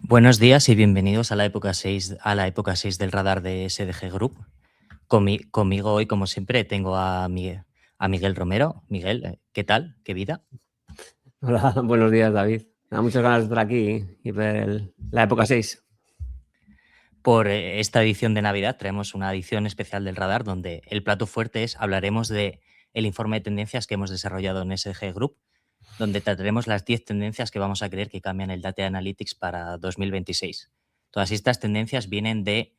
Buenos días y bienvenidos a la época 6 del radar de SDG Group. Conmigo hoy, como siempre, tengo a Miguel Romero. Miguel, ¿qué tal? ¿Qué vida? Hola, buenos días, David. Me da muchas ganas de estar aquí y ver la época 6. Por esta edición de Navidad traemos una edición especial del radar donde el plato fuerte hablaremos de el informe de tendencias que hemos desarrollado en SDG Group, donde trataremos las 10 tendencias que vamos a creer que cambian el Data Analytics para 2026. Todas estas tendencias vienen de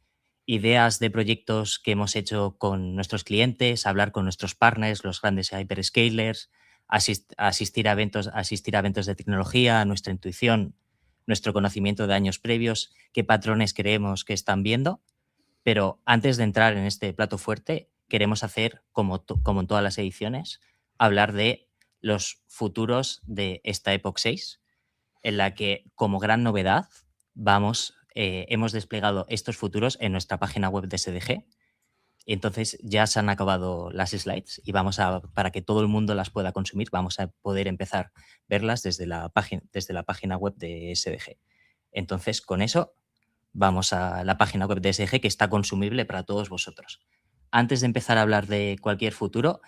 ideas de proyectos que hemos hecho con nuestros clientes, hablar con nuestros partners, los grandes hyperscalers, asistir a eventos de tecnología, nuestra intuición, nuestro conocimiento de años previos, qué patrones creemos que están viendo. Pero antes de entrar en este plato fuerte, queremos hacer, como en todas las ediciones, hablar de los futuros de esta Epoch 6, en la que, como gran novedad, hemos desplegado estos futuros en nuestra página web de SDG. Entonces ya se han acabado las slides y para que todo el mundo las pueda consumir, vamos a poder empezar a verlas desde la página web de SDG. Entonces, con eso, vamos a la página web de SDG, que está consumible para todos vosotros. Antes de empezar a hablar de cualquier futuro,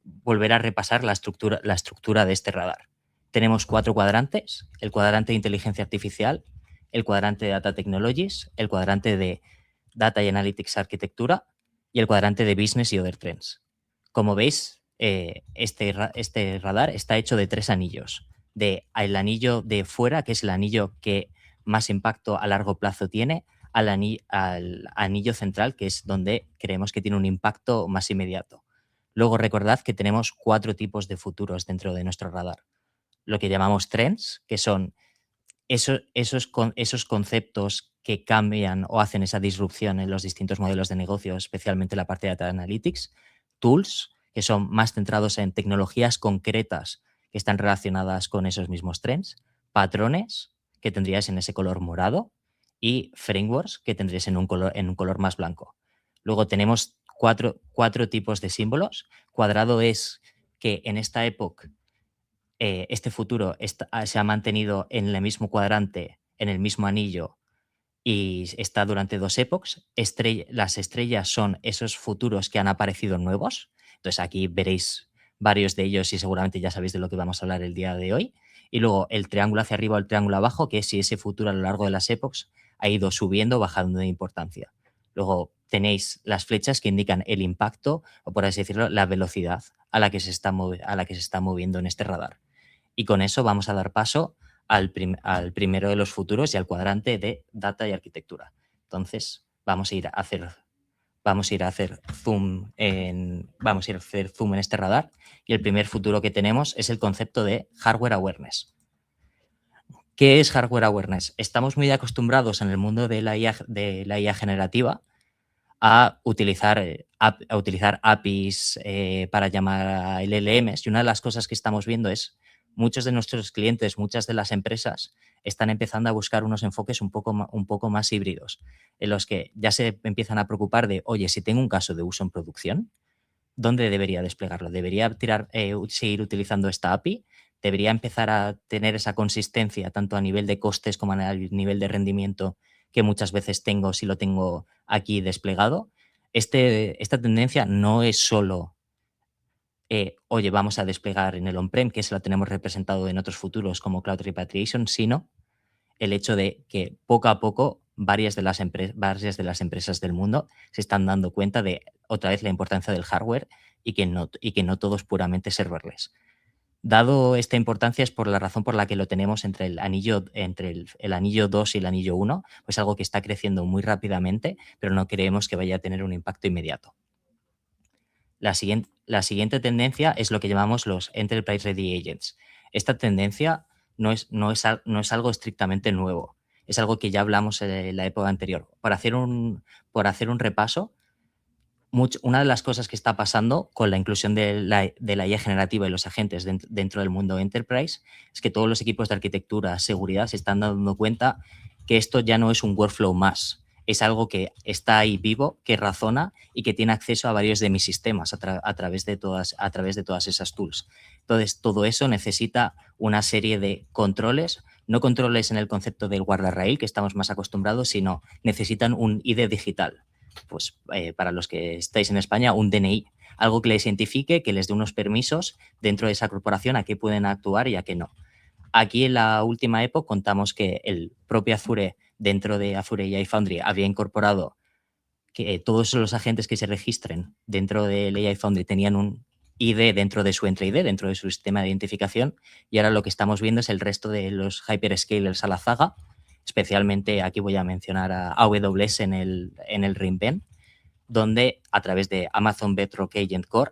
volver a repasar la estructura de este radar. Tenemos 4 cuadrantes: el cuadrante de inteligencia artificial, el cuadrante de Data Technologies, el cuadrante de Data y Analytics Arquitectura y el cuadrante de Business y Other Trends. Como veis, este radar está hecho de 3 anillos. El anillo de fuera, que es el anillo que más impacto a largo plazo tiene, al anillo central, que es donde creemos que tiene un impacto más inmediato. Luego recordad que tenemos 4 tipos de futuros dentro de nuestro radar. Lo que llamamos trends, que son esos conceptos que cambian o hacen esa disrupción en los distintos modelos de negocio, especialmente la parte de Data Analytics. Tools, que son más centrados en tecnologías concretas que están relacionadas con esos mismos trends. Patrones, que tendríais en ese color morado. Y frameworks, que tendréis en un color más blanco. Luego tenemos cuatro tipos de símbolos. Cuadrado es que en esta época este futuro se ha mantenido en el mismo cuadrante, en el mismo anillo, y está durante 2 epochs. Las estrellas son esos futuros que han aparecido nuevos. Entonces aquí veréis varios de ellos y seguramente ya sabéis de lo que vamos a hablar el día de hoy. Y luego el triángulo hacia arriba o el triángulo abajo, que es si ese futuro a lo largo de las epochs ha ido subiendo o bajando de importancia. Luego tenéis las flechas que indican el impacto, o por así decirlo, la velocidad a la que se está moviendo en este radar. Y con eso vamos a dar paso al primero de los futuros y al cuadrante de Data y Arquitectura. Entonces, vamos a ir a hacer zoom en este radar, y el primer futuro que tenemos es el concepto de Hardware Awareness. ¿Qué es Hardware Awareness? Estamos muy acostumbrados en el mundo de la IA generativa a utilizar APIs para llamar a LLMs, y una de las cosas que estamos viendo es muchos de nuestros clientes, muchas de las empresas están empezando a buscar unos enfoques un poco más híbridos, en los que ya se empiezan a preocupar de, oye, si tengo un caso de uso en producción, ¿dónde debería desplegarlo? ¿Debería seguir utilizando esta API? ¿Debería empezar a tener esa consistencia tanto a nivel de costes como a nivel de rendimiento que muchas veces tengo si lo tengo aquí desplegado? Esta tendencia no es solo, oye, vamos a desplegar en el on-prem, que se la tenemos representado en otros futuros como Cloud Repatriation, sino el hecho de que poco a poco varias de las empresas del mundo se están dando cuenta de, otra vez, la importancia del hardware y que no todo es puramente serverless. Dado esta importancia, es por la razón por la que lo tenemos entre el anillo 2 y el anillo 1, pues algo que está creciendo muy rápidamente, pero no creemos que vaya a tener un impacto inmediato. La siguiente tendencia es lo que llamamos los Enterprise Ready Agents. Esta tendencia no es algo estrictamente nuevo, es algo que ya hablamos en la época anterior. Por hacer un repaso, una de las cosas que está pasando con la inclusión de la IA generativa y los agentes dentro del mundo Enterprise es que todos los equipos de arquitectura, seguridad, se están dando cuenta que esto ya no es un workflow más, es algo que está ahí vivo, que razona y que tiene acceso a varios de mis sistemas a través de todas esas tools. Entonces, todo eso necesita una serie de controles, no controles en el concepto del guardarraíl, que estamos más acostumbrados, sino necesitan un ID digital. Pues para los que estáis en España, un DNI, algo que les identifique, que les dé unos permisos dentro de esa corporación a qué pueden actuar y a qué no. Aquí en la última época contamos que el propio Azure, dentro de Azure AI Foundry, había incorporado que todos los agentes que se registren dentro del AI Foundry tenían un ID dentro de su Entra ID, dentro de su sistema de identificación, y ahora lo que estamos viendo es el resto de los hyperscalers a la zaga, especialmente aquí voy a mencionar a AWS en el reInvent, donde a través de Amazon Bedrock Agent Core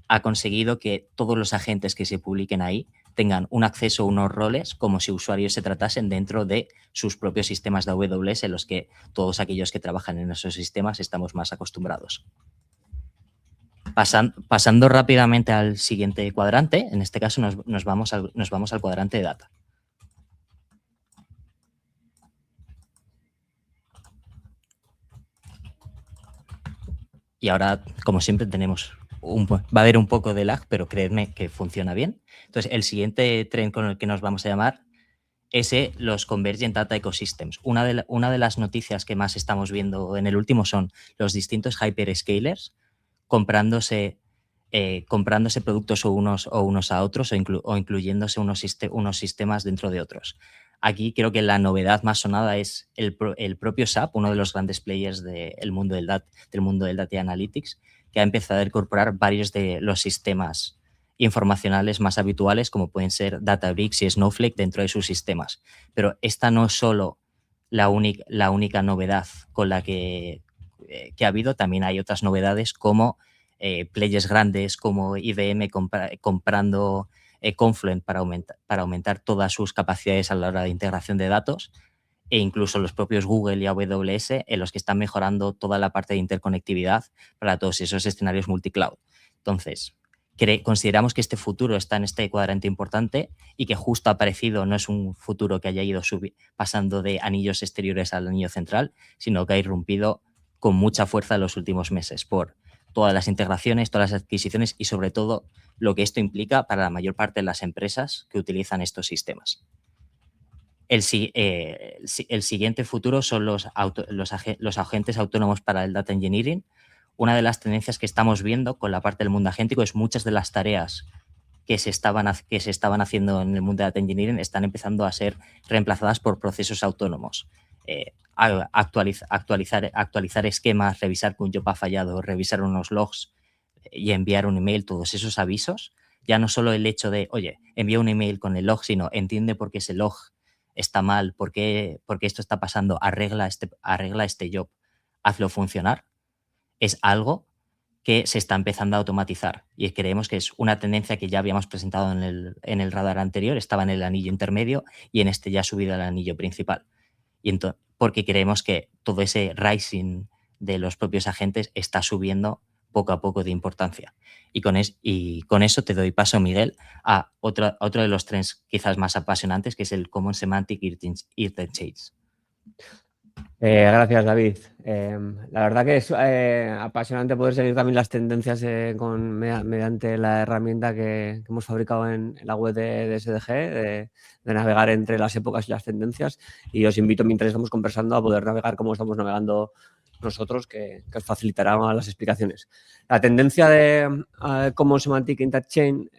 ha conseguido que todos los agentes que se publiquen ahí tengan un acceso a unos roles como si usuarios se tratasen dentro de sus propios sistemas de AWS, en los que todos aquellos que trabajan en esos sistemas estamos más acostumbrados. Pasando rápidamente al siguiente cuadrante, en este caso nos vamos al cuadrante de data. Y ahora, como siempre, va a haber un poco de lag, pero creedme que funciona bien. Entonces, el siguiente tren con el que nos vamos a llamar es los Convergent Data Ecosystems. Una de las noticias que más estamos viendo en el último son los distintos hyperscalers comprándose productos unos a otros o incluyéndose unos sistemas dentro de otros. Aquí creo que la novedad más sonada es el propio SAP, uno de los grandes players del mundo del Data Analytics, que ha empezado a incorporar varios de los sistemas informacionales más habituales, como pueden ser Databricks y Snowflake, dentro de sus sistemas. Pero esta no es solo la única novedad con la que ha habido, también hay otras novedades como players grandes como IBM comprando Confluent para aumentar todas sus capacidades a la hora de integración de datos, e incluso los propios Google y AWS, en los que están mejorando toda la parte de interconectividad para todos esos escenarios multicloud. Entonces, consideramos que este futuro está en este cuadrante importante y que justo ha aparecido, no es un futuro que haya ido pasando de anillos exteriores al anillo central, sino que ha irrumpido con mucha fuerza en los últimos meses por todas las integraciones, todas las adquisiciones y sobre todo lo que esto implica para la mayor parte de las empresas que utilizan estos sistemas. El siguiente futuro son los agentes autónomos para el Data Engineering. Una de las tendencias que estamos viendo con la parte del mundo agéntico es muchas de las tareas que se estaban haciendo en el mundo de Data Engineering están empezando a ser reemplazadas por procesos autónomos. Actualizar esquemas, revisar que un job ha fallado, revisar unos logs y enviar un email, todos esos avisos. Ya no solo el hecho de, oye, envía un email con el log, sino entiende por qué ese log está mal, por qué esto está pasando, arregla este job, hazlo funcionar. Es algo que se está empezando a automatizar y creemos que es una tendencia que ya habíamos presentado en el radar anterior, estaba en el anillo intermedio y en este ya ha subido al anillo principal. Porque creemos que todo ese rising de los propios agentes está subiendo poco a poco de importancia. Y con eso te doy paso, Miguel, a otro de los trends quizás más apasionantes, que es el Common Semantic Interchange. Gracias, David. La verdad que es apasionante poder seguir también las tendencias mediante la herramienta que hemos fabricado en la web de SDG, de navegar entre las épocas y las tendencias. Y os invito, mientras estamos conversando, a poder navegar como estamos navegando nosotros, que os facilitará las explicaciones. La tendencia de Common Semantic Interchange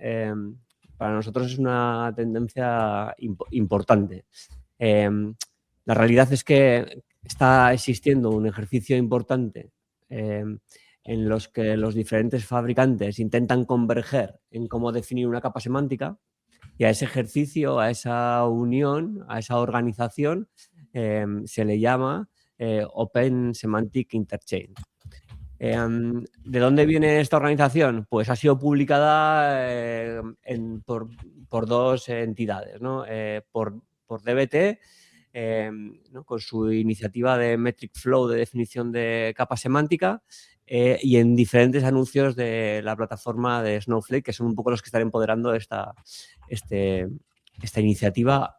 para nosotros es una tendencia importante. La realidad es que está existiendo un ejercicio importante en los que los diferentes fabricantes intentan converger en cómo definir una capa semántica, y a ese ejercicio, a esa unión, a esa organización se le llama Open Semantic Interchange. ¿De dónde viene esta organización? Pues ha sido publicada por dos entidades, ¿no? Por DBT, ¿no? Con su iniciativa de Metric Flow de definición de capa semántica, y en diferentes anuncios de la plataforma de Snowflake, que son un poco los que están empoderando esta iniciativa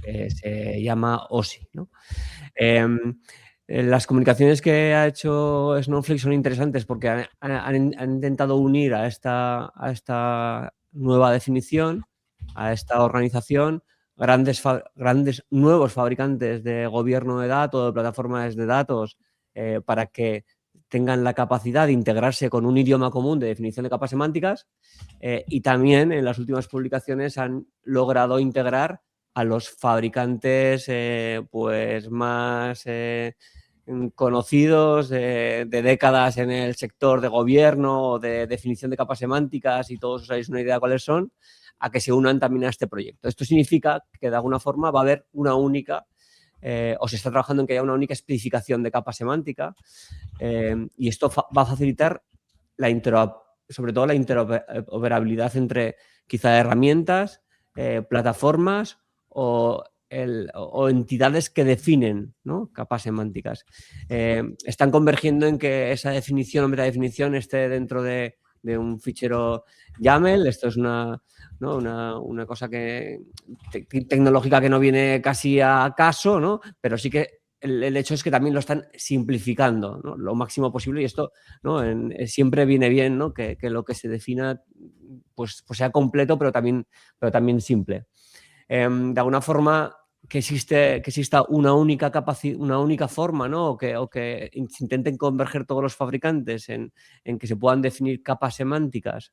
que se llama OSI, ¿no? Las comunicaciones que ha hecho Snowflake son interesantes porque han intentado unir a esta nueva definición, a esta organización, grandes nuevos fabricantes de gobierno de datos, de plataformas de datos, para que tengan la capacidad de integrarse con un idioma común de definición de capas semánticas, y también en las últimas publicaciones han logrado integrar a los fabricantes pues más conocidos de décadas en el sector de gobierno o de definición de capas semánticas, y todos os habéis una idea de cuáles son, a que se unan también a este proyecto. Esto significa que de alguna forma va a haber una única, o se está trabajando en que haya una única especificación de capa semántica, y esto va a facilitar sobre todo la interoperabilidad entre quizá herramientas, plataformas o entidades que definen, ¿no?, capas semánticas. Están convergiendo en que esa definición o metadefinición esté dentro de un fichero YAML. Esto es una cosa tecnológica que no viene casi a caso, ¿no?, pero sí que el hecho es que también lo están simplificando, ¿no?, lo máximo posible, y esto, ¿no?, siempre viene bien, ¿no?, que lo que se defina pues sea completo, pero también simple. De alguna forma, que exista una única forma, ¿no?, o que se intenten converger todos los fabricantes en que se puedan definir capas semánticas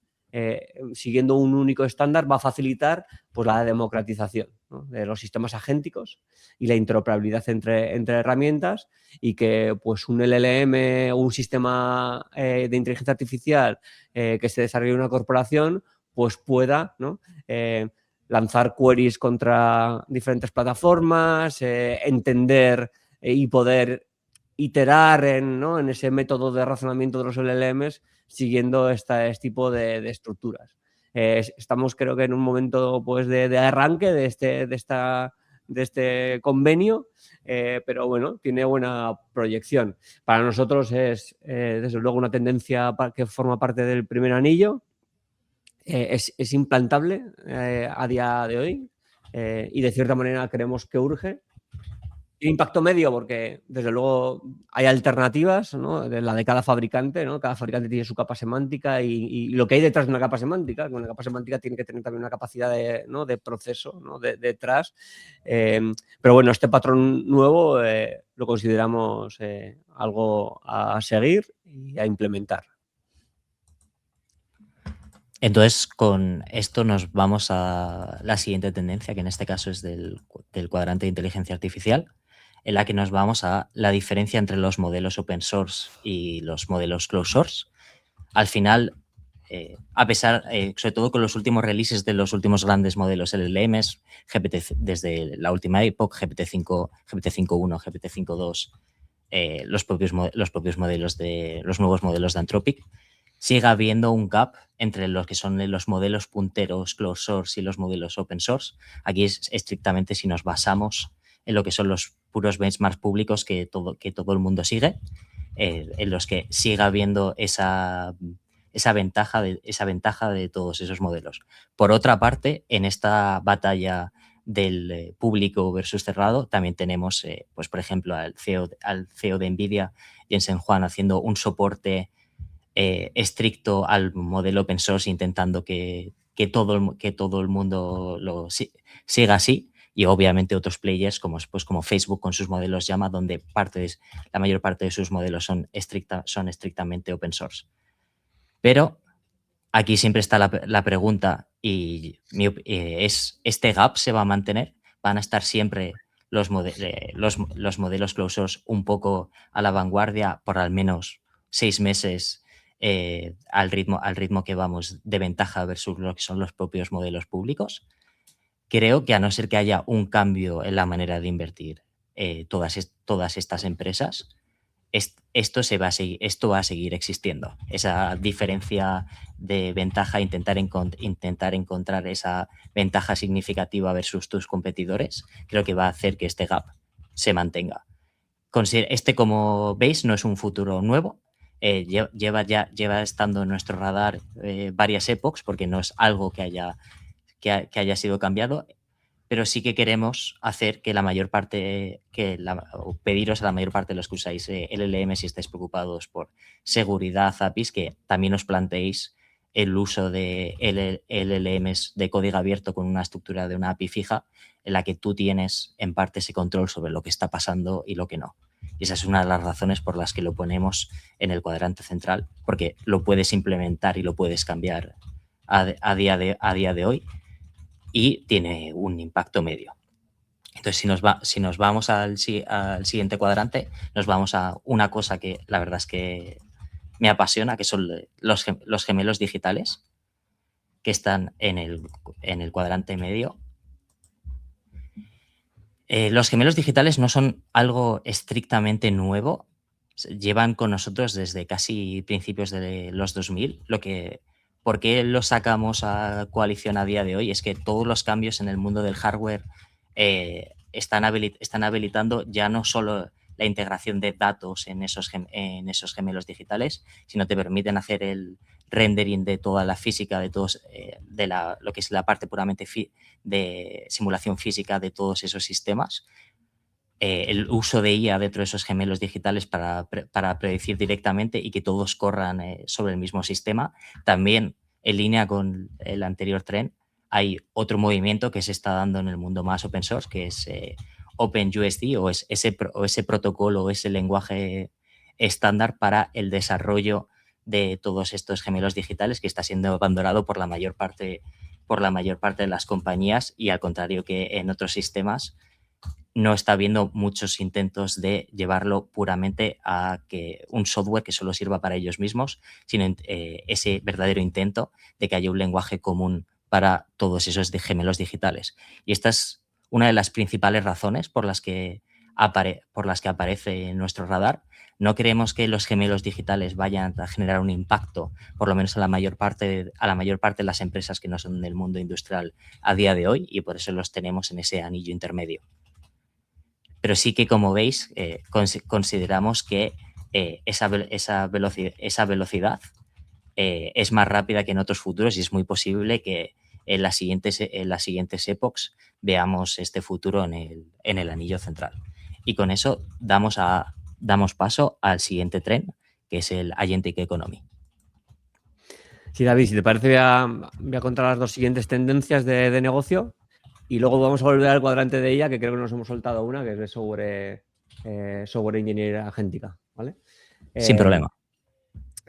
siguiendo un único estándar, va a facilitar pues la democratización, ¿no?, de los sistemas agénticos y la interoperabilidad entre herramientas, y que pues un LLM o un sistema de inteligencia artificial que se desarrolle en una corporación pues pueda, ¿no?, lanzar queries contra diferentes plataformas, entender y poder iterar en ese método de razonamiento de los LLMs siguiendo este tipo de estructuras. Estamos, creo que, en un momento pues de arranque de este convenio, pero bueno, tiene buena proyección. Para nosotros es desde luego una tendencia que forma parte del primer anillo. Es implantable a día de hoy, y de cierta manera creemos que urge. Impacto medio porque, desde luego, hay alternativas, ¿no?, de la de cada fabricante, ¿no? Cada fabricante tiene su capa semántica y lo que hay detrás de una capa semántica. Una capa semántica tiene que tener también una capacidad de proceso, ¿no?, detrás. Pero bueno, este patrón nuevo lo consideramos algo a seguir y a implementar. Entonces, con esto nos vamos a la siguiente tendencia, que en este caso es del cuadrante de inteligencia artificial, en la que nos vamos a la diferencia entre los modelos open source y los modelos closed source. Al final, sobre todo con los últimos releases de los últimos grandes modelos LLMs, desde la última época, GPT-5, GPT-5.1, GPT-5.2, los propios modelos los nuevos modelos de Anthropic, sigue habiendo un gap entre los que son los modelos punteros closed source y los modelos open source. Aquí es estrictamente si nos basamos en lo que son los puros benchmarks públicos que todo el mundo sigue, en los que sigue habiendo esa ventaja de todos esos modelos. Por otra parte, en esta batalla del público versus cerrado, también tenemos, pues por ejemplo, al CEO de NVIDIA, Jensen Huang, haciendo un soporte estricto al modelo open source, intentando que todo el mundo lo siga así, y obviamente otros players como Facebook con sus modelos Llama, donde la mayor parte de sus modelos son estrictamente open source. Pero aquí siempre está la pregunta, y ¿este gap se va a mantener? ¿Van a estar siempre los modelos closed source un poco a la vanguardia por al menos 6 meses al ritmo que vamos de ventaja versus lo que son los propios modelos públicos? Creo que, a no ser que haya un cambio en la manera de invertir todas estas empresas, esto va a seguir existiendo. Esa diferencia de ventaja, intentar encontrar esa ventaja significativa versus tus competidores, creo que va a hacer que este gap se mantenga. Como veis, no es un futuro nuevo. Lleva estando en nuestro radar varias épocas, porque no es algo que haya sido cambiado, pero sí que queremos hacer que o pediros a la mayor parte de los que usáis LLM, si estáis preocupados por seguridad, APIs, que también os planteéis el uso de LLMs de código abierto con una estructura de una API fija en la que tú tienes en parte ese control sobre lo que está pasando y lo que no. Y esa es una de las razones por las que lo ponemos en el cuadrante central, porque lo puedes implementar y lo puedes cambiar a día de hoy y tiene un impacto medio. Entonces, si nos vamos al siguiente cuadrante, nos vamos a una cosa que la verdad es que me apasiona, que son los gemelos digitales, que están en el cuadrante medio. Los gemelos digitales no son algo estrictamente nuevo, llevan con nosotros desde casi principios de los 2000. ¿Por qué los sacamos a coalición a día de hoy? Es que todos los cambios en el mundo del hardware están habilitando ya no solo la integración de datos en esos gemelos digitales, sino te permiten hacer el rendering de toda la física, de lo que es la parte puramente de simulación física de todos esos sistemas. El uso de IA dentro de esos gemelos digitales para predecir directamente y que todos corran sobre el mismo sistema. También, en línea con el anterior tren, hay otro movimiento que se está dando en el mundo más open source, que es OpenUSD, o ese protocolo o ese lenguaje estándar para el desarrollo de todos estos gemelos digitales, que está siendo abandonado por la mayor parte de las compañías, y al contrario que en otros sistemas, no está habiendo muchos intentos de llevarlo puramente a que un software que solo sirva para ellos mismos, sino ese verdadero intento de que haya un lenguaje común para todos esos gemelos digitales. Y esta es una de las principales razones por las que aparece en nuestro radar. No creemos que los gemelos digitales vayan a generar un impacto, por lo menos a la mayor parte de las empresas que no son del mundo industrial a día de hoy, y por eso los tenemos en ese anillo intermedio. Pero sí que, como veis, consideramos que esa velocidad es más rápida que en otros futuros, y es muy posible que en las siguientes epochs veamos este futuro en el anillo central. Y con eso damos paso al siguiente tren, que es el Agentic Economy. Sí, David, si te parece, voy a contar las dos siguientes tendencias de negocio y luego vamos a volver al cuadrante de ella, que creo que nos hemos soltado una, que es de software ingeniería agéntica, ¿vale? Sin problema.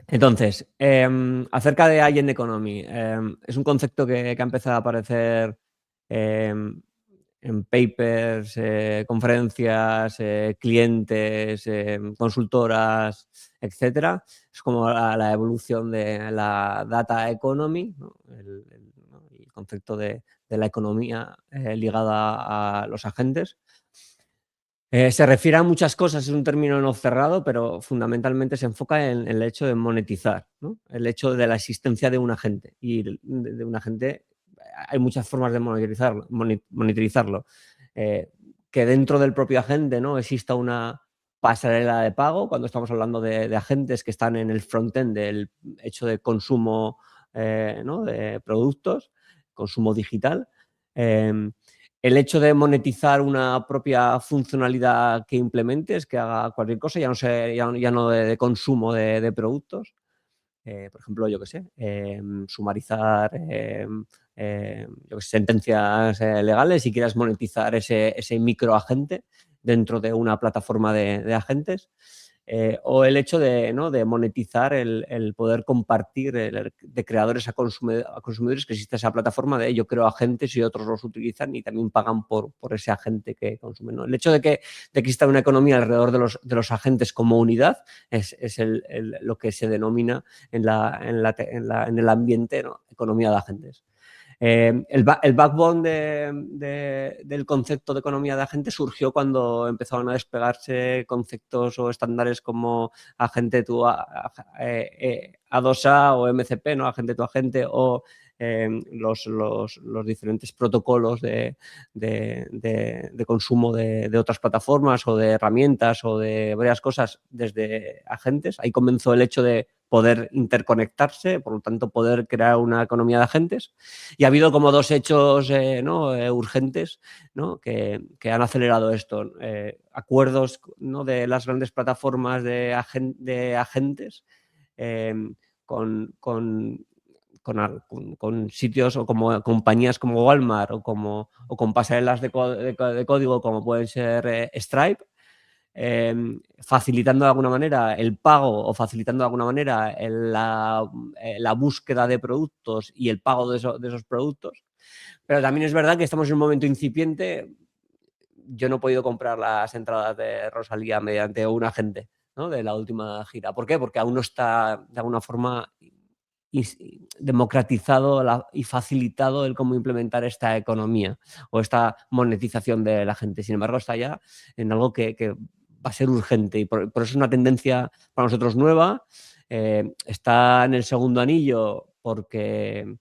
Entonces, acerca de Agent Economy, es un concepto que ha empezado a aparecer en papers, conferencias, clientes, consultoras, etcétera. Es como la evolución de la data economy, ¿no? El concepto de la economía ligada a los agentes. Se refiere a muchas cosas, es un término no cerrado, pero fundamentalmente se enfoca en el hecho de monetizar, ¿no? El hecho de la existencia de un agente. Y de un agente hay muchas formas de monetizarlo. Que dentro del propio agente, ¿no?, exista una pasarela de pago, cuando estamos hablando de agentes que están en el frontend del hecho de consumo, ¿no?, de productos, consumo digital. El hecho de monetizar una propia funcionalidad que implementes, que haga cualquier cosa, ya no de consumo de productos. Por ejemplo, yo qué sé, sumarizar sentencias legales y quieras monetizar ese microagente dentro de una plataforma de agentes. O el hecho de monetizar el poder compartir de creadores a consumidores, que existe esa plataforma de yo creo agentes y otros los utilizan y también pagan por ese agente que consumen, ¿no? El hecho de que exista una economía alrededor de los agentes como unidad es lo que se denomina en el ambiente, ¿no?, economía de agentes. El backbone del concepto de economía de agentes surgió cuando empezaron a despegarse conceptos o estándares como agente tu A2A o MCP, ¿no?, agente tu agente, o los diferentes protocolos de consumo de otras plataformas o de herramientas o de varias cosas desde agentes. Ahí comenzó el hecho de poder interconectarse, por lo tanto poder crear una economía de agentes. Y ha habido como dos hechos urgentes, ¿no?, que han acelerado esto. Acuerdos, ¿no?, de las grandes plataformas de agentes con con sitios o como compañías como Walmart o con pasarelas de código como pueden ser Stripe, facilitando de alguna manera el pago o facilitando de alguna manera la búsqueda de productos y el pago de esos productos. Pero también es verdad que estamos en un momento incipiente. Yo no he podido comprar las entradas de Rosalía mediante un agente, ¿no?, de la última gira. ¿Por qué? Porque aún no está de alguna forma democratizado y facilitado el cómo implementar esta economía o esta monetización de la gente. Sin embargo, está ya en algo que va a ser urgente y por eso es una tendencia para nosotros nueva. Está en el segundo anillo porque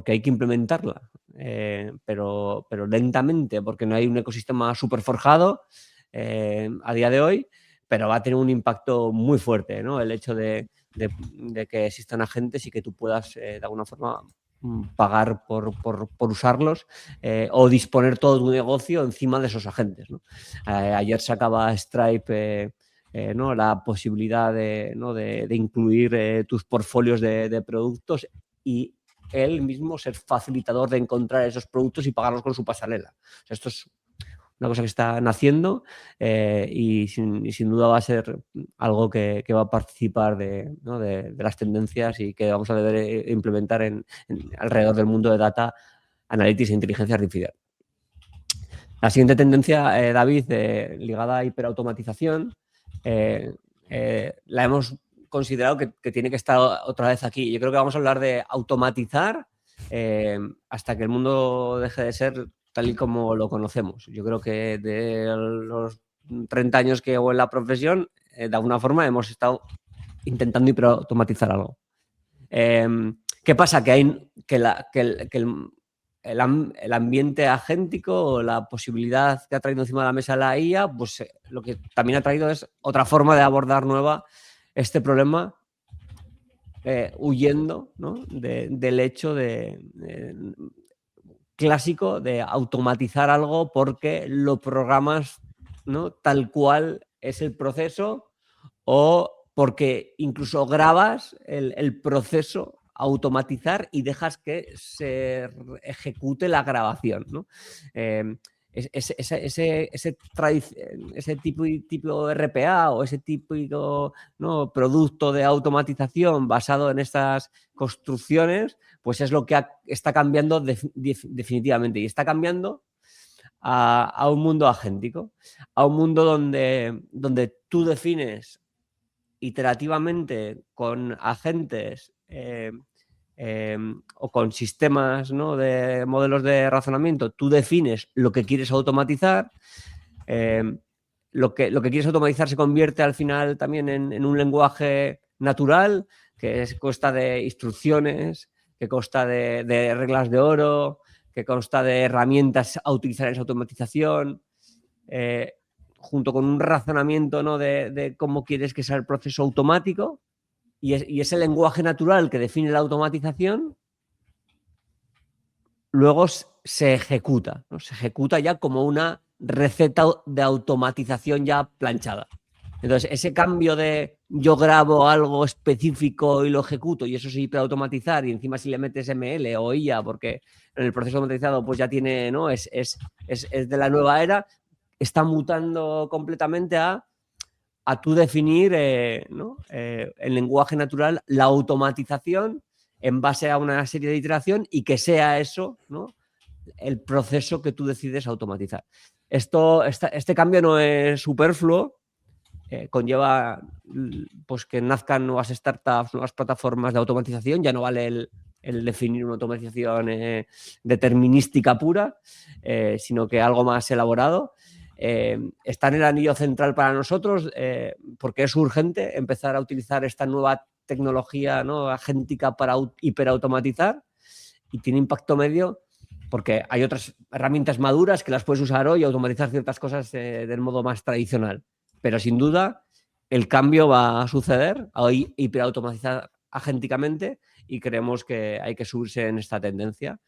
hay que implementarla, pero lentamente, porque no hay un ecosistema súper forjado a día de hoy, pero va a tener un impacto muy fuerte, ¿no?, el hecho de que existan agentes y que tú puedas de alguna forma pagar por usarlos o disponer todo tu negocio encima de esos agentes, ¿no? Ayer sacaba Stripe ¿no?, la posibilidad de incluir tus portfolios de productos y él mismo ser facilitador de encontrar esos productos y pagarlos con su pasarela. O sea, esto es una cosa que está naciendo y sin duda va a ser algo que va a participar de las tendencias y que vamos a deber implementar alrededor del mundo de data, analytics e inteligencia artificial. La siguiente tendencia, David, ligada a hiperautomatización, la hemos considerado que tiene que estar otra vez aquí. Yo creo que vamos a hablar de automatizar hasta que el mundo deje de ser tal y como lo conocemos. Yo creo que de los 30 años que llevo en la profesión, de alguna forma hemos estado intentando hiperautomatizar algo. ¿Qué pasa? Que el ambiente agéntico o la posibilidad que ha traído encima de la mesa la IA, pues lo que también ha traído es otra forma de abordar nueva este problema, huyendo, ¿no?, del hecho clásico de automatizar algo porque lo programas, ¿no?, tal cual es el proceso o porque incluso grabas el proceso a automatizar y dejas que se ejecute la grabación, ¿no? Ese tipo RPA o ese típico, ¿no?, producto de automatización basado en estas construcciones, pues es lo que está cambiando definitivamente y está cambiando a un mundo agéntico, a un mundo donde tú defines iterativamente con agentes o con sistemas, ¿no?, de modelos de razonamiento, tú defines lo que quieres automatizar. Lo que quieres automatizar se convierte al final también en un lenguaje natural que consta de instrucciones, que consta de reglas de oro, que consta de herramientas a utilizar en esa automatización, junto con un razonamiento, ¿no?, de cómo quieres que sea el proceso automático y ese lenguaje natural que define la automatización luego se ejecuta, ¿no? Se ejecuta ya como una receta de automatización ya planchada. Entonces, ese cambio de yo grabo algo específico y lo ejecuto y eso se hiperautomatizar y encima si le metes ML o IA, porque en el proceso automatizado pues ya tiene, ¿no?, es de la nueva era, está mutando completamente a tú definir el lenguaje natural, la automatización en base a una serie de iteración y que sea eso, ¿no?, el proceso que tú decides automatizar. Este cambio no es superfluo, conlleva pues que nazcan nuevas startups, nuevas plataformas de automatización. Ya no vale el definir una automatización determinística pura, sino que algo más elaborado. Está en el anillo central para nosotros porque es urgente empezar a utilizar esta nueva tecnología, ¿no?, agéntica para hiperautomatizar y tiene impacto medio porque hay otras herramientas maduras que las puedes usar hoy y automatizar ciertas cosas del modo más tradicional. Pero sin duda el cambio va a suceder a hiperautomatizar agénticamente y creemos que hay que subirse en esta tendencia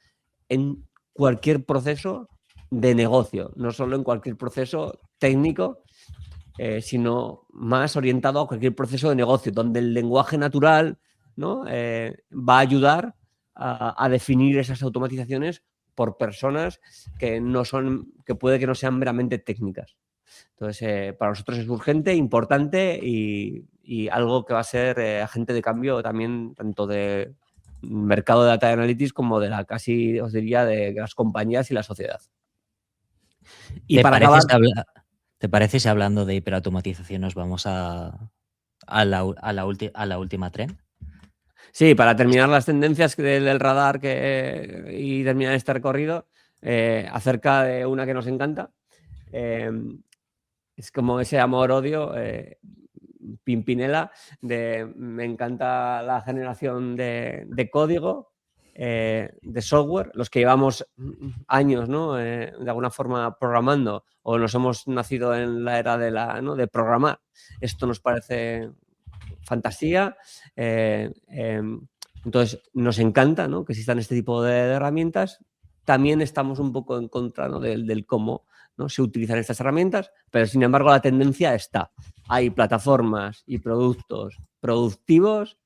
en cualquier proceso de negocio, no solo en cualquier proceso técnico, sino más orientado a cualquier proceso de negocio, donde el lenguaje natural, ¿no?, va a ayudar a definir esas automatizaciones por personas que puede que no sean meramente técnicas. Entonces, para nosotros es urgente, importante y algo que va a ser agente de cambio también tanto de mercado de Data Analytics como de casi os diría de las compañías y la sociedad. Y para acabar... ¿Te parece si hablando de hiperautomatización nos vamos a la última tren? Sí, para terminar las tendencias del radar y terminar este recorrido, acerca de una que nos encanta. Es como ese amor-odio, Pimpinela, me encanta la generación de código, de software, los que llevamos años, ¿no? De alguna forma programando o nos hemos nacido en la era de programar. Esto nos parece fantasía. Entonces, nos encanta, ¿no?, que existan este tipo de herramientas. También estamos un poco en contra, ¿no?, del cómo, ¿no?, se utilizan estas herramientas, pero sin embargo la tendencia está. Hay plataformas y productos productivos,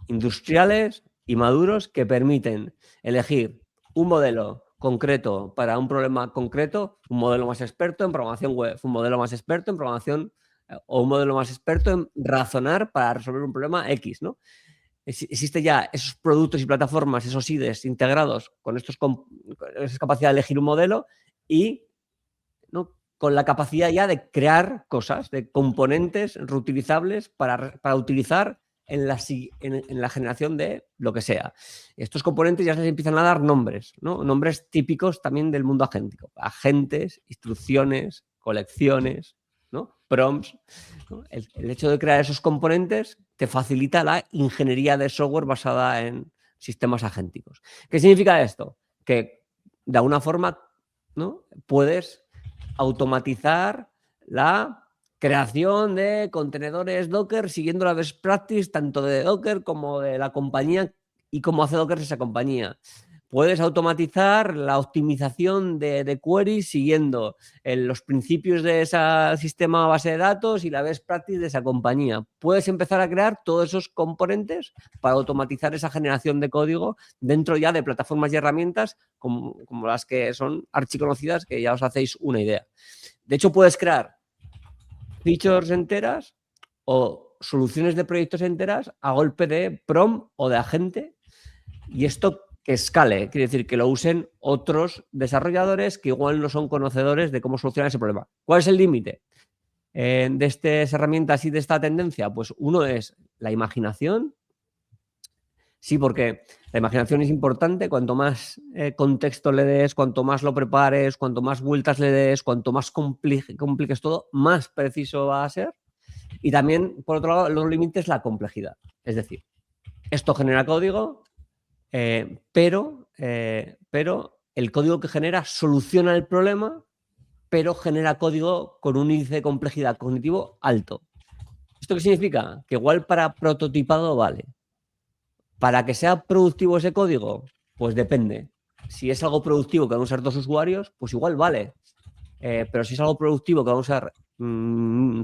industriales y maduros que permiten elegir un modelo concreto para un problema concreto, un modelo más experto en programación web, un modelo más experto en programación o un modelo más experto en razonar para resolver un problema X, ¿no? Existe ya esos productos y plataformas, esos IDEs integrados con esa capacidad de elegir un modelo y, ¿no?, con la capacidad ya de crear cosas, de componentes reutilizables para utilizar en la generación de lo que sea. Estos componentes ya se les empiezan a dar nombres, ¿no? Nombres típicos también del mundo agéntico. Agentes, instrucciones, colecciones, ¿no?, prompts, ¿no? El hecho de crear esos componentes te facilita la ingeniería de software basada en sistemas agénticos. ¿Qué significa esto? Que de alguna forma, ¿no?, puedes automatizar la creación de contenedores Docker siguiendo la best practice tanto de Docker como de la compañía y cómo hace Docker esa compañía. Puedes automatizar la optimización de queries siguiendo los principios de ese sistema base de datos y la best practice de esa compañía. Puedes empezar a crear todos esos componentes para automatizar esa generación de código dentro ya de plataformas y herramientas como las que son archiconocidas, que ya os hacéis una idea. De hecho, puedes crear features enteras o soluciones de proyectos enteras a golpe de prompt o de agente, y esto que escale, quiere decir que lo usen otros desarrolladores que igual no son conocedores de cómo solucionar ese problema. ¿Cuál es el límite de estas herramientas y de esta tendencia? Pues uno es la imaginación. Sí, porque la imaginación es importante. Cuanto más contexto le des, cuanto más lo prepares, cuanto más vueltas le des, cuanto más compliques todo, más preciso va a ser. Y también, por otro lado, los límites, la complejidad. Es decir, esto genera código, pero el código que genera soluciona el problema, pero genera código con un índice de complejidad cognitivo alto. ¿Esto qué significa? Que igual para prototipado vale. ¿Para que sea productivo ese código? Pues depende. Si es algo productivo que van a usar dos usuarios, pues igual vale. Pero si es algo productivo que van a usar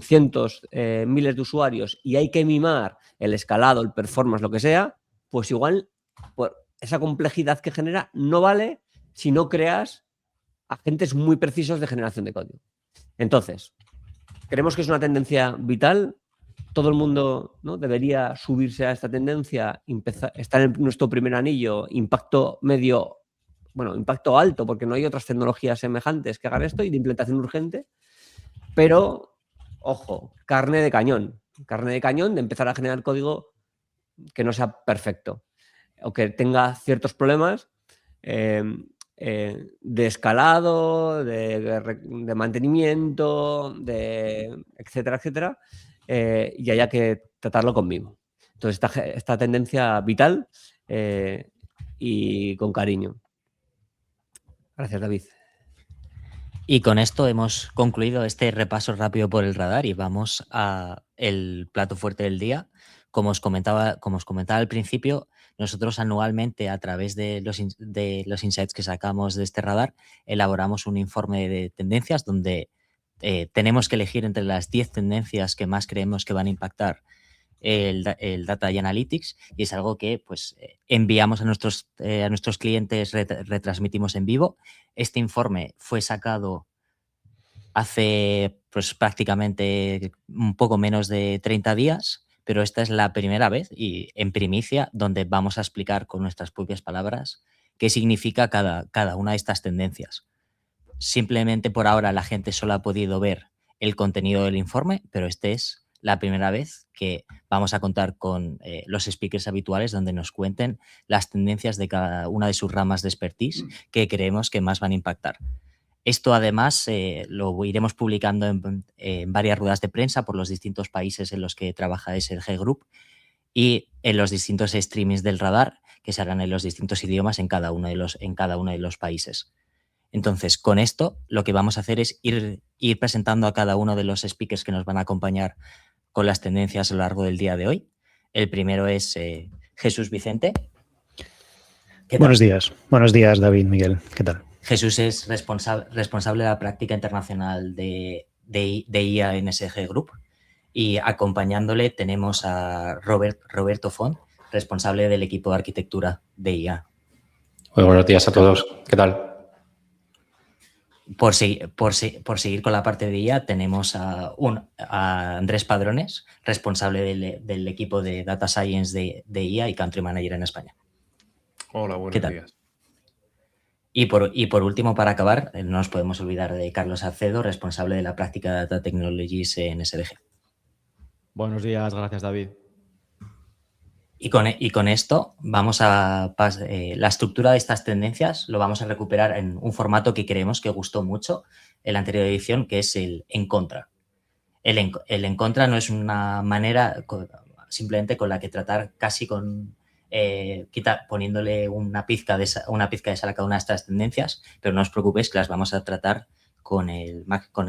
cientos, miles de usuarios y hay que mimar el escalado, el performance, lo que sea, pues igual pues, esa complejidad que genera no vale si no creas agentes muy precisos de generación de código. Entonces, creemos que es una tendencia vital. Todo el mundo, ¿no?, debería subirse a esta tendencia, estar en nuestro primer anillo, impacto medio, bueno, impacto alto, porque no hay otras tecnologías semejantes que hagan esto y de implementación urgente, pero, ojo, carne de cañón de empezar a generar código que no sea perfecto o que tenga ciertos problemas de escalado, de mantenimiento, etcétera, etcétera, y haya que tratarlo con mimo. Entonces, esta tendencia vital y con cariño. Gracias, David. Y con esto hemos concluido este repaso rápido por el radar y vamos al plato fuerte del día. Como os comentaba al principio, nosotros anualmente, a través de los insights que sacamos de este radar, elaboramos un informe de tendencias donde tenemos que elegir entre las 10 tendencias que más creemos que van a impactar el Data y Analytics, y es algo que pues, enviamos a nuestros clientes, retransmitimos en vivo. Este informe fue sacado hace pues, prácticamente un poco menos de 30 días, pero esta es la primera vez y en primicia donde vamos a explicar con nuestras propias palabras qué significa cada una de estas tendencias. Simplemente por ahora la gente solo ha podido ver el contenido del informe, pero esta es la primera vez que vamos a contar con los speakers habituales donde nos cuenten las tendencias de cada una de sus ramas de expertise que creemos que más van a impactar. Esto además lo iremos publicando en varias ruedas de prensa por los distintos países en los que trabaja SDG Group y en los distintos streamings del radar que se harán en los distintos idiomas en cada uno de los países. Entonces, con esto lo que vamos a hacer es ir presentando a cada uno de los speakers que nos van a acompañar con las tendencias a lo largo del día de hoy. El primero es Jesús Vicente. Buenos días, David, Miguel, ¿qué tal? Jesús es responsable de la práctica internacional de IA en SDG Group y acompañándole tenemos a Roberto Font, responsable del equipo de arquitectura de IA. Muy buenos días a todos, ¿qué tal? Por seguir con la parte de IA, tenemos a Andrés Padrones, responsable del equipo de Data Science de IA y Country Manager en España. Hola, buenos días. Y por último, para acabar, no nos podemos olvidar de Carlos Acedo, responsable de la práctica de Data Technologies en SDG. Buenos días, gracias, David. Y con esto vamos a la estructura de estas tendencias lo vamos a recuperar en un formato que creemos que gustó mucho en la anterior edición, que es el en contra. El en contra no es una manera simplemente con la que tratar casi con poniéndole una pizca de sal a cada una de estas tendencias, pero no os preocupéis que las vamos a tratar con el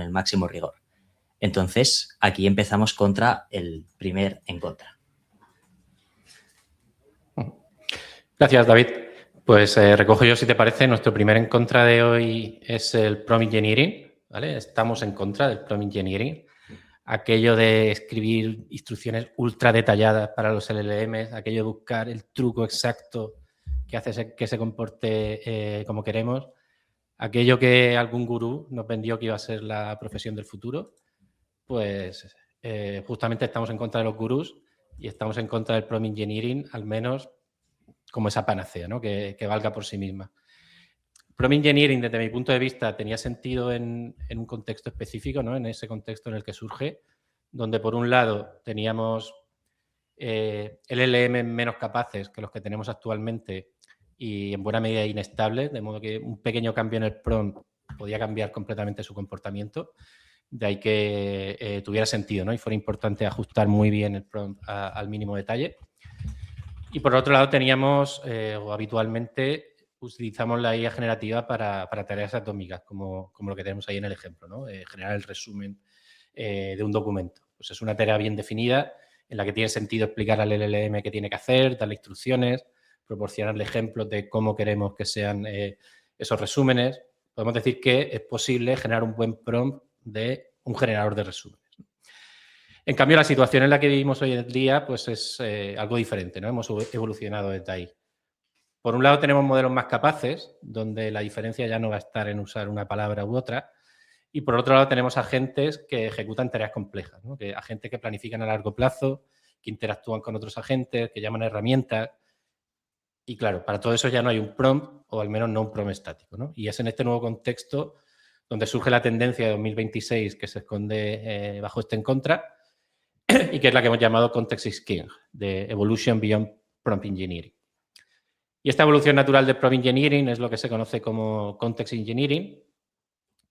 máximo rigor. Entonces, aquí empezamos contra el primer en contra. Gracias, David. Pues recojo yo, si te parece, nuestro primer en contra de hoy es el prompt engineering, ¿vale? Estamos en contra del prompt engineering. Aquello de escribir instrucciones ultra detalladas para los LLMs, aquello de buscar el truco exacto que hace que se comporte como queremos, aquello que algún gurú nos vendió que iba a ser la profesión del futuro, pues justamente estamos en contra de los gurús y estamos en contra del prompt engineering, al menos como esa panacea, ¿no? que valga por sí misma. Prompt engineering, desde mi punto de vista, tenía sentido en un contexto específico, ¿no? En ese contexto en el que surge, donde por un lado teníamos LLM menos capaces que los que tenemos actualmente y en buena medida inestables, de modo que un pequeño cambio en el prompt podía cambiar completamente su comportamiento. De ahí que tuviera sentido, ¿no? Y fuera importante ajustar muy bien el prompt al mínimo detalle. Y por otro lado teníamos, o habitualmente, utilizamos la IA generativa para tareas atómicas, como lo que tenemos ahí en el ejemplo, ¿no? Generar el resumen de un documento. Pues es una tarea bien definida en la que tiene sentido explicar al LLM qué tiene que hacer, darle instrucciones, proporcionarle ejemplos de cómo queremos que sean esos resúmenes. Podemos decir que es posible generar un buen prompt de un generador de resúmenes. En cambio, la situación en la que vivimos hoy en día pues es algo diferente, ¿no? Hemos evolucionado desde ahí. Por un lado tenemos modelos más capaces, donde la diferencia ya no va a estar en usar una palabra u otra. Y por otro lado tenemos agentes que ejecutan tareas complejas, ¿no? Agentes que planifican a largo plazo, que interactúan con otros agentes, que llaman a herramientas. Y claro, para todo eso ya no hay un prompt, o al menos no un prompt estático, ¿no? Y es en este nuevo contexto donde surge la tendencia de 2026 que se esconde bajo este en contra y que es la que hemos llamado Context is King, de Evolution Beyond Prompt Engineering. Y esta evolución natural de Prompt Engineering es lo que se conoce como Context Engineering,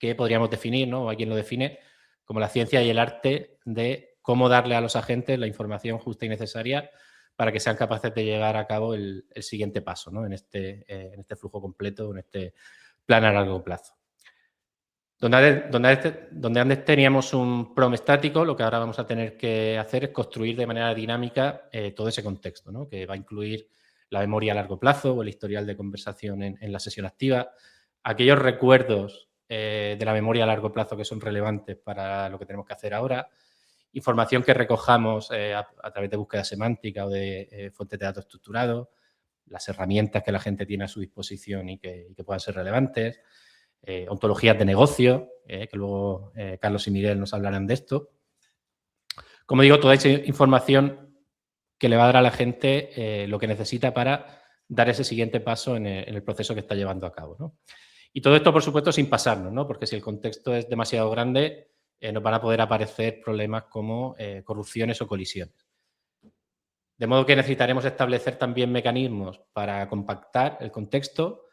que podríamos definir, ¿no? O alguien lo define como la ciencia y el arte de cómo darle a los agentes la información justa y necesaria para que sean capaces de llevar a cabo el siguiente paso, ¿no? En este flujo completo, en este plan a largo plazo. Donde antes teníamos un prompt estático, lo que ahora vamos a tener que hacer es construir de manera dinámica todo ese contexto, ¿no? Que va a incluir la memoria a largo plazo o el historial de conversación en la sesión activa, aquellos recuerdos de la memoria a largo plazo que son relevantes para lo que tenemos que hacer ahora información que recojamos a través de búsqueda semántica o de fuentes de datos estructurados, las herramientas que la gente tiene a su disposición y que puedan ser relevantes, ontologías de negocio, que luego Carlos y Miguel nos hablarán de esto. Como digo, toda esa información que le va a dar a la gente lo que necesita para dar ese siguiente paso en el proceso que está llevando a cabo, ¿no? Y todo esto, por supuesto, sin pasarnos, ¿no? Porque si el contexto es demasiado grande, nos van a poder aparecer problemas como corrupciones o colisiones. De modo que necesitaremos establecer también mecanismos para compactar el contexto,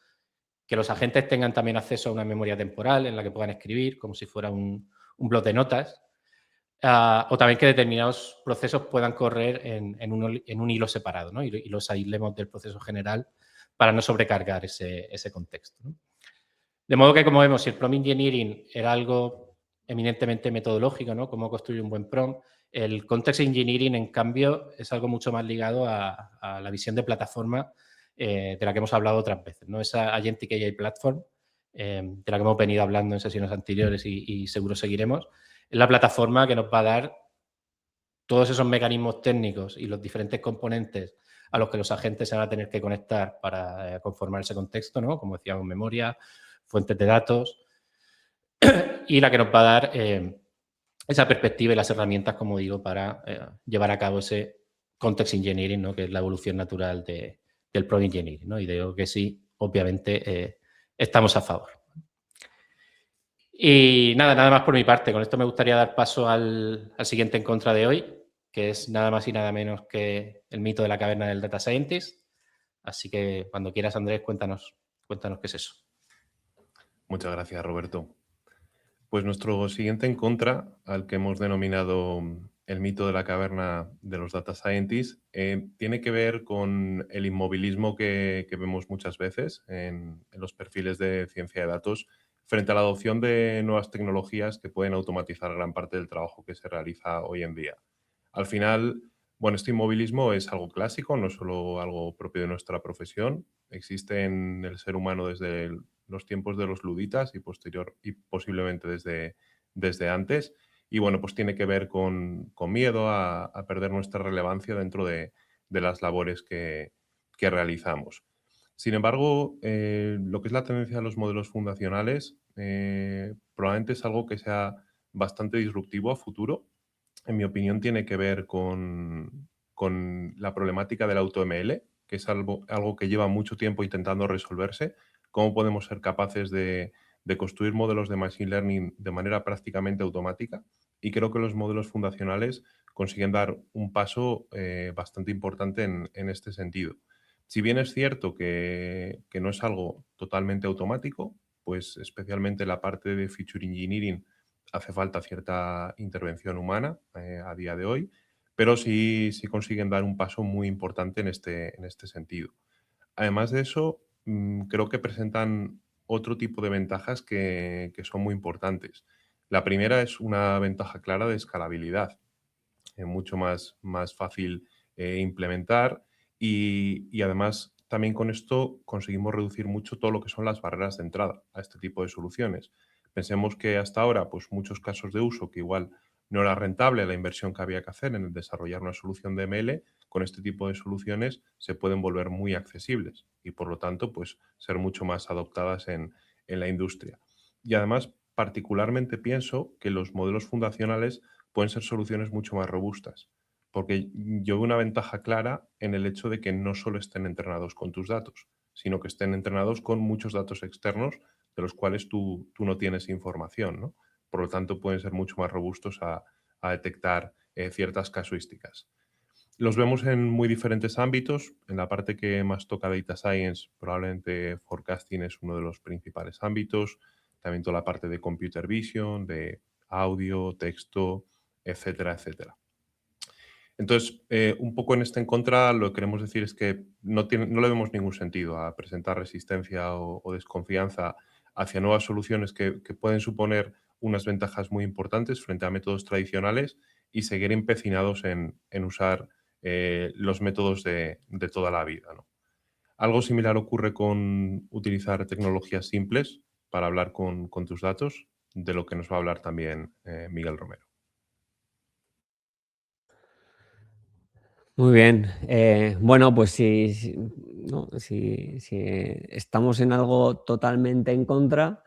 que los agentes tengan también acceso a una memoria temporal en la que puedan escribir, como si fuera un bloc de notas, o también que determinados procesos puedan correr en un hilo separado, ¿no? Y los aislemos del proceso general para no sobrecargar ese contexto, ¿no? De modo que, como vemos, si el prompt engineering era algo eminentemente metodológico, ¿no? Cómo construir un buen prompt, el context engineering, en cambio, es algo mucho más ligado a la visión de plataforma de la que hemos hablado otras veces, ¿no? Esa Agentic AI Platform, de la que hemos venido hablando en sesiones anteriores y seguro seguiremos, es la plataforma que nos va a dar todos esos mecanismos técnicos y los diferentes componentes a los que los agentes se van a tener que conectar para conformar ese contexto, ¿no? Como decíamos, memoria, fuentes de datos, y la que nos va a dar esa perspectiva y las herramientas, como digo, para llevar a cabo ese context engineering, ¿no? Que es la evolución natural del prompt engineering, ¿no? Y digo que sí, obviamente, estamos a favor. Y nada más por mi parte. Con esto me gustaría dar paso al siguiente en contra de hoy, que es nada más y nada menos que el mito de la caverna del Data Scientist. Así que cuando quieras, Andrés, cuéntanos qué es eso. Muchas gracias, Roberto. Pues nuestro siguiente en contra, al que hemos denominado el mito de la caverna de los Data Scientists, tiene que ver con el inmovilismo que vemos muchas veces en los perfiles de ciencia de datos frente a la adopción de nuevas tecnologías que pueden automatizar gran parte del trabajo que se realiza hoy en día. Al final, bueno, este inmovilismo es algo clásico, no solo algo propio de nuestra profesión. Existe en el ser humano desde los tiempos de los luditas y posiblemente desde antes. Y bueno, pues tiene que ver con miedo a perder nuestra relevancia dentro de las labores que realizamos. Sin embargo, lo que es la tendencia de los modelos fundacionales probablemente es algo que sea bastante disruptivo a futuro. En mi opinión, tiene que ver con la problemática del AutoML, que es algo que lleva mucho tiempo intentando resolverse. Cómo podemos ser capaces de construir modelos de Machine Learning de manera prácticamente automática. Y creo que los modelos fundacionales consiguen dar un paso bastante importante en este sentido. Si bien es cierto que no es algo totalmente automático, pues especialmente la parte de Feature Engineering hace falta cierta intervención humana a día de hoy, pero sí consiguen dar un paso muy importante en este sentido. Además de eso, creo que presentan otro tipo de ventajas que son muy importantes. La primera es una ventaja clara de escalabilidad, mucho más fácil implementar y además también con esto conseguimos reducir mucho todo lo que son las barreras de entrada a este tipo de soluciones. Pensemos que hasta ahora, pues muchos casos de uso que igual no era rentable la inversión que había que hacer en el desarrollar una solución de ML, con este tipo de soluciones se pueden volver muy accesibles y por lo tanto pues ser mucho más adoptadas en la industria. Y además particularmente pienso que los modelos fundacionales pueden ser soluciones mucho más robustas, porque yo veo una ventaja clara en el hecho de que no solo estén entrenados con tus datos, sino que estén entrenados con muchos datos externos de los cuales tú no tienes información, ¿no? Por lo tanto, pueden ser mucho más robustos a detectar ciertas casuísticas. Los vemos en muy diferentes ámbitos. En la parte que más toca Data Science, probablemente forecasting es uno de los principales ámbitos. También toda la parte de Computer Vision, de audio, texto, etcétera, etcétera. Entonces, un poco en este en contra, lo que queremos decir es que no le vemos ningún sentido a presentar resistencia o desconfianza hacia nuevas soluciones que pueden suponer unas ventajas muy importantes frente a métodos tradicionales y seguir empecinados en usar los métodos de toda la vida, ¿no? Algo similar ocurre con utilizar tecnologías simples para hablar con tus datos, de lo que nos va a hablar también Miguel Romero. Muy bien. Bueno, pues si estamos en algo totalmente en contra,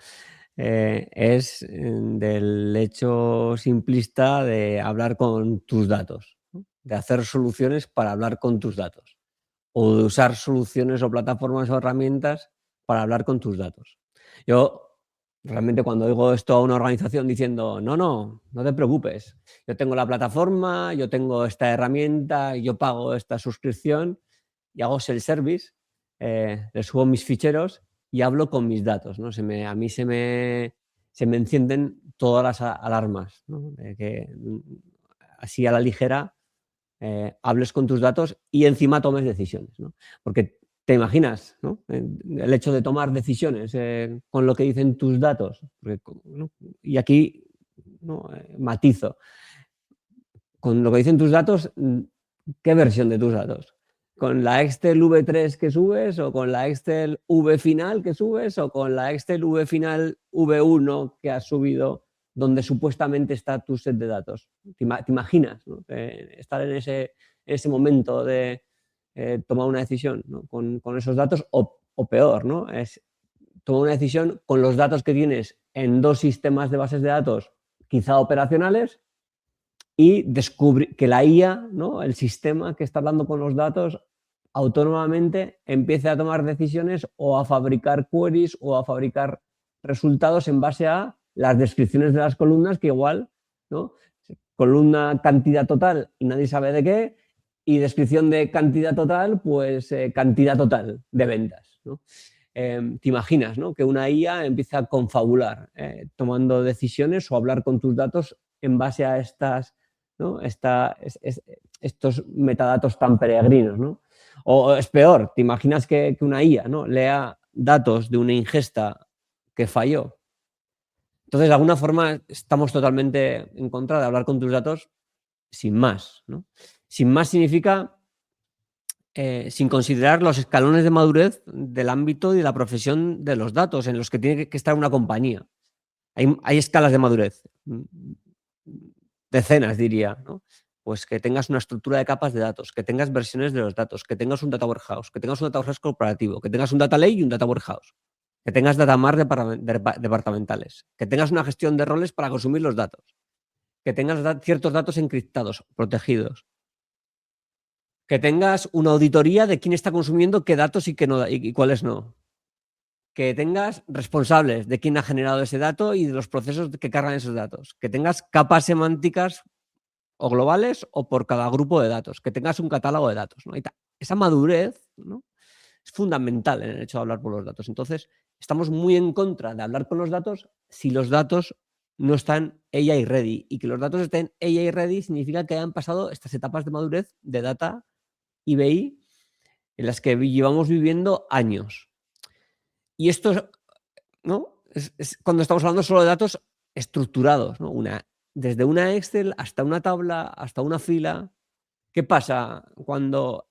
es del hecho simplista de hablar con tus datos, ¿no? De hacer soluciones para hablar con tus datos, o de usar soluciones o plataformas o herramientas para hablar con tus datos. Yo realmente cuando oigo esto a una organización diciendo, no te preocupes, yo tengo la plataforma, yo tengo esta herramienta, yo pago esta suscripción y hago self-service, le subo mis ficheros y hablo con mis datos, ¿no? A mí se me encienden todas las alarmas, ¿no? De que así a la ligera hables con tus datos y encima tomes decisiones, ¿no? Porque te imaginas, ¿no? El hecho de tomar decisiones con lo que dicen tus datos. Porque, ¿no? Y aquí, ¿no? Matizo. Con lo que dicen tus datos, ¿qué versión de tus datos? ¿Con la Excel V3 que subes o con la Excel V final que subes o con la Excel V final V1 que has subido donde supuestamente está tu set de datos? ¿Te imaginas, ¿no? Estar en ese momento de tomar una decisión, ¿no? con esos datos o peor, ¿no? Es tomar una decisión con los datos que tienes en dos sistemas de bases de datos quizá operacionales y descubrir que la IA, ¿no? El sistema que está hablando con los datos, autónomamente empiece a tomar decisiones o a fabricar queries o a fabricar resultados en base a las descripciones de las columnas, que igual, ¿no? Columna cantidad total y nadie sabe de qué, y descripción de cantidad total, pues cantidad total de ventas, ¿no? Te imaginas, ¿no? Que una IA empieza a confabular, tomando decisiones o hablar con tus datos en base a estas, ¿no? Estos metadatos tan peregrinos, ¿no? O es peor, te imaginas que una IA, ¿no? Lea datos de una ingesta que falló. Entonces, de alguna forma, estamos totalmente en contra de hablar con tus datos sin más, ¿no? Sin más significa sin considerar los escalones de madurez del ámbito y de la profesión de los datos en los que tiene que estar una compañía. Hay escalas de madurez, decenas diría, ¿no? Pues que tengas una estructura de capas de datos, que tengas versiones de los datos, que tengas un data warehouse, que tengas un data warehouse corporativo, que tengas un data lake y un data warehouse, que tengas data mart departamentales, que tengas una gestión de roles para consumir los datos, que tengas ciertos datos encriptados, protegidos, que tengas una auditoría de quién está consumiendo qué datos y cuáles no, que tengas responsables de quién ha generado ese dato y de los procesos que cargan esos datos, que tengas capas semánticas o globales o por cada grupo de datos, que tengas un catálogo de datos, ¿no? Esa madurez, ¿no? Es fundamental en el hecho de hablar por los datos. Entonces, estamos muy en contra de hablar con los datos si los datos no están AI ready. Y que los datos estén AI ready significa que hayan pasado estas etapas de madurez de data y BI en las que llevamos viviendo años. Y esto, ¿no? Es cuando estamos hablando solo de datos estructurados, ¿no? Desde una Excel hasta una tabla, hasta una fila. ¿Qué pasa cuando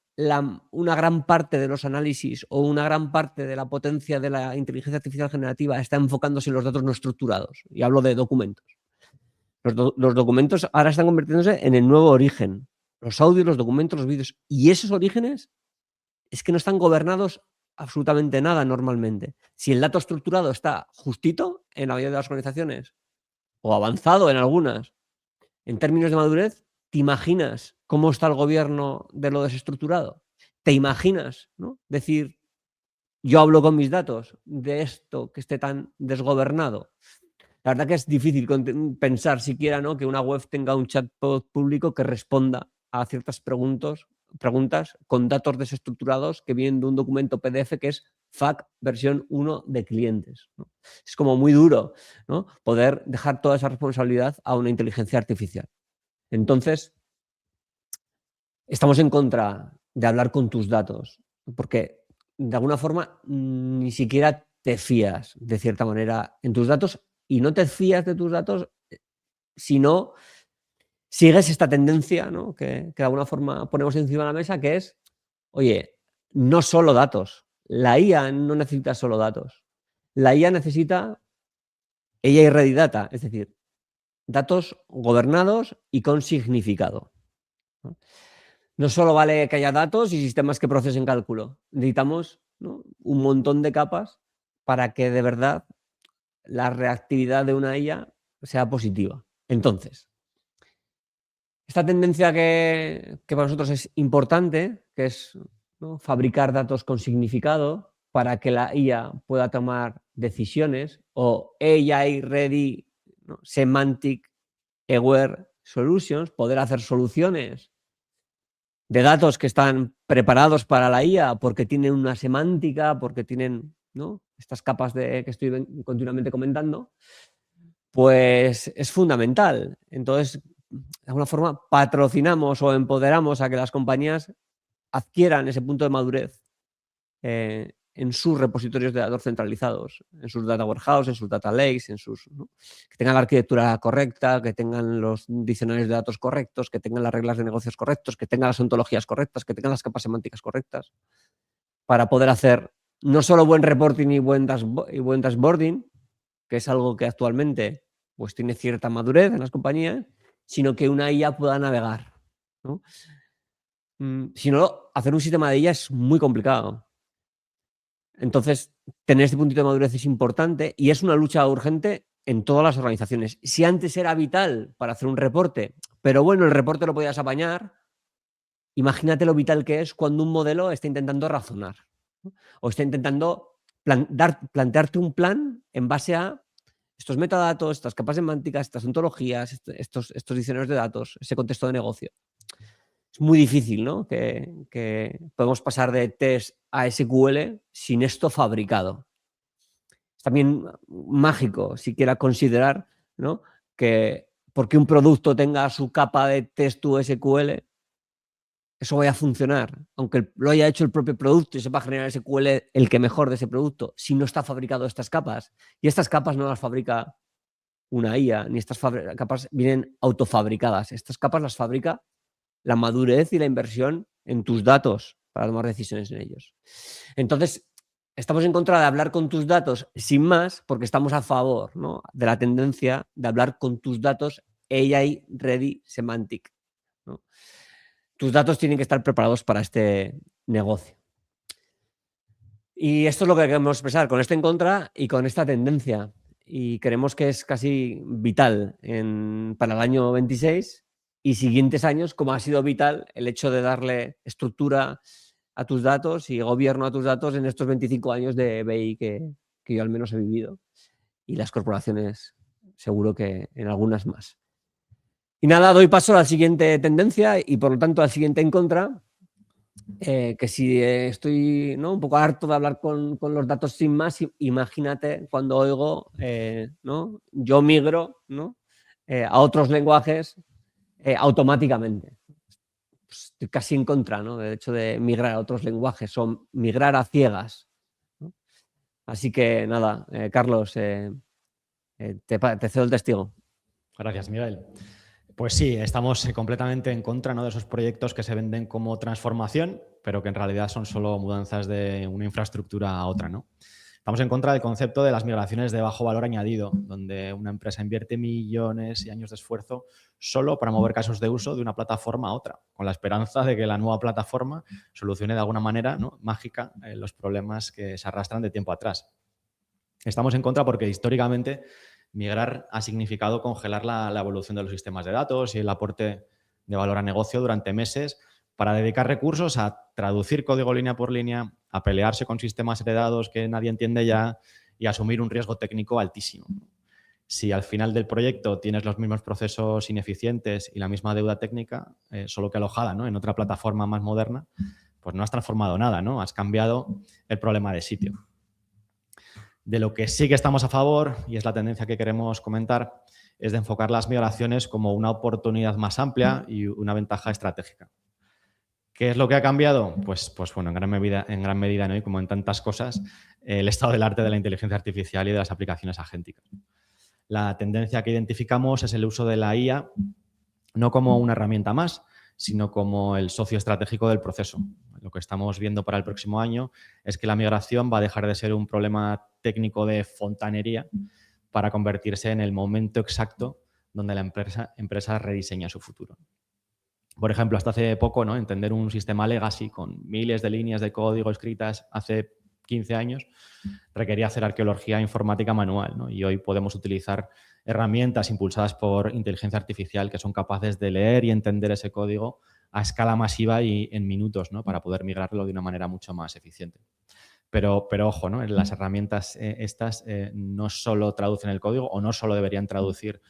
una gran parte de los análisis o una gran parte de la potencia de la inteligencia artificial generativa está enfocándose en los datos no estructurados? Y hablo de documentos. Los documentos ahora están convirtiéndose en el nuevo origen. Los audios, los documentos, los vídeos. Y esos orígenes es que no están gobernados absolutamente nada normalmente. Si el dato estructurado está justito en la mayoría de las organizaciones o avanzado en algunas, en términos de madurez, ¿te imaginas cómo está el gobierno de lo desestructurado? ¿Te imaginas, ¿no? Decir, yo hablo con mis datos de esto que esté tan desgobernado? La verdad que es difícil pensar siquiera, ¿no? Que una web tenga un chatbot público que responda a ciertas preguntas con datos desestructurados que vienen de un documento PDF que es FAQ versión 1 de clientes, ¿no? Es como muy duro, ¿no? Poder dejar toda esa responsabilidad a una inteligencia artificial. Entonces, estamos en contra de hablar con tus datos, porque de alguna forma ni siquiera te fías de cierta manera en tus datos, y no te fías de tus datos si no sigues esta tendencia, ¿no? que de alguna forma ponemos encima de la mesa, que es, oye, no solo datos. La IA no necesita solo datos. La IA necesita AI ready data, es decir, datos gobernados y con significado, ¿no? no solo vale que haya datos y sistemas que procesen cálculo. Necesitamos, ¿no?, un montón de capas para que de verdad la reactividad de una IA sea positiva. Entonces, esta tendencia que para nosotros es importante, que es, ¿no?, fabricar datos con significado para que la IA pueda tomar decisiones, o AI Ready, ¿no?, Semantic Aware Solutions, poder hacer soluciones de datos que están preparados para la IA porque tienen una semántica, porque tienen, ¿no?, estas capas que estoy continuamente comentando, pues es fundamental. Entonces, de alguna forma, patrocinamos o empoderamos a que las compañías adquieran ese punto de madurez en sus repositorios de datos centralizados, en sus data warehouse, en sus data lakes, ¿no?, que tengan la arquitectura correcta, que tengan los diccionarios de datos correctos, que tengan las reglas de negocios correctos, que tengan las ontologías correctas, que tengan las capas semánticas correctas, para poder hacer no solo buen reporting y buen dashboarding, que es algo que actualmente pues tiene cierta madurez en las compañías, sino que una IA pueda navegar, ¿no? Si no, hacer un sistema de IA es muy complicado. Entonces, tener este puntito de madurez es importante y es una lucha urgente en todas las organizaciones. Si antes era vital para hacer un reporte, pero bueno, el reporte lo podías apañar, imagínate lo vital que es cuando un modelo está intentando razonar, ¿no?, o está intentando plantearte un plan en base a estos metadatos, estas capas semánticas, estas ontologías, estos diccionarios de datos, ese contexto de negocio. Es muy difícil, ¿no?, que podemos pasar de test a SQL sin esto fabricado. Es también mágico siquiera considerar, ¿no?, que porque un producto tenga su capa de test to SQL, eso vaya a funcionar, aunque lo haya hecho el propio producto y sepa generar SQL el que mejor de ese producto, si no está fabricado estas capas. Y estas capas no las fabrica una IA, ni estas capas vienen autofabricadas. Estas capas las fabrica la madurez y la inversión en tus datos para tomar decisiones en ellos. Entonces, estamos en contra de hablar con tus datos sin más, porque estamos a favor, ¿no?, de la tendencia de hablar con tus datos AI Ready Semantic, ¿no? Tus datos tienen que estar preparados para este negocio. Y esto es lo que queremos expresar con esto en contra y con esta tendencia. Y creemos que es casi vital para el año 26 y siguientes años, como ha sido vital el hecho de darle estructura a tus datos y gobierno a tus datos en estos 25 años de BI que yo al menos he vivido. Y las corporaciones seguro que en algunas más. Y nada, doy paso a la siguiente tendencia y por lo tanto al siguiente en contra, que si estoy, ¿no?, un poco harto de hablar con los datos sin más, imagínate cuando oigo, ¿no?, yo migro, ¿no?, a otros lenguajes automáticamente. Pues estoy casi en contra, ¿no?, del hecho de migrar a otros lenguajes o migrar a ciegas, ¿no? Así que nada, Carlos, te cedo el testigo. Gracias, Miguel. Pues sí, estamos completamente en contra, ¿no?, de esos proyectos que se venden como transformación, pero que en realidad son solo mudanzas de una infraestructura a otra, ¿no? Estamos en contra del concepto de las migraciones de bajo valor añadido, donde una empresa invierte millones y años de esfuerzo solo para mover casos de uso de una plataforma a otra, con la esperanza de que la nueva plataforma solucione de alguna manera, ¿no?, mágica los problemas que se arrastran de tiempo atrás. Estamos en contra porque históricamente migrar ha significado congelar la evolución de los sistemas de datos y el aporte de valor a negocio durante meses para dedicar recursos a traducir código línea por línea, a pelearse con sistemas heredados que nadie entiende ya y a asumir un riesgo técnico altísimo. Si al final del proyecto tienes los mismos procesos ineficientes y la misma deuda técnica, solo que alojada, ¿no?, en otra plataforma más moderna, pues no has transformado nada, ¿no? Has cambiado el problema de sitio. De lo que sí que estamos a favor, y es la tendencia que queremos comentar, es de enfocar las migraciones como una oportunidad más amplia y una ventaja estratégica. ¿Qué es lo que ha cambiado? Pues bueno, en gran medida, ¿no?, y como en tantas cosas, el estado del arte de la inteligencia artificial y de las aplicaciones agénticas. La tendencia que identificamos es el uso de la IA no como una herramienta más, sino como el socio estratégico del proceso. Lo que estamos viendo para el próximo año es que la migración va a dejar de ser un problema técnico de fontanería para convertirse en el momento exacto donde la empresa rediseña su futuro. Por ejemplo, hasta hace poco, ¿no? Entender un sistema legacy con miles de líneas de código escritas hace 15 años requería hacer arqueología informática manual, ¿no? Y hoy podemos utilizar herramientas impulsadas por inteligencia artificial que son capaces de leer y entender ese código a escala masiva y en minutos, ¿no? Para poder migrarlo de una manera mucho más eficiente. Pero ojo, ¿no? Las herramientas estas no solo traducen el código o no solo deberían traducir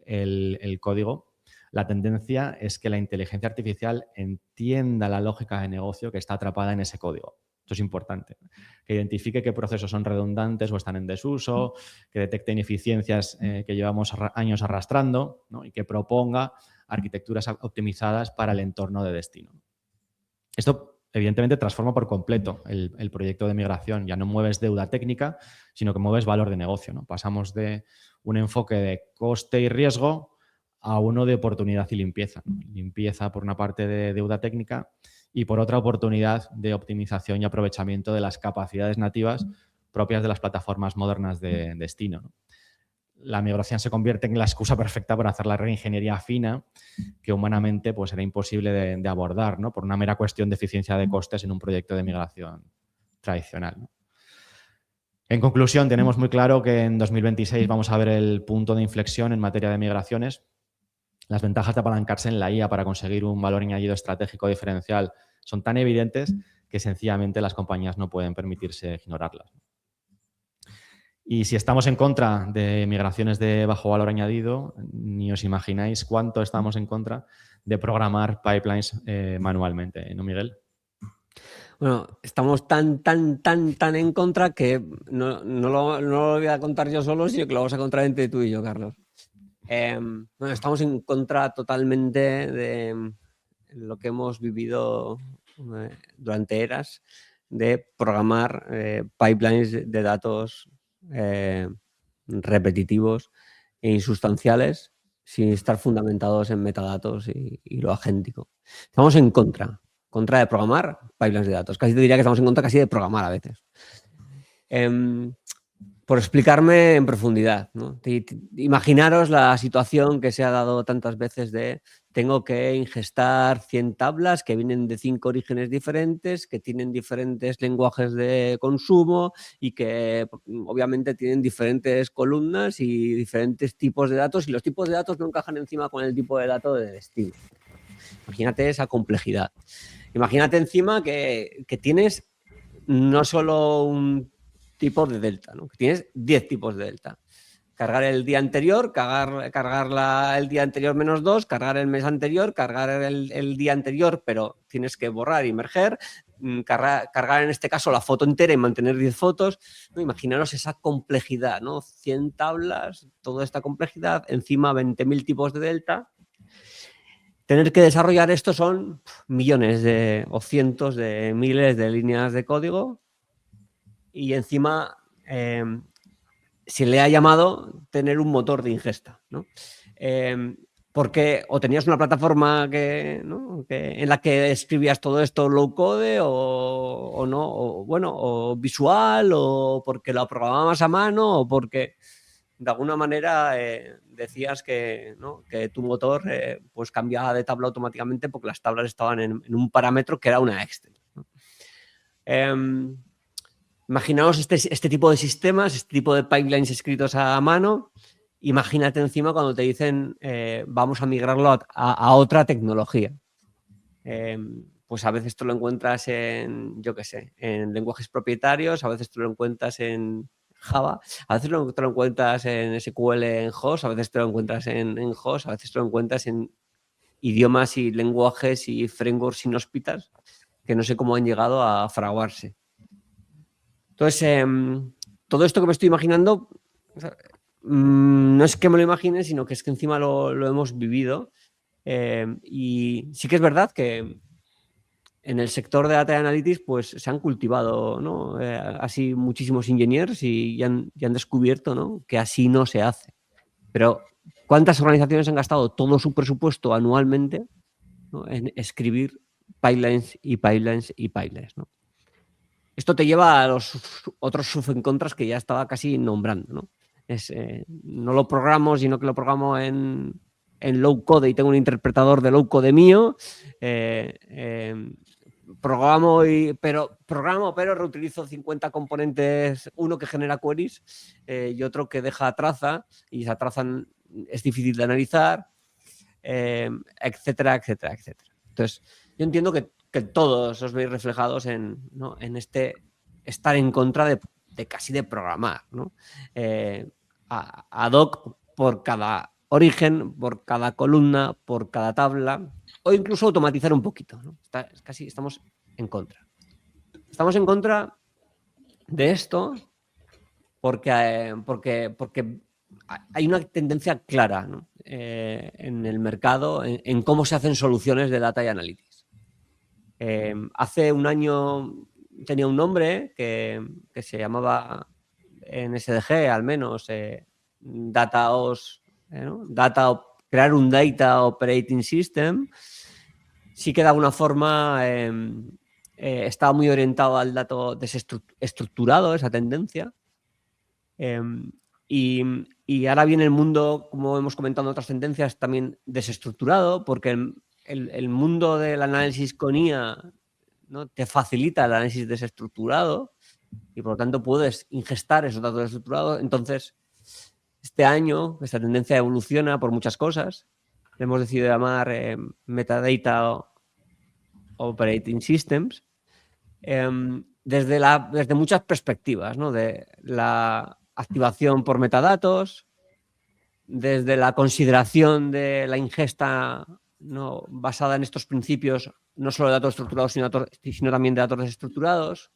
el código. La tendencia es que la inteligencia artificial entienda la lógica de negocio que está atrapada en ese código. Esto es importante. Que identifique qué procesos son redundantes o están en desuso, que detecte ineficiencias que llevamos años arrastrando, ¿no? Y que proponga arquitecturas optimizadas para el entorno de destino. Esto, evidentemente, transforma por completo el proyecto de migración. Ya no mueves deuda técnica, sino que mueves valor de negocio, ¿no? Pasamos de un enfoque de coste y riesgo a uno de oportunidad y limpieza, ¿no? Limpieza por una parte de deuda técnica y por otra oportunidad de optimización y aprovechamiento de las capacidades nativas propias de las plataformas modernas de destino, ¿no? La migración se convierte en la excusa perfecta para hacer la reingeniería fina que humanamente pues, era imposible de abordar, ¿no? Por una mera cuestión de eficiencia de costes en un proyecto de migración tradicional, ¿no? En conclusión, tenemos muy claro que en 2026 vamos a ver el punto de inflexión en materia de migraciones. Las ventajas de apalancarse en la IA para conseguir un valor añadido estratégico diferencial son tan evidentes que sencillamente las compañías no pueden permitirse ignorarlas. Y si estamos en contra de migraciones de bajo valor añadido, ni os imagináis cuánto estamos en contra de programar pipelines manualmente, ¿no, Miguel? Bueno, estamos tan en contra que no lo voy a contar yo solo, sino que lo vamos a contar entre tú y yo, Carlos. Bueno, estamos en contra totalmente de lo que hemos vivido durante eras de programar pipelines de datos repetitivos e insustanciales sin estar fundamentados en metadatos y lo agéntico. Estamos en contra de programar pipelines de datos. Casi te diría que estamos en contra casi de programar a veces. Por explicarme en profundidad, ¿no? Imaginaros la situación que se ha dado tantas veces de tengo que ingestar 100 tablas que vienen de 5 orígenes diferentes, que tienen diferentes lenguajes de consumo y que obviamente tienen diferentes columnas y diferentes tipos de datos, y los tipos de datos no encajan encima con el tipo de dato de destino. Imagínate esa complejidad. Imagínate encima que tienes no solo un tipo de delta, ¿no? Que tienes 10 tipos de delta. Cargar el día anterior, cargar el día anterior menos 2, cargar el mes anterior, cargar el día anterior, pero tienes que borrar y merger, cargar en este caso la foto entera y mantener 10 fotos. ¿No? Imaginaros esa complejidad, ¿no? 100 tablas, toda esta complejidad, encima 20.000 tipos de delta. Tener que desarrollar esto son millones o cientos de miles de líneas de código y encima se le ha llamado tener un motor de ingesta, ¿no? Porque o tenías una plataforma en la que escribías todo esto low code o no, o visual, o porque lo programabas a mano, o porque de alguna manera decías que tu motor pues cambiaba de tabla automáticamente porque las tablas estaban en un parámetro que era una Excel, ¿no? Imaginaos este tipo de sistemas, este tipo de pipelines escritos a mano. Imagínate encima cuando te dicen vamos a migrarlo a otra tecnología. Pues a veces te lo encuentras en lenguajes propietarios, a veces te lo encuentras en Java, a veces te lo encuentras en SQL en host, a veces te lo encuentras en host, a veces te lo encuentras en idiomas y lenguajes y frameworks inhóspitas que no sé cómo han llegado a fraguarse. Entonces, todo esto que me estoy imaginando no es que me lo imagine, sino que es que encima lo hemos vivido. Y sí que es verdad que en el sector de Data Analytics pues, se han cultivado, ¿no? Así muchísimos ingenieros y han descubierto, ¿no? Que así no se hace. Pero ¿cuántas organizaciones han gastado todo su presupuesto anualmente, ¿no? En escribir pipelines y pipelines y pipelines, ¿no? Esto te lleva a los otros subencontras que ya estaba casi nombrando, ¿no? No lo programo, sino que lo programo en en low code y tengo un interpretador de low code mío, programo, pero reutilizo 50 componentes, uno que genera queries y otro que deja traza, y esa traza es difícil de analizar, etcétera, etcétera, etcétera. Entonces, yo entiendo que todos os veis reflejados en este estar en contra de casi de programar, ¿no? Ad hoc por cada origen, por cada columna, por cada tabla, o incluso automatizar un poquito, ¿no? Casi estamos en contra. Estamos en contra de esto porque hay una tendencia clara, ¿no? En el mercado en cómo se hacen soluciones de data y analytics. Hace un año tenía un nombre que se llamaba en SDG, al menos, DataOS, ¿no? Crear un Data Operating System. Sí que de alguna forma estaba muy orientado al dato desestructurado, esa tendencia. Y ahora viene el mundo, como hemos comentado en otras tendencias, también desestructurado, porque el mundo del análisis con IA, ¿no? Te facilita el análisis desestructurado y por lo tanto puedes ingestar esos datos desestructurados. Entonces, este año esta tendencia evoluciona por muchas cosas. Le hemos decidido llamar Metadata Operating Systems desde muchas perspectivas, ¿no? De la activación por metadatos, desde la consideración de la ingesta, ¿no? Basada en estos principios, no solo de datos estructurados, sino también de datos desestructurados,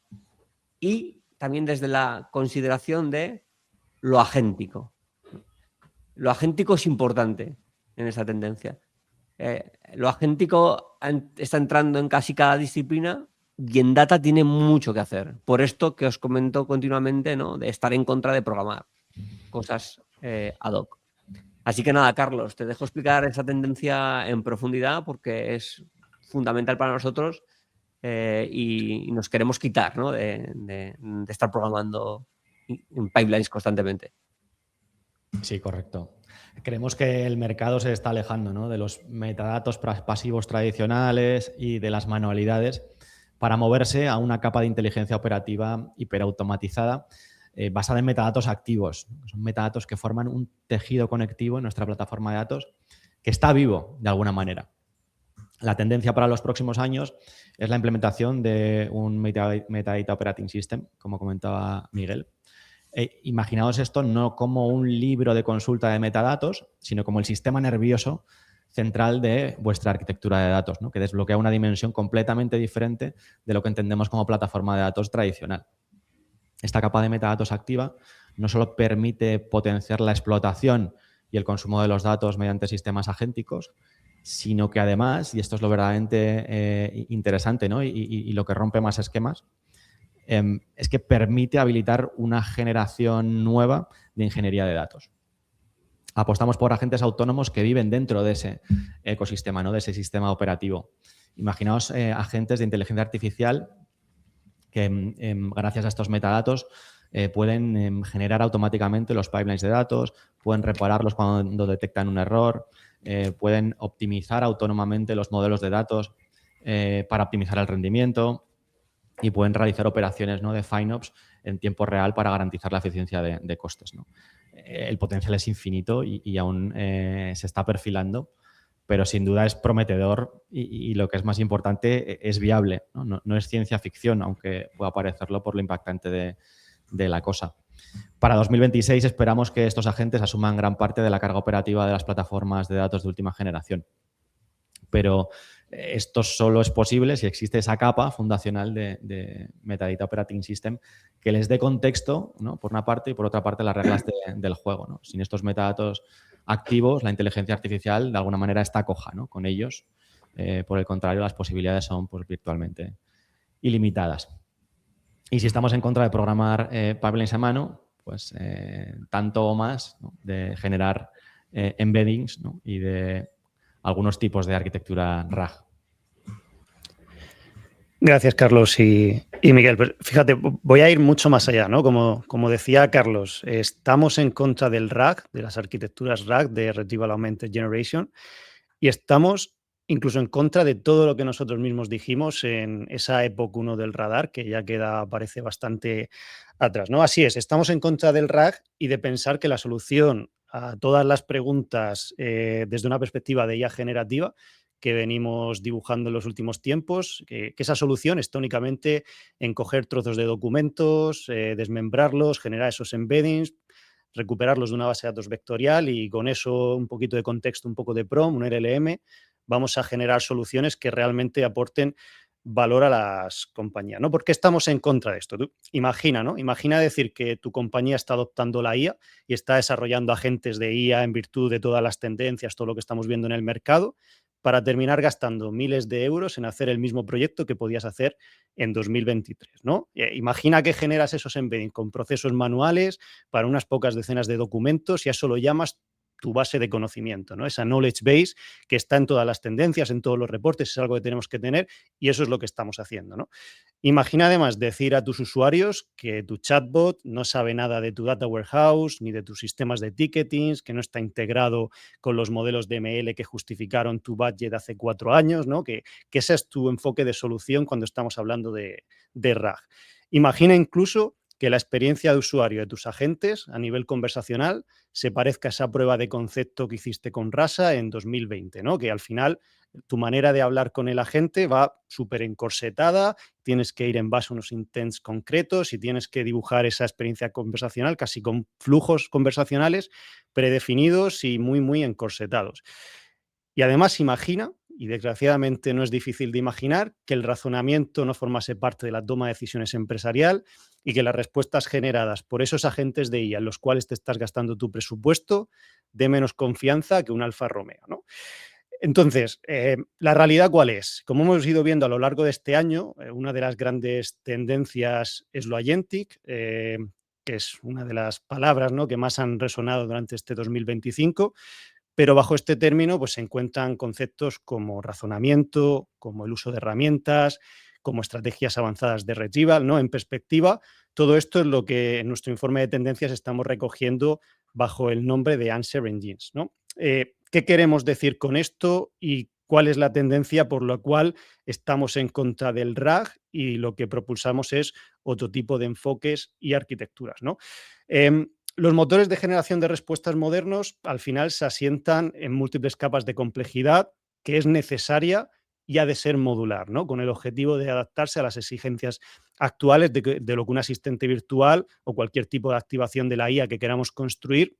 y también desde la consideración de lo agéntico. Lo agéntico es importante en esta tendencia. Lo agéntico está entrando en casi cada disciplina y en data tiene mucho que hacer. Por esto que os comento continuamente, ¿no? De estar en contra de programar cosas ad hoc. Así que nada, Carlos, te dejo explicar esa tendencia en profundidad porque es fundamental para nosotros y nos queremos quitar, ¿no? de estar programando en pipelines constantemente. Sí, correcto. Creemos que el mercado se está alejando, ¿no? De los metadatos pasivos tradicionales y de las manualidades para moverse a una capa de inteligencia operativa hiperautomatizada basada en metadatos activos. Son metadatos que forman un tejido conectivo en nuestra plataforma de datos que está vivo de alguna manera. La tendencia para los próximos años es la implementación de un Metadata Operating System, como comentaba Miguel. Imaginaos esto no como un libro de consulta de metadatos, sino como el sistema nervioso central de vuestra arquitectura de datos, ¿no? Que desbloquea una dimensión completamente diferente de lo que entendemos como plataforma de datos tradicional. Esta capa de metadatos activa no solo permite potenciar la explotación y el consumo de los datos mediante sistemas agénticos, sino que además, y esto es lo verdaderamente interesante, ¿no? y lo que rompe más esquemas, es que permite habilitar una generación nueva de ingeniería de datos. Apostamos por agentes autónomos que viven dentro de ese ecosistema, ¿no? De ese sistema operativo. Imaginaos agentes de inteligencia artificial que gracias a estos metadatos pueden generar automáticamente los pipelines de datos, pueden repararlos cuando detectan un error, pueden optimizar autónomamente los modelos de datos para optimizar el rendimiento y pueden realizar operaciones, ¿no? De FinOps en tiempo real para garantizar la eficiencia de costes, ¿no? El potencial es infinito y aún se está perfilando, pero sin duda es prometedor y lo que es más importante es viable, ¿no? No es ciencia ficción, aunque pueda parecerlo por lo impactante de la cosa. Para 2026 esperamos que estos agentes asuman gran parte de la carga operativa de las plataformas de datos de última generación. Pero esto solo es posible si existe esa capa fundacional de Metadata Operating System que les dé contexto, ¿no? Por una parte, y por otra parte las reglas del juego, ¿no? Sin estos metadatos activos, la inteligencia artificial de alguna manera está coja, ¿no? Con ellos. Por el contrario, las posibilidades son pues, virtualmente ilimitadas. Y si estamos en contra de programar pipelines a mano, pues tanto o más, ¿no? De generar embeddings, ¿no? Y de algunos tipos de arquitectura RAG. Gracias, Carlos y Miguel. Pues fíjate, voy a ir mucho más allá, ¿no? Como decía Carlos, estamos en contra del RAG, de las arquitecturas RAG, de Retrieval Augmented Generation, y estamos incluso en contra de todo lo que nosotros mismos dijimos en esa época 1 del radar, que ya parece bastante atrás, ¿no? Así es, estamos en contra del RAG y de pensar que la solución a todas las preguntas desde una perspectiva de IA generativa que venimos dibujando en los últimos tiempos, que esa solución está únicamente en coger trozos de documentos, desmembrarlos, generar esos embeddings, recuperarlos de una base de datos vectorial y con eso un poquito de contexto, un poco de PROM, un LLM, vamos a generar soluciones que realmente aporten valor a las compañías, ¿no? ¿Por qué estamos en contra de esto? Tú imagina, ¿no? Imagina decir que tu compañía está adoptando la IA y está desarrollando agentes de IA en virtud de todas las tendencias, todo lo que estamos viendo en el mercado, para terminar gastando miles de euros en hacer el mismo proyecto que podías hacer en 2023, ¿no? Imagina que generas esos embeddings con procesos manuales para unas pocas decenas de documentos y a eso lo llamas tu base de conocimiento, ¿no? Esa knowledge base que está en todas las tendencias, en todos los reportes, es algo que tenemos que tener y eso es lo que estamos haciendo, ¿no? Imagina además decir a tus usuarios que tu chatbot no sabe nada de tu data warehouse ni de tus sistemas de ticketing, que no está integrado con los modelos de ML que justificaron tu budget hace 4 años, ¿no? Que ese es tu enfoque de solución cuando estamos hablando de RAG. Imagina incluso que la experiencia de usuario de tus agentes a nivel conversacional se parezca a esa prueba de concepto que hiciste con Rasa en 2020, ¿no? Que al final tu manera de hablar con el agente va súper encorsetada, tienes que ir en base a unos intents concretos y tienes que dibujar esa experiencia conversacional casi con flujos conversacionales predefinidos y muy, muy encorsetados. Y además imagina, y desgraciadamente no es difícil de imaginar, que el razonamiento no formase parte de la toma de decisiones empresarial y que las respuestas generadas por esos agentes de IA en los cuales te estás gastando tu presupuesto dé menos confianza que un Alfa Romeo, ¿no? Entonces, ¿la realidad cuál es? Como hemos ido viendo a lo largo de este año, una de las grandes tendencias es lo agentic, que es una de las palabras, ¿no?, que más han resonado durante este 2025, pero bajo este término pues, se encuentran conceptos como razonamiento, como el uso de herramientas, como estrategias avanzadas de retrieval, ¿no? En perspectiva, todo esto es lo que en nuestro informe de tendencias estamos recogiendo bajo el nombre de Answer Engines, ¿no? ¿Qué queremos decir con esto y cuál es la tendencia por la cual estamos en contra del RAG y lo que propulsamos es otro tipo de enfoques y arquitecturas, ¿no? Los motores de generación de respuestas modernos al final se asientan en múltiples capas de complejidad que es necesaria y ha de ser modular, ¿no? Con el objetivo de adaptarse a las exigencias actuales de lo que un asistente virtual o cualquier tipo de activación de la IA que queramos construir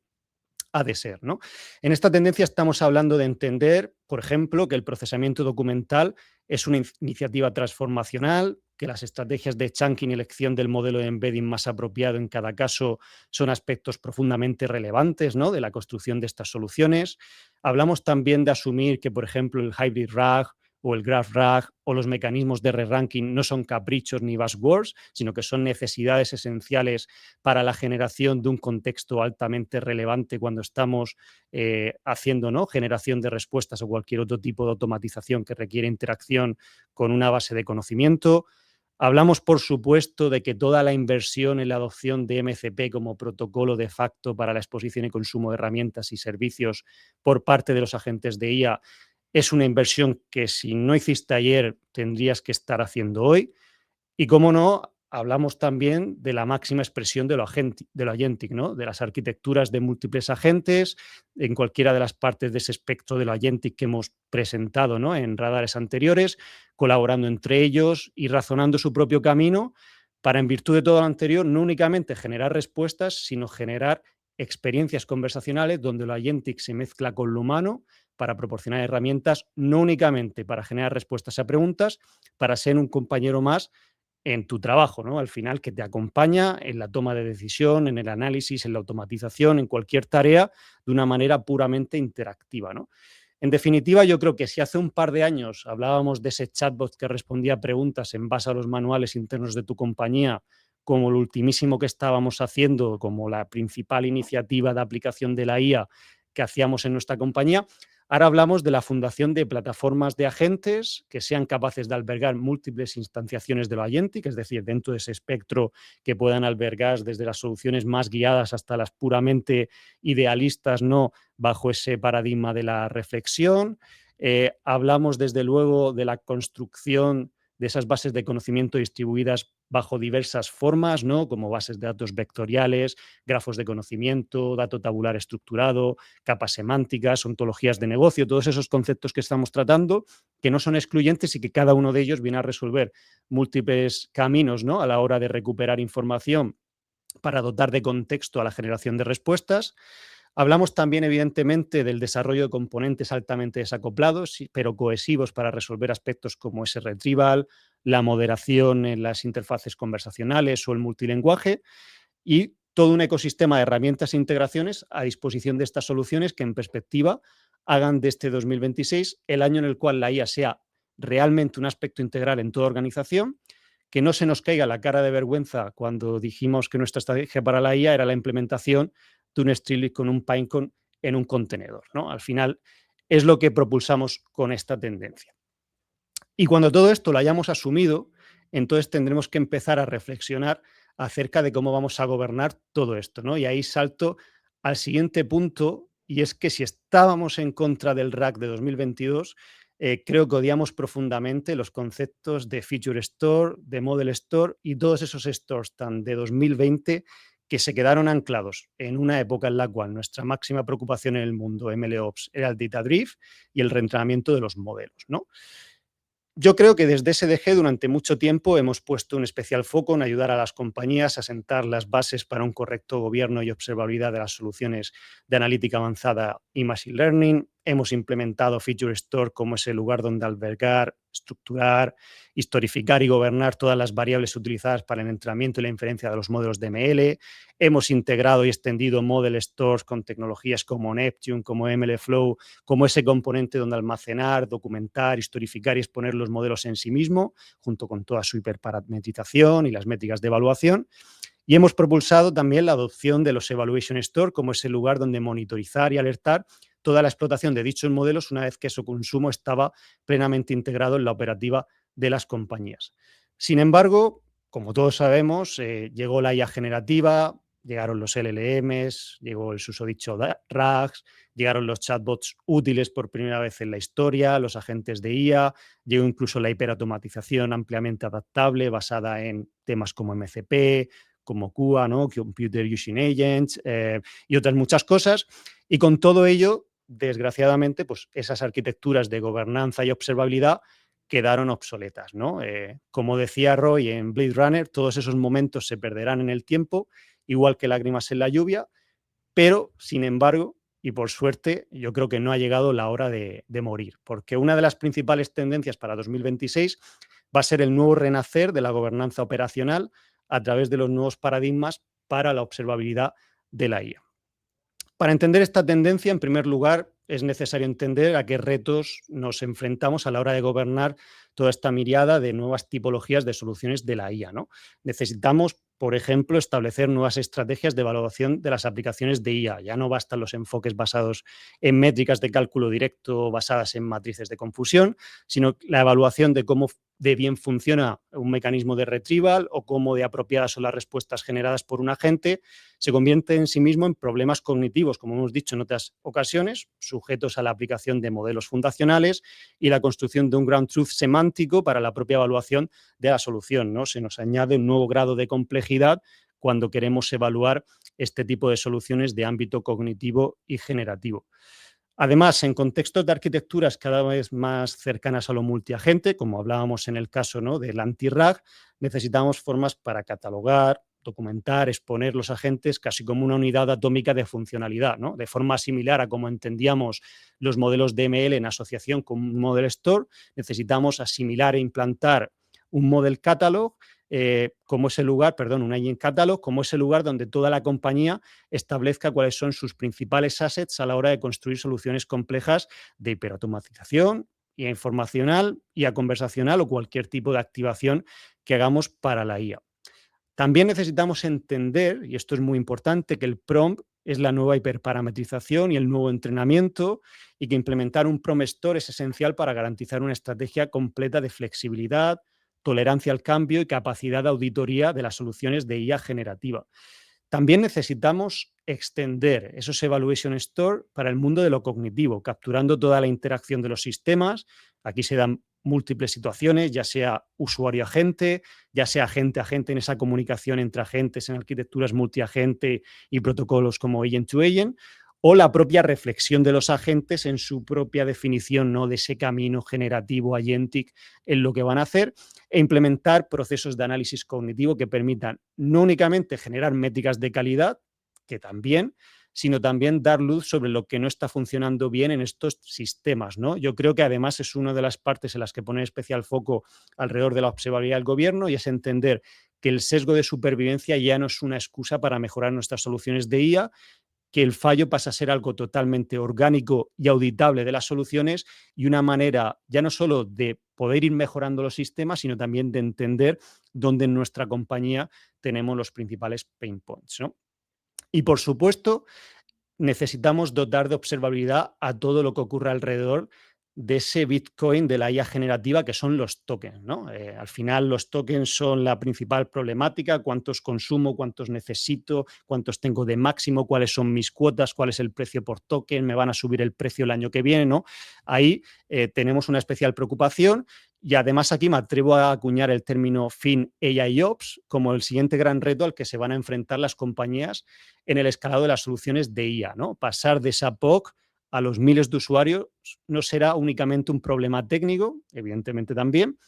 ha de ser, ¿no? En esta tendencia estamos hablando de entender, por ejemplo, que el procesamiento documental es una iniciativa transformacional, que las estrategias de chunking y elección del modelo de embedding más apropiado en cada caso son aspectos profundamente relevantes, ¿no?, de la construcción de estas soluciones. Hablamos también de asumir que, por ejemplo, el hybrid RAG o el graph RAG o los mecanismos de re-ranking no son caprichos ni buzzwords, sino que son necesidades esenciales para la generación de un contexto altamente relevante cuando estamos haciendo, ¿no?, generación de respuestas o cualquier otro tipo de automatización que requiere interacción con una base de conocimiento. Hablamos, por supuesto, de que toda la inversión en la adopción de MCP como protocolo de facto para la exposición y consumo de herramientas y servicios por parte de los agentes de IA es una inversión que si no hiciste ayer tendrías que estar haciendo hoy. Y, cómo no, hablamos también de la máxima expresión de lo agentic, ¿no?, de las arquitecturas de múltiples agentes en cualquiera de las partes de ese espectro de lo agentic que hemos presentado, ¿no?, en radares anteriores, colaborando entre ellos y razonando su propio camino para, en virtud de todo lo anterior, no únicamente generar respuestas, sino generar experiencias conversacionales donde lo agentic se mezcla con lo humano para proporcionar herramientas no únicamente para generar respuestas a preguntas, para ser un compañero más en tu trabajo, ¿no?, al final, que te acompaña en la toma de decisión, en el análisis, en la automatización, en cualquier tarea, de una manera puramente interactiva, ¿no? En definitiva, yo creo que si hace un par de años hablábamos de ese chatbot que respondía a preguntas en base a los manuales internos de tu compañía, como lo ultimísimo que estábamos haciendo, como la principal iniciativa de aplicación de la IA que hacíamos en nuestra compañía, Ahora hablamos de la fundación de plataformas de agentes que sean capaces de albergar múltiples instanciaciones de lo agentic, es decir, dentro de ese espectro que puedan albergar desde las soluciones más guiadas hasta las puramente idealistas, no bajo ese paradigma de la reflexión. Hablamos desde luego de la construcción de esas bases de conocimiento distribuidas bajo diversas formas, ¿no? Como bases de datos vectoriales, grafos de conocimiento, dato tabular estructurado, capas semánticas, ontologías de negocio, todos esos conceptos que estamos tratando, que no son excluyentes y que cada uno de ellos viene a resolver múltiples caminos, ¿no? A la hora de recuperar información para dotar de contexto a la generación de respuestas. Hablamos también, evidentemente, del desarrollo de componentes altamente desacoplados, pero cohesivos para resolver aspectos como ese retrieval, la moderación en las interfaces conversacionales o el multilingüaje, y todo un ecosistema de herramientas e integraciones a disposición de estas soluciones que, en perspectiva, hagan de este 2026 el año en el cual la IA sea realmente un aspecto integral en toda organización, que no se nos caiga la cara de vergüenza cuando dijimos que nuestra estrategia para la IA era la implementación de un Streamlit con un Pinecone en un contenedor, ¿no? Al final es lo que propulsamos con esta tendencia. Y cuando todo esto lo hayamos asumido, entonces tendremos que empezar a reflexionar acerca de cómo vamos a gobernar todo esto, ¿no? Y ahí salto al siguiente punto, y es que si estábamos en contra del RAG de 2022, creo que odiamos profundamente los conceptos de Feature Store, de Model Store y todos esos stores tan de 2020 que se quedaron anclados en una época en la cual nuestra máxima preocupación en el mundo MLOps era el data drift y el reentrenamiento de los modelos, ¿no? Yo creo que desde SDG durante mucho tiempo hemos puesto un especial foco en ayudar a las compañías a sentar las bases para un correcto gobierno y observabilidad de las soluciones de analítica avanzada y machine learning. Hemos implementado Feature Store como ese lugar donde albergar, estructurar, historificar y gobernar todas las variables utilizadas para el entrenamiento y la inferencia de los modelos de ML. Hemos integrado y extendido Model Stores con tecnologías como Neptune, como MLflow, como ese componente donde almacenar, documentar, historificar y exponer los modelos en sí mismo, junto con toda su hiperparametrización y las métricas de evaluación. Y hemos propulsado también la adopción de los Evaluation Store como ese lugar donde monitorizar y alertar toda la explotación de dichos modelos una vez que su consumo estaba plenamente integrado en la operativa de las compañías. Sin embargo, como todos sabemos, llegó la IA generativa, llegaron los LLMs, llegó el susodicho RAGs, llegaron los chatbots útiles por primera vez en la historia, los agentes de IA, llegó incluso la hiperautomatización ampliamente adaptable basada en temas como MCP, como QA, ¿no? Computer Using Agents y otras muchas cosas. Y con todo ello, desgraciadamente, pues esas arquitecturas de gobernanza y observabilidad quedaron obsoletas, ¿no? Como decía Roy en Blade Runner, todos esos momentos se perderán en el tiempo, igual que lágrimas en la lluvia, pero, sin embargo, y por suerte, yo creo que no ha llegado la hora de morir, porque una de las principales tendencias para 2026 va a ser el nuevo renacer de la gobernanza operacional a través de los nuevos paradigmas para la observabilidad de la IA. Para entender esta tendencia, en primer lugar, es necesario entender a qué retos nos enfrentamos a la hora de gobernar toda esta miriada de nuevas tipologías de soluciones de la IA, ¿no? Necesitamos, por ejemplo, establecer nuevas estrategias de evaluación de las aplicaciones de IA. Ya no bastan los enfoques basados en métricas de cálculo directo basadas en matrices de confusión, sino la evaluación de cómo de bien funciona un mecanismo de retrieval o cómo de apropiadas son las respuestas generadas por un agente, se convierte en sí mismo en problemas cognitivos, como hemos dicho en otras ocasiones, sujetos a la aplicación de modelos fundacionales y la construcción de un ground truth semántico para la propia evaluación de la solución, ¿no? Se nos añade un nuevo grado de complejidad cuando queremos evaluar este tipo de soluciones de ámbito cognitivo y generativo. Además, en contextos de arquitecturas cada vez más cercanas a lo multiagente, como hablábamos en el caso, ¿no?, del anti-RAG, necesitamos formas para catalogar, documentar, exponer los agentes casi como una unidad atómica de funcionalidad, ¿no? De forma similar a como entendíamos los modelos de ML en asociación con un Model Store, necesitamos asimilar e implantar un Model Catalog como ese lugar, un Agent Catalog, como ese lugar donde toda la compañía establezca cuáles son sus principales assets a la hora de construir soluciones complejas de hiperautomatización, IA informacional, IA conversacional o cualquier tipo de activación que hagamos para la IA. También necesitamos entender, y esto es muy importante, que el prompt es la nueva hiperparametrización y el nuevo entrenamiento, y que implementar un Prompt Store es esencial para garantizar una estrategia completa de flexibilidad, tolerancia al cambio y capacidad de auditoría de las soluciones de IA generativa. También necesitamos extender esos Evaluation Store para el mundo de lo cognitivo, capturando toda la interacción de los sistemas. Aquí se dan múltiples situaciones, ya sea usuario-agente, ya sea agente-agente en esa comunicación entre agentes en arquitecturas multiagente y protocolos como agent-to-agent, o la propia reflexión de los agentes en su propia definición, ¿no?, de ese camino generativo agentic en lo que van a hacer, e implementar procesos de análisis cognitivo que permitan no únicamente generar métricas de calidad, que también, sino también dar luz sobre lo que no está funcionando bien en estos sistemas, ¿no? Yo creo que además es una de las partes en las que pone especial foco alrededor de la observabilidad del gobierno, y es entender que el sesgo de supervivencia ya no es una excusa para mejorar nuestras soluciones de IA, que el fallo pasa a ser algo totalmente orgánico y auditable de las soluciones, y una manera ya no solo de poder ir mejorando los sistemas, sino también de entender dónde en nuestra compañía tenemos los principales pain points, ¿no? Y por supuesto, necesitamos dotar de observabilidad a todo lo que ocurre alrededor de ese Bitcoin de la IA generativa, que son los tokens, ¿no? Al final los tokens son la principal problemática: cuántos consumo, cuántos necesito, cuántos tengo de máximo, cuáles son mis cuotas, cuál es el precio por token, me van a subir el precio el año que viene, ¿no? Ahí tenemos una especial preocupación, y además aquí me atrevo a acuñar el término FinAIOps como el siguiente gran reto al que se van a enfrentar las compañías en el escalado de las soluciones de IA, ¿no? Pasar de esa POC a los miles de usuarios no será únicamente un problema técnico, evidentemente también,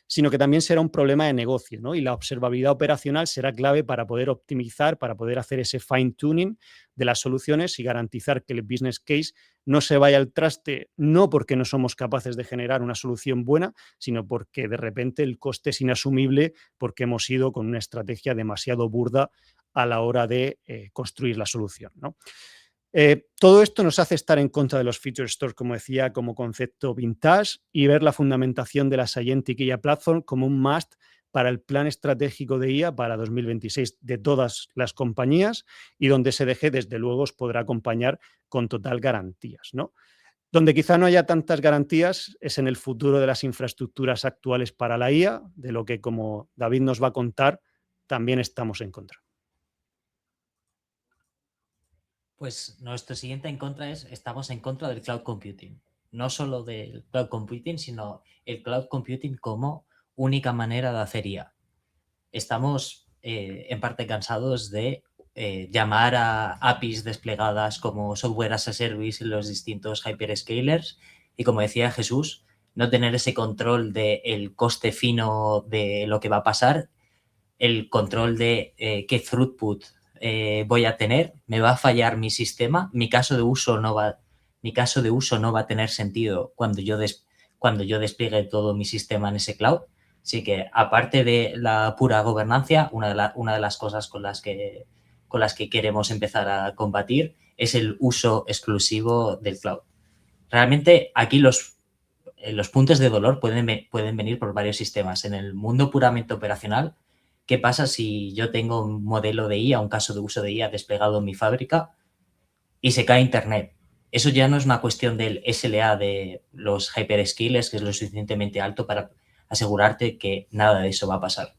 sino que también será un problema de negocio, ¿no? Y la observabilidad operacional será clave para poder optimizar, para poder hacer ese fine-tuning de las soluciones y garantizar que el business case no se vaya al traste, no porque no somos capaces de generar una solución buena, sino porque de repente el coste es inasumible porque hemos ido con una estrategia demasiado burda a la hora de construir la solución, ¿no? Todo esto nos hace estar en contra de los feature stores, como decía, como concepto vintage, y ver la fundamentación de la Agentic IA Platform como un must para el plan estratégico de IA para 2026 de todas las compañías, y donde SDG, desde luego, os podrá acompañar con total garantías, ¿no? Donde quizá no haya tantas garantías es en el futuro de las infraestructuras actuales para la IA, de lo que, como David nos va a contar, también estamos en contra. Pues nuestro siguiente en contra estamos en contra del cloud computing. No solo del cloud computing, sino el cloud computing como única manera de hacer IA. Estamos en parte cansados de llamar a APIs desplegadas como software as a service en los distintos hyperscalers, y, como decía Jesús, no tener ese control del coste fino de lo que va a pasar, el control de qué throughput voy a tener, me va a fallar mi sistema, mi caso de uso no va a tener sentido cuando yo despliegue todo mi sistema en ese cloud. Así que, aparte de la pura gobernanza, una de las cosas con las que queremos empezar a combatir es el uso exclusivo del cloud. Realmente aquí los puntos de dolor pueden venir por varios sistemas. En el mundo puramente operacional, ¿qué pasa si yo tengo un modelo de IA, un caso de uso de IA desplegado en mi fábrica y se cae Internet? Eso ya no es una cuestión del SLA de los hyperscalers, que es lo suficientemente alto para asegurarte que nada de eso va a pasar.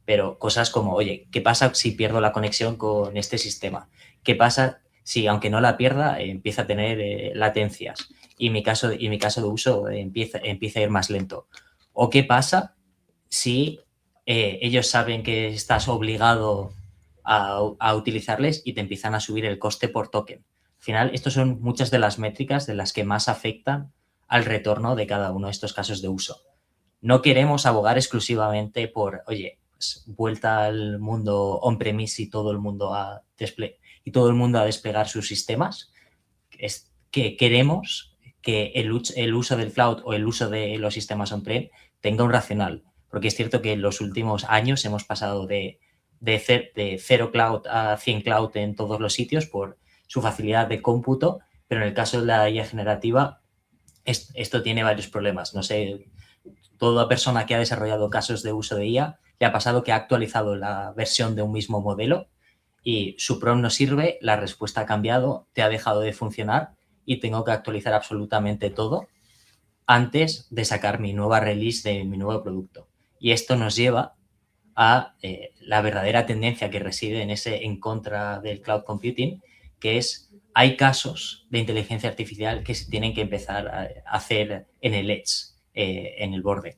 Pero cosas como, oye, ¿qué pasa si pierdo la conexión con este sistema? ¿Qué pasa si, aunque no la pierda, empieza a tener latencias y mi caso de uso empieza a ir más lento? ¿O qué pasa si ellos saben que estás obligado a utilizarles y te empiezan a subir el coste por token? Al final, estas son muchas de las métricas de las que más afectan al retorno de cada uno de estos casos de uso. No queremos abogar exclusivamente por, oye, pues, vuelta al mundo on-premise y todo el mundo a desplegar sus sistemas. Es que queremos que el uso del cloud o el uso de los sistemas on-prem tenga un racional. Porque es cierto que en los últimos años hemos pasado de 0 cloud a 100 cloud en todos los sitios por su facilidad de cómputo, pero en el caso de la IA generativa esto tiene varios problemas. No sé, toda persona que ha desarrollado casos de uso de IA le ha pasado que ha actualizado la versión de un mismo modelo y su prompt no sirve, la respuesta ha cambiado, te ha dejado de funcionar y tengo que actualizar absolutamente todo antes de sacar mi nueva release de mi nuevo producto. Y esto nos lleva a la verdadera tendencia que reside en contra del cloud computing, que es, hay casos de inteligencia artificial que se tienen que empezar a hacer en el edge, en el borde.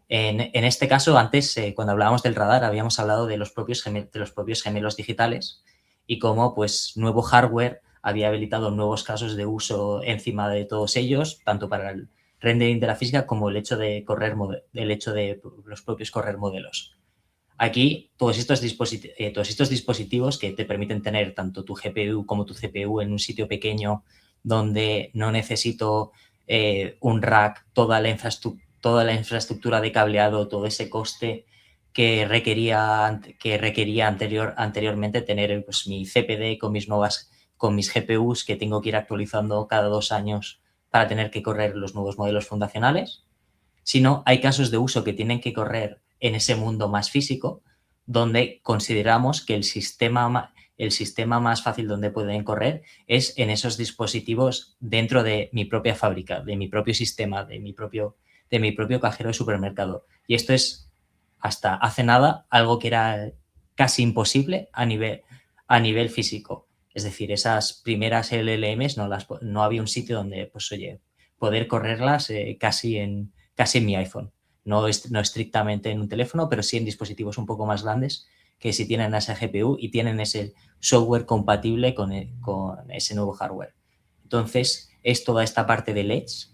En este caso, antes, cuando hablábamos del radar, habíamos hablado de los propios gemelos digitales y cómo pues, nuevo hardware había habilitado nuevos casos de uso encima de todos ellos, tanto para el rendering de la física como el hecho de los propios correr modelos. Aquí, todos estos dispositivos que te permiten tener tanto tu GPU como tu CPU en un sitio pequeño donde no necesito un rack, toda la infraestructura de cableado, todo ese coste que requería anteriormente tener pues, mi CPD con mis GPUs que tengo que ir actualizando cada 2 años para tener que correr los nuevos modelos fundacionales, sino hay casos de uso que tienen que correr en ese mundo más físico, donde consideramos que el sistema más fácil donde pueden correr es en esos dispositivos dentro de mi propia fábrica, de mi propio sistema, de mi propio cajero de supermercado. Y esto es, hasta hace nada, algo que era casi imposible a nivel físico. Es decir, esas primeras LLMs no había un sitio donde, pues oye, poder correrlas casi en mi iPhone. No estrictamente en un teléfono, pero sí en dispositivos un poco más grandes que sí tienen esa GPU y tienen ese software compatible con ese nuevo hardware. Entonces, es toda esta parte del edge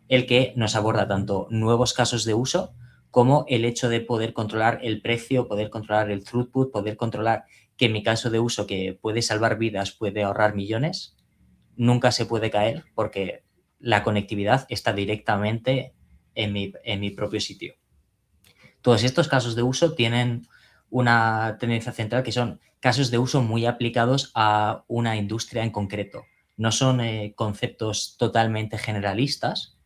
el que nos aborda tanto nuevos casos de uso como el hecho de poder controlar el precio, poder controlar el throughput, poder controlar que en mi caso de uso, que puede salvar vidas, puede ahorrar millones, nunca se puede caer porque la conectividad está directamente en mi propio sitio. Todos estos casos de uso tienen una tendencia central que son casos de uso muy aplicados a una industria en concreto. No son conceptos totalmente generalistas.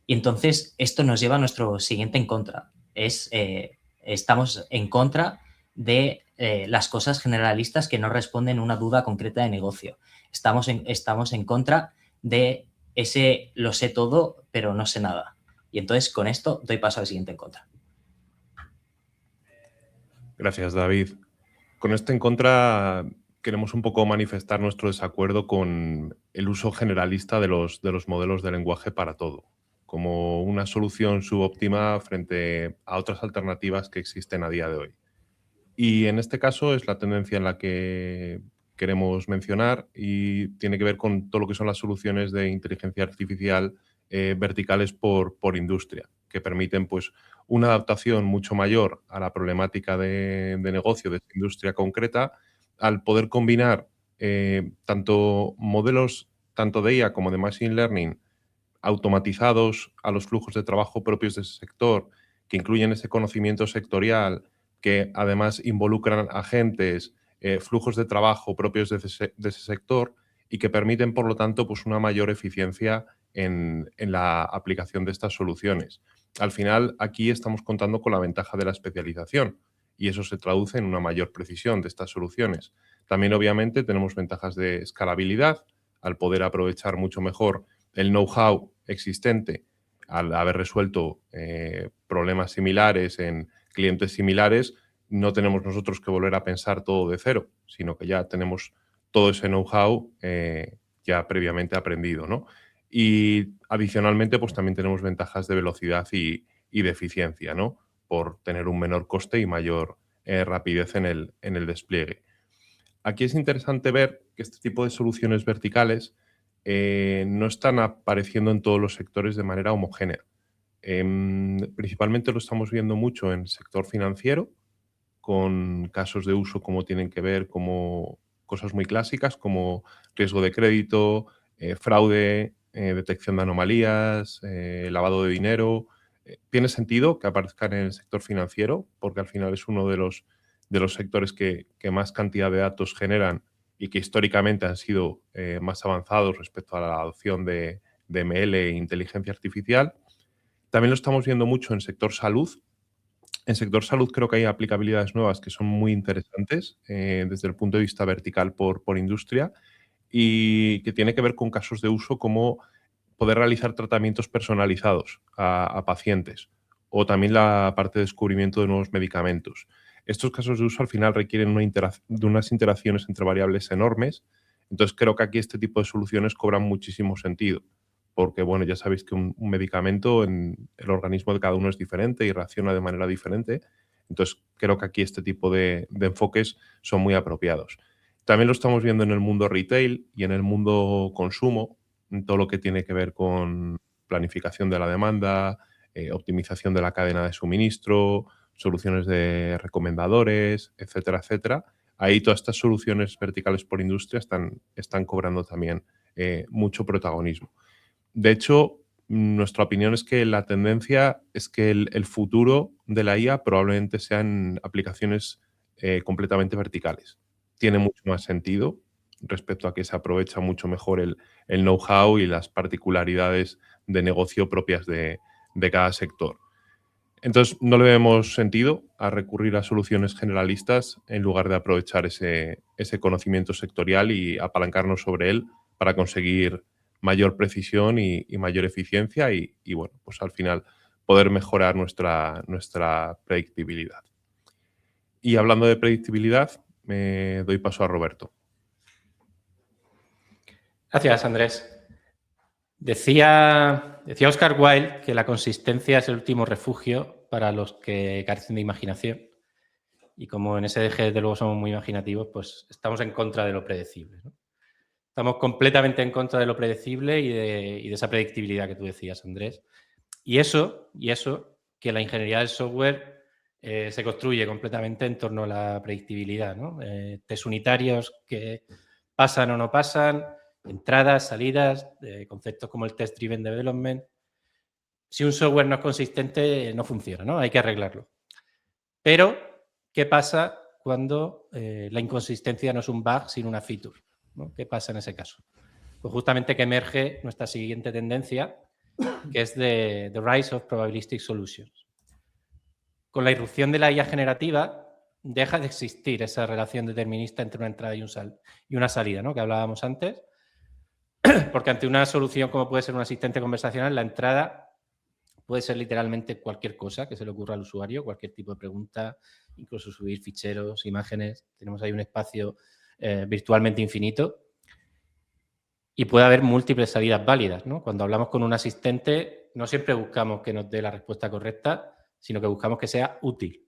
Y entonces esto nos lleva a nuestro siguiente en contra. Estamos en contra de las cosas generalistas que no responden a una duda concreta de negocio. Estamos en contra de ese lo sé todo, pero no sé nada. Y entonces con esto doy paso al siguiente en contra. Gracias, David. Con esto en contra queremos un poco manifestar nuestro desacuerdo con el uso generalista de los modelos de lenguaje para todo, como una solución subóptima frente a otras alternativas que existen a día de hoy. Y en este caso es la tendencia en la que queremos mencionar y tiene que ver con todo lo que son las soluciones de inteligencia artificial verticales por industria, que permiten pues, una adaptación mucho mayor a la problemática de negocio de esta industria concreta, al poder combinar tanto modelos tanto de IA como de Machine Learning automatizados a los flujos de trabajo propios de ese sector, que incluyen ese conocimiento sectorial, que además involucran agentes, flujos de trabajo propios de ese sector y que permiten, por lo tanto, pues una mayor eficiencia en la aplicación de estas soluciones. Al final, aquí estamos contando con la ventaja de la especialización y eso se traduce en una mayor precisión de estas soluciones. También, obviamente, tenemos ventajas de escalabilidad al poder aprovechar mucho mejor el know-how existente al haber resuelto problemas similares en clientes similares. No tenemos nosotros que volver a pensar todo de cero, sino que ya tenemos todo ese know-how ya previamente aprendido, ¿no? Y adicionalmente, pues también tenemos ventajas de velocidad y de eficiencia, ¿no? Por tener un menor coste y mayor rapidez en el despliegue. Aquí es interesante ver que este tipo de soluciones verticales no están apareciendo en todos los sectores de manera homogénea. Principalmente lo estamos viendo mucho en el sector financiero, con casos de uso como tienen que ver como cosas muy clásicas como riesgo de crédito, fraude, detección de anomalías, lavado de dinero. Tiene sentido que aparezcan en el sector financiero porque al final es uno de los sectores que más cantidad de datos generan y que históricamente han sido más avanzados respecto a la adopción de ML e inteligencia artificial. También lo estamos viendo mucho en el sector salud, En sector salud creo que hay aplicabilidades nuevas que son muy interesantes desde el punto de vista vertical por industria y que tiene que ver con casos de uso como poder realizar tratamientos personalizados a pacientes o también la parte de descubrimiento de nuevos medicamentos. Estos casos de uso al final requieren de unas interacciones entre variables enormes, entonces creo que aquí este tipo de soluciones cobran muchísimo sentido, porque bueno, ya sabéis que un medicamento en el organismo de cada uno es diferente y reacciona de manera diferente, entonces creo que aquí este tipo de enfoques son muy apropiados. También lo estamos viendo en el mundo retail y en el mundo consumo, en todo lo que tiene que ver con planificación de la demanda, optimización de la cadena de suministro, soluciones de recomendadores, etcétera, etcétera. Ahí todas estas soluciones verticales por industria están cobrando también mucho protagonismo. De hecho, nuestra opinión es que la tendencia es que el futuro de la IA probablemente sean aplicaciones completamente verticales. Tiene mucho más sentido respecto a que se aprovecha mucho mejor el know-how y las particularidades de negocio propias de cada sector. Entonces, no le vemos sentido a recurrir a soluciones generalistas en lugar de aprovechar ese conocimiento sectorial y apalancarnos sobre él para conseguir mayor precisión y mayor eficiencia y, bueno, pues al final poder mejorar nuestra predictibilidad. Y hablando de predictibilidad, me doy paso a Roberto. Gracias, Andrés. Decía Oscar Wilde que la consistencia es el último refugio para los que carecen de imaginación. Y como en SDG, desde luego, somos muy imaginativos, pues estamos en contra de lo predecible, ¿no? Estamos completamente en contra de lo predecible y de esa predictibilidad que tú decías, Andrés. Y eso que la ingeniería del software se construye completamente en torno a la predictibilidad, ¿no? Test unitarios que pasan o no pasan, entradas, salidas, conceptos como el Test Driven Development. Si un software no es consistente, no funciona, ¿no? Hay que arreglarlo. Pero, ¿qué pasa cuando la inconsistencia no es un bug, sino una feature, ¿no? ¿Qué pasa en ese caso? Pues justamente que emerge nuestra siguiente tendencia, que es The Rise of Probabilistic Solutions. Con la irrupción de la IA generativa, deja de existir esa relación determinista entre una entrada y una salida, ¿no? Que hablábamos antes, porque ante una solución como puede ser un asistente conversacional, la entrada puede ser literalmente cualquier cosa que se le ocurra al usuario, cualquier tipo de pregunta, incluso subir ficheros, imágenes. Tenemos ahí un espacio virtualmente infinito y puede haber múltiples salidas válidas, ¿no? Cuando hablamos con un asistente, no siempre buscamos que nos dé la respuesta correcta, sino que buscamos que sea útil.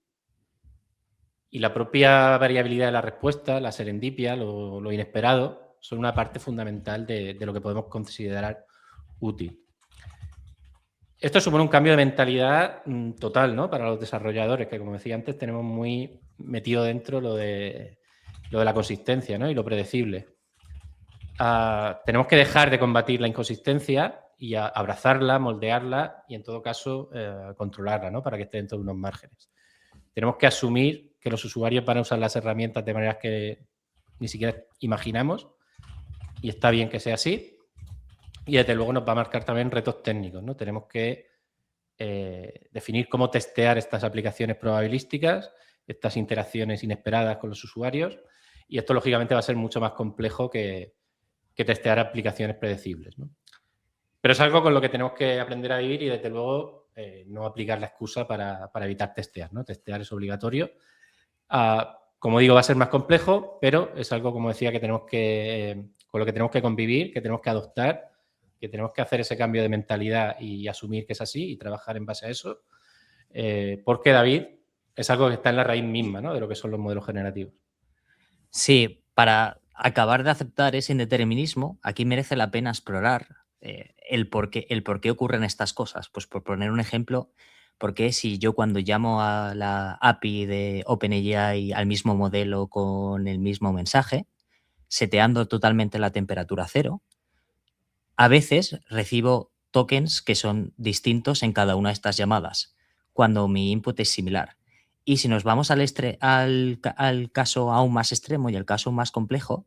Y la propia variabilidad de la respuesta, la serendipia, lo inesperado, son una parte fundamental de lo que podemos considerar útil. Esto supone un cambio de mentalidad total, ¿no? Para los desarrolladores, que como decía antes, tenemos muy metido dentro lo de la consistencia, ¿no? Y lo predecible. Tenemos que dejar de combatir la inconsistencia y abrazarla, moldearla y en todo caso controlarla, ¿no? Para que esté dentro de unos márgenes. Tenemos que asumir que los usuarios van a usar las herramientas de maneras que ni siquiera imaginamos y está bien que sea así. Y desde luego nos va a marcar también retos técnicos, ¿no? Tenemos que definir cómo testear estas aplicaciones probabilísticas, estas interacciones inesperadas con los usuarios, y esto lógicamente va a ser mucho más complejo que testear aplicaciones predecibles, ¿no? Pero es algo con lo que tenemos que aprender a vivir y desde luego no aplicar la excusa para evitar testear, ¿no? Testear es obligatorio. Como digo, va a ser más complejo, pero es algo, como decía, que tenemos con lo que tenemos que convivir, que tenemos que adoptar, que tenemos que hacer ese cambio de mentalidad y asumir que es así y trabajar en base a eso, porque, David, es algo que está en la raíz misma, ¿no? De lo que son los modelos generativos. Sí, para acabar de aceptar ese indeterminismo, aquí merece la pena explorar el por qué ocurren estas cosas. Pues por poner un ejemplo, porque si yo cuando llamo a la API de OpenAI al mismo modelo con el mismo mensaje, seteando totalmente la temperatura cero, a veces recibo tokens que son distintos en cada una de estas llamadas, cuando mi input es similar. Y si nos vamos al caso aún más extremo y al caso más complejo,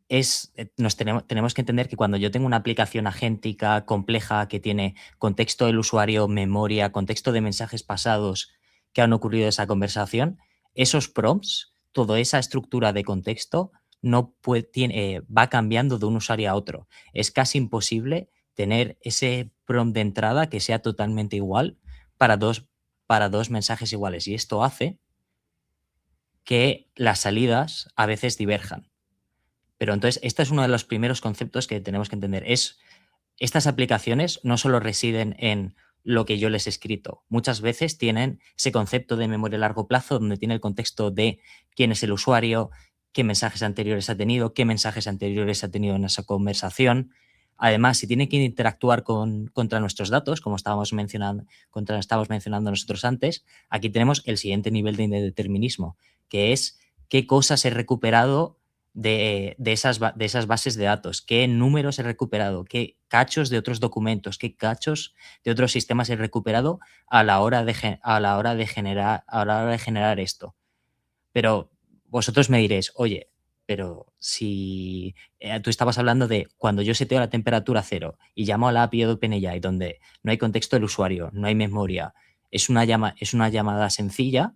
tenemos que entender que cuando yo tengo una aplicación agéntica compleja que tiene contexto del usuario, memoria, contexto de mensajes pasados que han ocurrido en esa conversación, esos prompts, toda esa estructura de contexto va cambiando de un usuario a otro. Es casi imposible tener ese prompt de entrada que sea totalmente igual para dos mensajes iguales. Y esto hace que las salidas a veces diverjan. Pero entonces, este es uno de los primeros conceptos que tenemos que entender. Estas aplicaciones no solo residen en lo que yo les he escrito. Muchas veces tienen ese concepto de memoria a largo plazo donde tiene el contexto de quién es el usuario, qué mensajes anteriores ha tenido, qué mensajes anteriores ha tenido en esa conversación. Además, si tiene que interactuar contra nuestros datos, como estábamos mencionando nosotros antes, aquí tenemos el siguiente nivel de determinismo, que es qué cosas he recuperado de esas bases de datos, qué números he recuperado, qué cachos de otros documentos, qué cachos de otros sistemas he recuperado a la hora de generar esto. Pero vosotros me diréis, oye, pero si tú estabas hablando de cuando yo seteo la temperatura a 0 y llamo a la API de OpenAI donde no hay contexto del usuario, no hay memoria, es una llamada sencilla,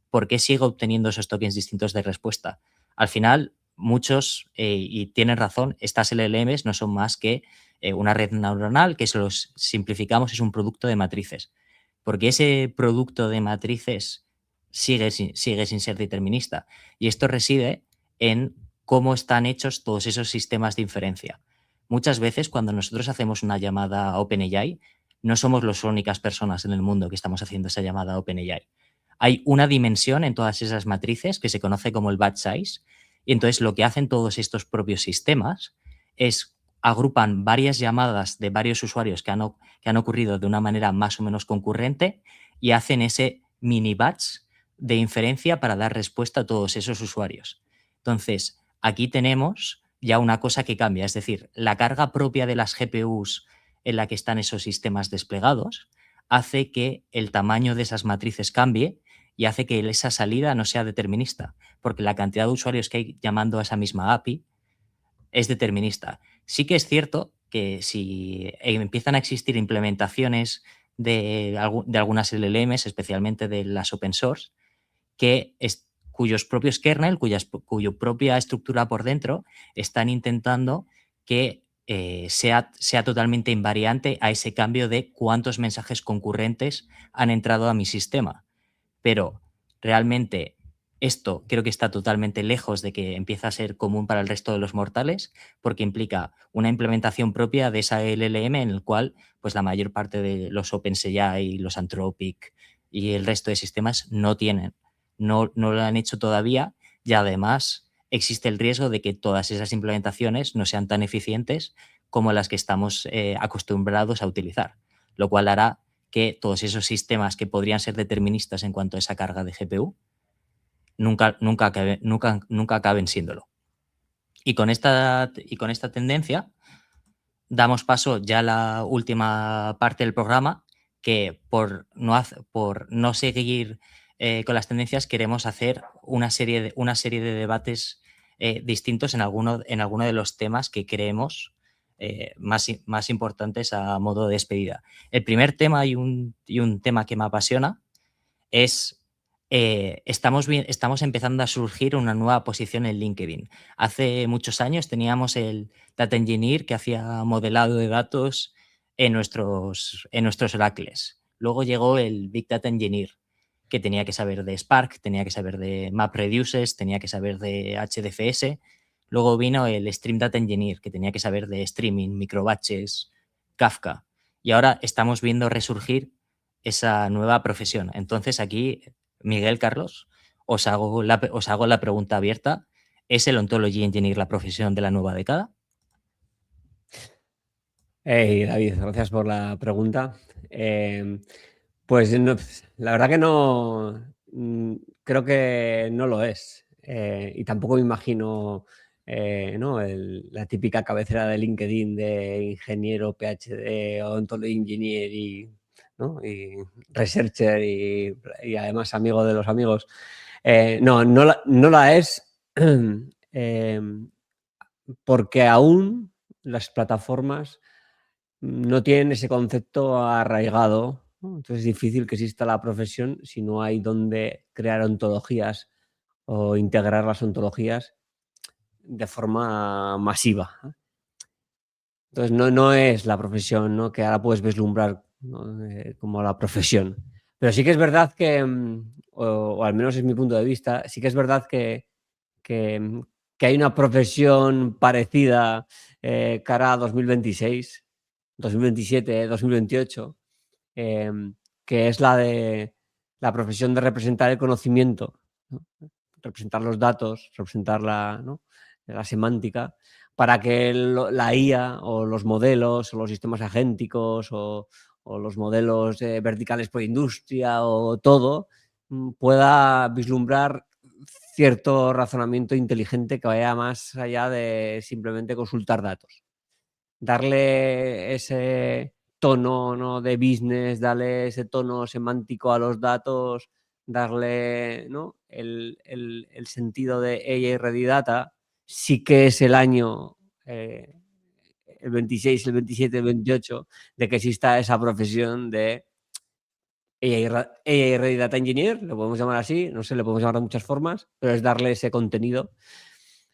¿por qué sigo obteniendo esos tokens distintos de respuesta? Al final, muchos, y tienen razón, estas LLMs no son más que una red neuronal que, si los simplificamos, es un producto de matrices. Porque ese producto de matrices sigue sin ser determinista. Y esto reside en cómo están hechos todos esos sistemas de inferencia. Muchas veces, cuando nosotros hacemos una llamada a OpenAI, no somos las únicas personas en el mundo que estamos haciendo esa llamada a OpenAI. Hay una dimensión en todas esas matrices que se conoce como el batch size, y entonces lo que hacen todos estos propios sistemas es agrupan varias llamadas de varios usuarios que han ocurrido de una manera más o menos concurrente y hacen ese mini batch de inferencia para dar respuesta a todos esos usuarios. Entonces, aquí tenemos ya una cosa que cambia, es decir, la carga propia de las GPUs en la que están esos sistemas desplegados hace que el tamaño de esas matrices cambie y hace que esa salida no sea determinista, porque la cantidad de usuarios que hay llamando a esa misma API es determinista. Sí que es cierto que si empiezan a existir implementaciones de algunas LLMs, especialmente de las open source, cuyos propios kernel, cuya propia estructura por dentro, están intentando que sea totalmente invariante a ese cambio de cuántos mensajes concurrentes han entrado a mi sistema. Pero realmente esto creo que está totalmente lejos de que empiece a ser común para el resto de los mortales, porque implica una implementación propia de esa LLM en el cual pues, la mayor parte de los OpenAI, los Anthropic y el resto de sistemas no tienen. No lo han hecho todavía y además existe el riesgo de que todas esas implementaciones no sean tan eficientes como las que estamos acostumbrados a utilizar, lo cual hará que todos esos sistemas que podrían ser deterministas en cuanto a esa carga de GPU nunca acaben siéndolo. Y con esta tendencia damos paso ya a la última parte del programa, que por no seguir con las tendencias queremos hacer una serie de debates distintos en alguno de los temas que creemos más importantes a modo de despedida. El primer tema y un tema que me apasiona es estamos empezando a surgir una nueva posición en LinkedIn. Hace muchos años teníamos el Data Engineer que hacía modelado de datos en nuestros oracles. Luego llegó el Big Data Engineer, que tenía que saber de Spark, tenía que saber de MapReduces, tenía que saber de HDFS. Luego vino el Stream Data Engineer, que tenía que saber de streaming, microbatches, Kafka. Y ahora estamos viendo resurgir esa nueva profesión. Entonces aquí, Miguel, Carlos, os hago la pregunta abierta. ¿Es el Ontology Engineer la profesión de la nueva década? Hey, David, gracias por la pregunta. Pues no, la verdad que no, creo que no lo es. Y tampoco me imagino ¿no? La típica cabecera de LinkedIn de ingeniero, PhD, Ontology Engineer ¿no? y researcher y además amigo de los amigos. No la es porque aún las plataformas no tienen ese concepto arraigado ¿no? Entonces es difícil que exista la profesión si no hay donde crear ontologías o integrar las ontologías de forma masiva, ¿no? Entonces no es la profesión, ¿no?, que ahora puedes vislumbrar, ¿no?, como la profesión. Pero sí que es verdad que, o al menos es mi punto de vista, sí que es verdad que hay una profesión parecida cara a 2026, 2027, 2028, que es la de la profesión de representar el conocimiento, ¿no? Representar los datos, representar ¿no?, la semántica, para que la IA o los modelos o los sistemas agénticos o los modelos verticales por industria o todo pueda vislumbrar cierto razonamiento inteligente que vaya más allá de simplemente consultar datos. Darle ese tono, ¿no?, de business, darle ese tono semántico a los datos, darle, ¿no?, el sentido de AI Ready Data, sí que es el año, el 26, el 27, el 28, de que exista esa profesión de AI Ready Data Engineer, lo podemos llamar así, no sé, le podemos llamar de muchas formas, pero es darle ese contenido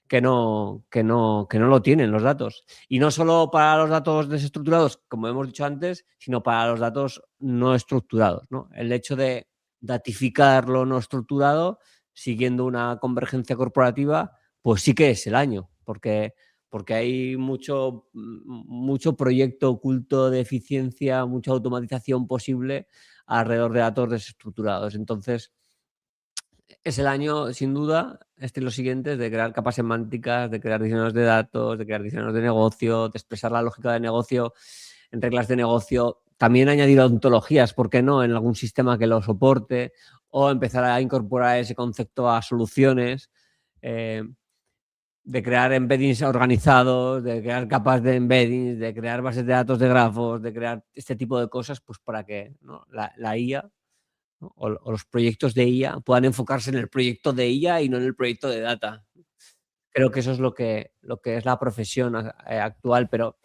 que no lo tienen los datos. Y no solo para los datos desestructurados, como hemos dicho antes, sino para los datos no estructurados, ¿no? El hecho de datificar lo no estructurado siguiendo una convergencia corporativa, pues sí que es el año, porque hay mucho proyecto oculto de eficiencia, mucha automatización posible alrededor de datos desestructurados. Entonces, es el año, sin duda, y los siguientes, de crear capas semánticas, de crear diseños de datos, de crear diseños de negocio, de expresar la lógica de negocio en reglas de negocio. También añadir ontologías, ¿por qué no?, en algún sistema que lo soporte, o empezar a incorporar ese concepto a soluciones, de crear embeddings organizados, de crear capas de embeddings, de crear bases de datos de grafos, de crear este tipo de cosas, pues para que, ¿no?, la IA, ¿no?, o los proyectos de IA puedan enfocarse en el proyecto de IA y no en el proyecto de data. Creo que eso es lo que es la profesión actual, pero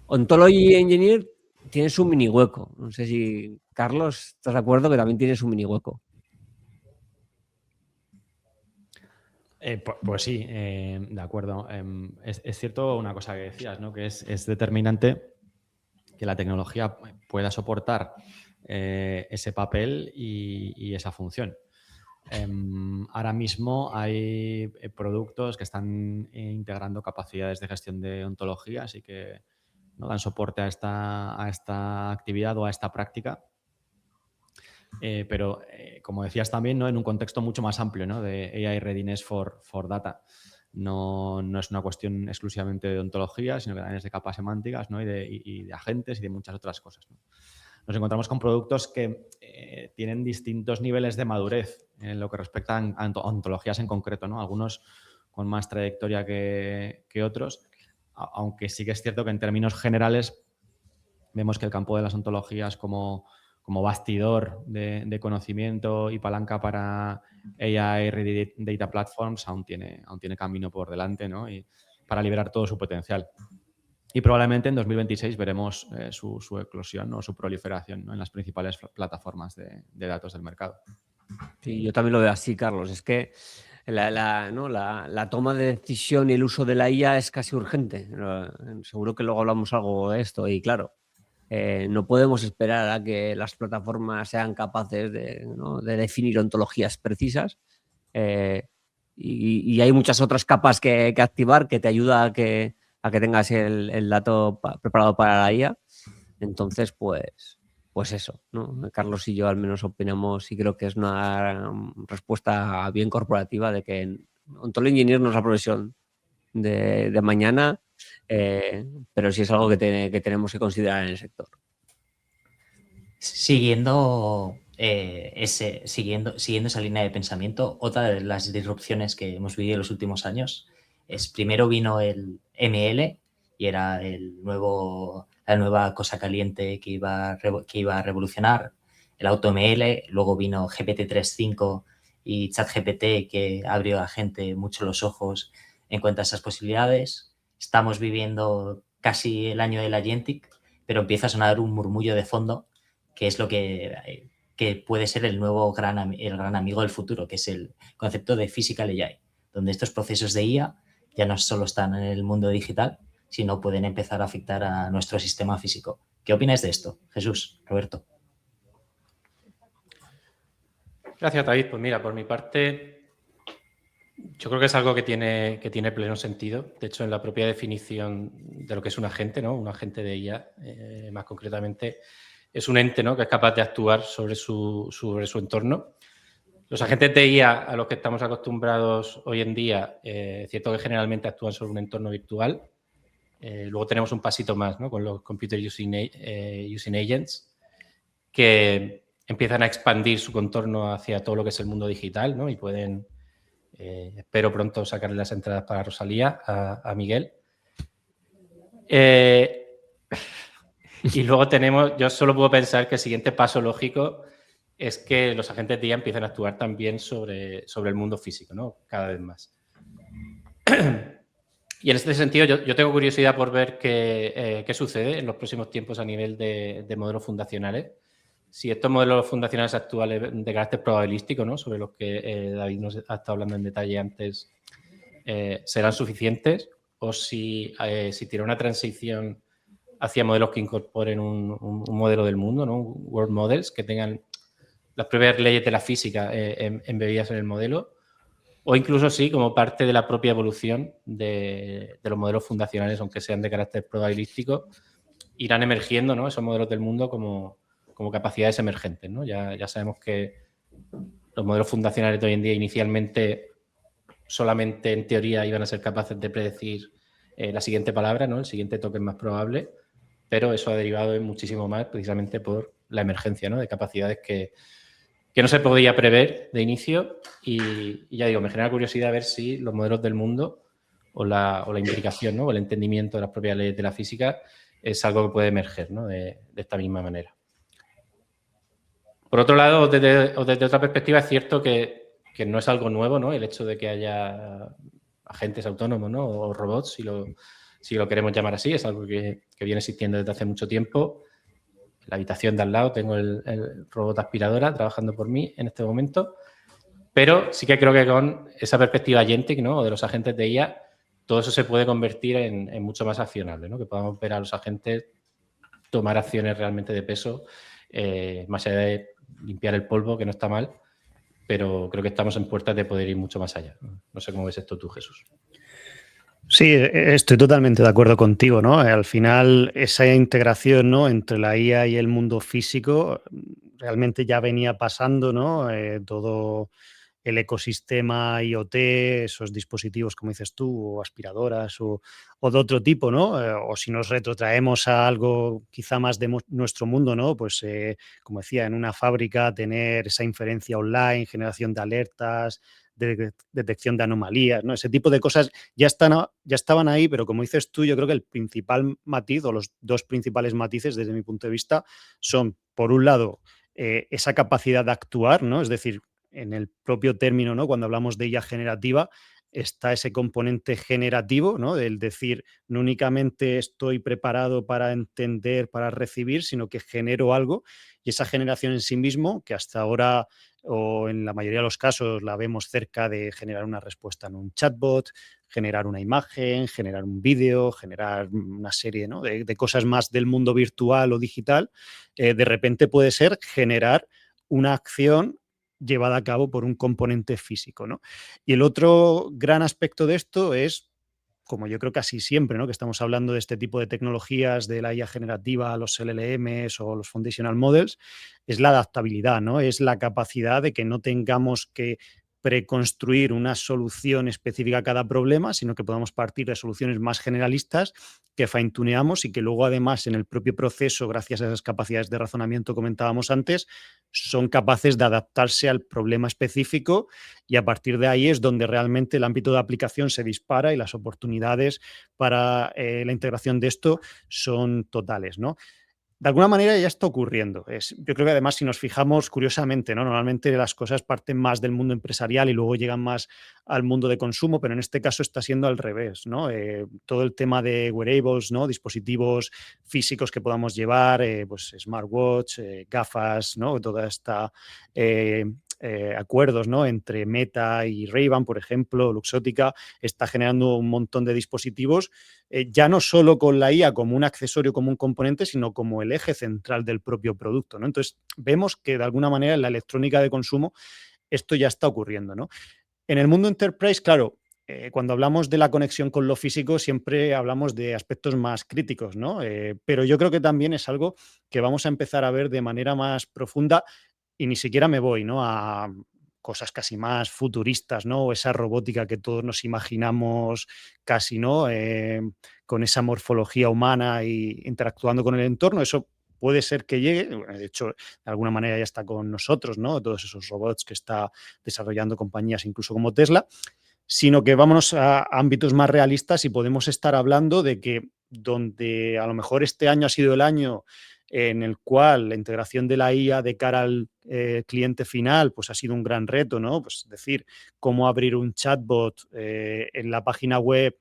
Ontology Engineer tiene su mini hueco. No sé si, Carlos, ¿estás de acuerdo que también tiene su mini hueco? Pues sí, de acuerdo. Es cierto una cosa que decías, ¿no?, que es determinante que la tecnología pueda soportar ese papel y esa función. Ahora mismo hay productos que están integrando capacidades de gestión de ontologías y que no dan soporte a esta actividad o a esta práctica. Pero, como decías también, ¿no?, en un contexto mucho más amplio, ¿no?, de AI Readiness for Data. No es una cuestión exclusivamente de ontología, sino que también es de capas semánticas, ¿no?, y de agentes y de muchas otras cosas, ¿no? Nos encontramos con productos que tienen distintos niveles de madurez en lo que respecta a ontologías en concreto, ¿no? Algunos con más trayectoria que otros, aunque sí que es cierto que en términos generales vemos que el campo de las ontologías como bastidor de conocimiento y palanca para AI Ready Data Platforms aún tiene camino por delante, ¿no?, y para liberar todo su potencial. Y probablemente en 2026 veremos su eclosión o su proliferación, ¿no?, en las principales plataformas de datos del mercado. Sí, yo también lo veo así, Carlos. Es que la toma de decisión y el uso de la IA es casi urgente. Seguro que luego hablamos algo de esto y claro, no podemos esperar a que las plataformas sean capaces de definir ontologías precisas, y hay muchas otras capas que activar que te ayuda a que tengas el dato preparado para la IA. Entonces, pues eso, ¿no? Carlos y yo al menos opinamos y creo que es una respuesta bien corporativa de que Ontology Engineer no es la profesión de mañana, pero sí es algo que tenemos que considerar en el sector. Siguiendo esa línea de pensamiento, otra de las disrupciones que hemos vivido en los últimos años es, primero vino el ML y era la nueva cosa caliente que iba a revolucionar, el AutoML. Luego vino GPT 3.5 y ChatGPT, que abrió a la gente mucho los ojos en cuanto a esas posibilidades. Estamos viviendo casi el año del Agentic, pero empieza a sonar un murmullo de fondo que es lo que puede ser el nuevo gran amigo del futuro, que es el concepto de Physical AI, donde estos procesos de IA ya no solo están en el mundo digital, sino pueden empezar a afectar a nuestro sistema físico. ¿Qué opináis de esto, Jesús, Roberto? Gracias, David. Pues mira, por mi parte, yo creo que es algo que tiene pleno sentido. De hecho, en la propia definición de lo que es un agente, ¿no? Un agente de IA, más concretamente, es un ente, ¿no? Que es capaz de actuar sobre su entorno. Los agentes de IA a los que estamos acostumbrados hoy en día, es cierto que generalmente actúan sobre un entorno virtual. Luego tenemos un pasito más, ¿no? Con los Computer Using Agents, que empiezan a expandir su contorno hacia todo lo que es el mundo digital, ¿no? Y pueden, espero pronto sacarle las entradas para Rosalía a Miguel. Y luego yo solo puedo pensar que el siguiente paso lógico es que los agentes de IA empiecen a actuar también sobre el mundo físico, ¿no? Cada vez más. Y en este sentido yo tengo curiosidad por ver qué sucede en los próximos tiempos a nivel de modelos fundacionales. Si estos modelos fundacionales actuales de carácter probabilístico, ¿no? Sobre los que David nos ha estado hablando en detalle antes, serán suficientes, o si tiene una transición hacia modelos que incorporen un modelo del mundo, ¿no? World Models, que tengan las propias leyes de la física embebidas en el modelo, o incluso sí, como parte de la propia evolución de los modelos fundacionales, aunque sean de carácter probabilístico, irán emergiendo, ¿no? Esos modelos del mundo como capacidades emergentes, ¿no? Ya sabemos que los modelos fundacionales de hoy en día inicialmente solamente en teoría iban a ser capaces de predecir la siguiente palabra, ¿no? El siguiente token más probable, pero eso ha derivado en muchísimo más precisamente por la emergencia, ¿no? De capacidades que no se podía prever de inicio y ya digo, me genera curiosidad ver si los modelos del mundo o la implicación, ¿no? O el entendimiento de las propias leyes de la física es algo que puede emerger, ¿no? De esta misma manera. Por otro lado, desde otra perspectiva, es cierto que no es algo nuevo, ¿no? El hecho de que haya agentes autónomos, ¿no? O robots, si lo queremos llamar así, es algo que viene existiendo desde hace mucho tiempo. En la habitación de al lado tengo el robot aspiradora trabajando por mí en este momento, pero sí que creo que con esa perspectiva agentic, ¿no? O de los agentes de IA, todo eso se puede convertir en mucho más accionable, ¿no? Que podamos ver a los agentes tomar acciones realmente de peso, más allá de limpiar el polvo, que no está mal, pero creo que estamos en puertas de poder ir mucho más allá. No sé cómo ves esto tú, Jesús. Sí, estoy totalmente de acuerdo contigo, ¿no? Al final, esa integración, ¿no? Entre la IA y el mundo físico realmente ya venía pasando, ¿no? Todo el ecosistema IoT, esos dispositivos, como dices tú, o aspiradoras o de otro tipo, ¿no? O si nos retrotraemos a algo quizá más de nuestro mundo, ¿no? Pues, como decía, en una fábrica tener esa inferencia online, generación de alertas, de detección de anomalías, ¿no? Ese tipo de cosas ya estaban ahí, pero como dices tú, yo creo que el principal matiz o los dos principales matices desde mi punto de vista son, por un lado, esa capacidad de actuar, ¿no? Es decir, en el propio término, ¿no? Cuando hablamos de IA generativa, está ese componente generativo, ¿no? Del decir, no únicamente estoy preparado para entender, para recibir, sino que genero algo, y esa generación en sí mismo, que hasta ahora o en la mayoría de los casos la vemos cerca de generar una respuesta en un chatbot, generar una imagen, generar un vídeo, generar una serie, ¿no? de cosas más del mundo virtual o digital, de repente puede ser generar una acción llevada a cabo por un componente físico, ¿no? Y el otro gran aspecto de esto es, como yo creo casi siempre, ¿no? Que estamos hablando de este tipo de tecnologías, de la IA generativa, los LLMs o los Foundational Models, es la adaptabilidad, ¿no? Es la capacidad de que no tengamos que preconstruir una solución específica a cada problema, sino que podamos partir de soluciones más generalistas que fine-tuneamos y que luego además en el propio proceso, gracias a esas capacidades de razonamiento que comentábamos antes, son capaces de adaptarse al problema específico y a partir de ahí es donde realmente el ámbito de aplicación se dispara y las oportunidades para la integración de esto son totales, ¿no? de alguna manera ya está ocurriendo. Yo creo que además si nos fijamos curiosamente, ¿no? Normalmente las cosas parten más del mundo empresarial y luego llegan más al mundo de consumo, pero en este caso está siendo al revés, ¿no? Todo el tema de wearables, ¿no? Dispositivos físicos que podamos llevar, pues smartwatch, gafas, ¿no? Toda esta acuerdos, ¿no? Entre Meta y Ray-Ban, por ejemplo, Luxottica, está generando un montón de dispositivos, ya no solo con la IA como un accesorio, como un componente, sino como el eje central del propio producto, ¿no? Entonces, vemos que de alguna manera en la electrónica de consumo esto ya está ocurriendo, ¿no? En el mundo enterprise, claro, cuando hablamos de la conexión con lo físico, siempre hablamos de aspectos más críticos, ¿no? Pero yo creo que también es algo que vamos a empezar a ver de manera más profunda y ni siquiera me voy, ¿no? A cosas casi más futuristas, ¿no? O esa robótica que todos nos imaginamos casi, ¿no? Con esa morfología humana y interactuando con el entorno. Eso puede ser que llegue, bueno, de hecho, de alguna manera ya está con nosotros, ¿no? Todos esos robots que está desarrollando compañías incluso como Tesla, sino que vámonos a ámbitos más realistas y podemos estar hablando de que donde a lo mejor este año ha sido el año en el cual la integración de la IA de cara al cliente final pues ha sido un gran reto, ¿no? Pues es decir, cómo abrir un chatbot en la página web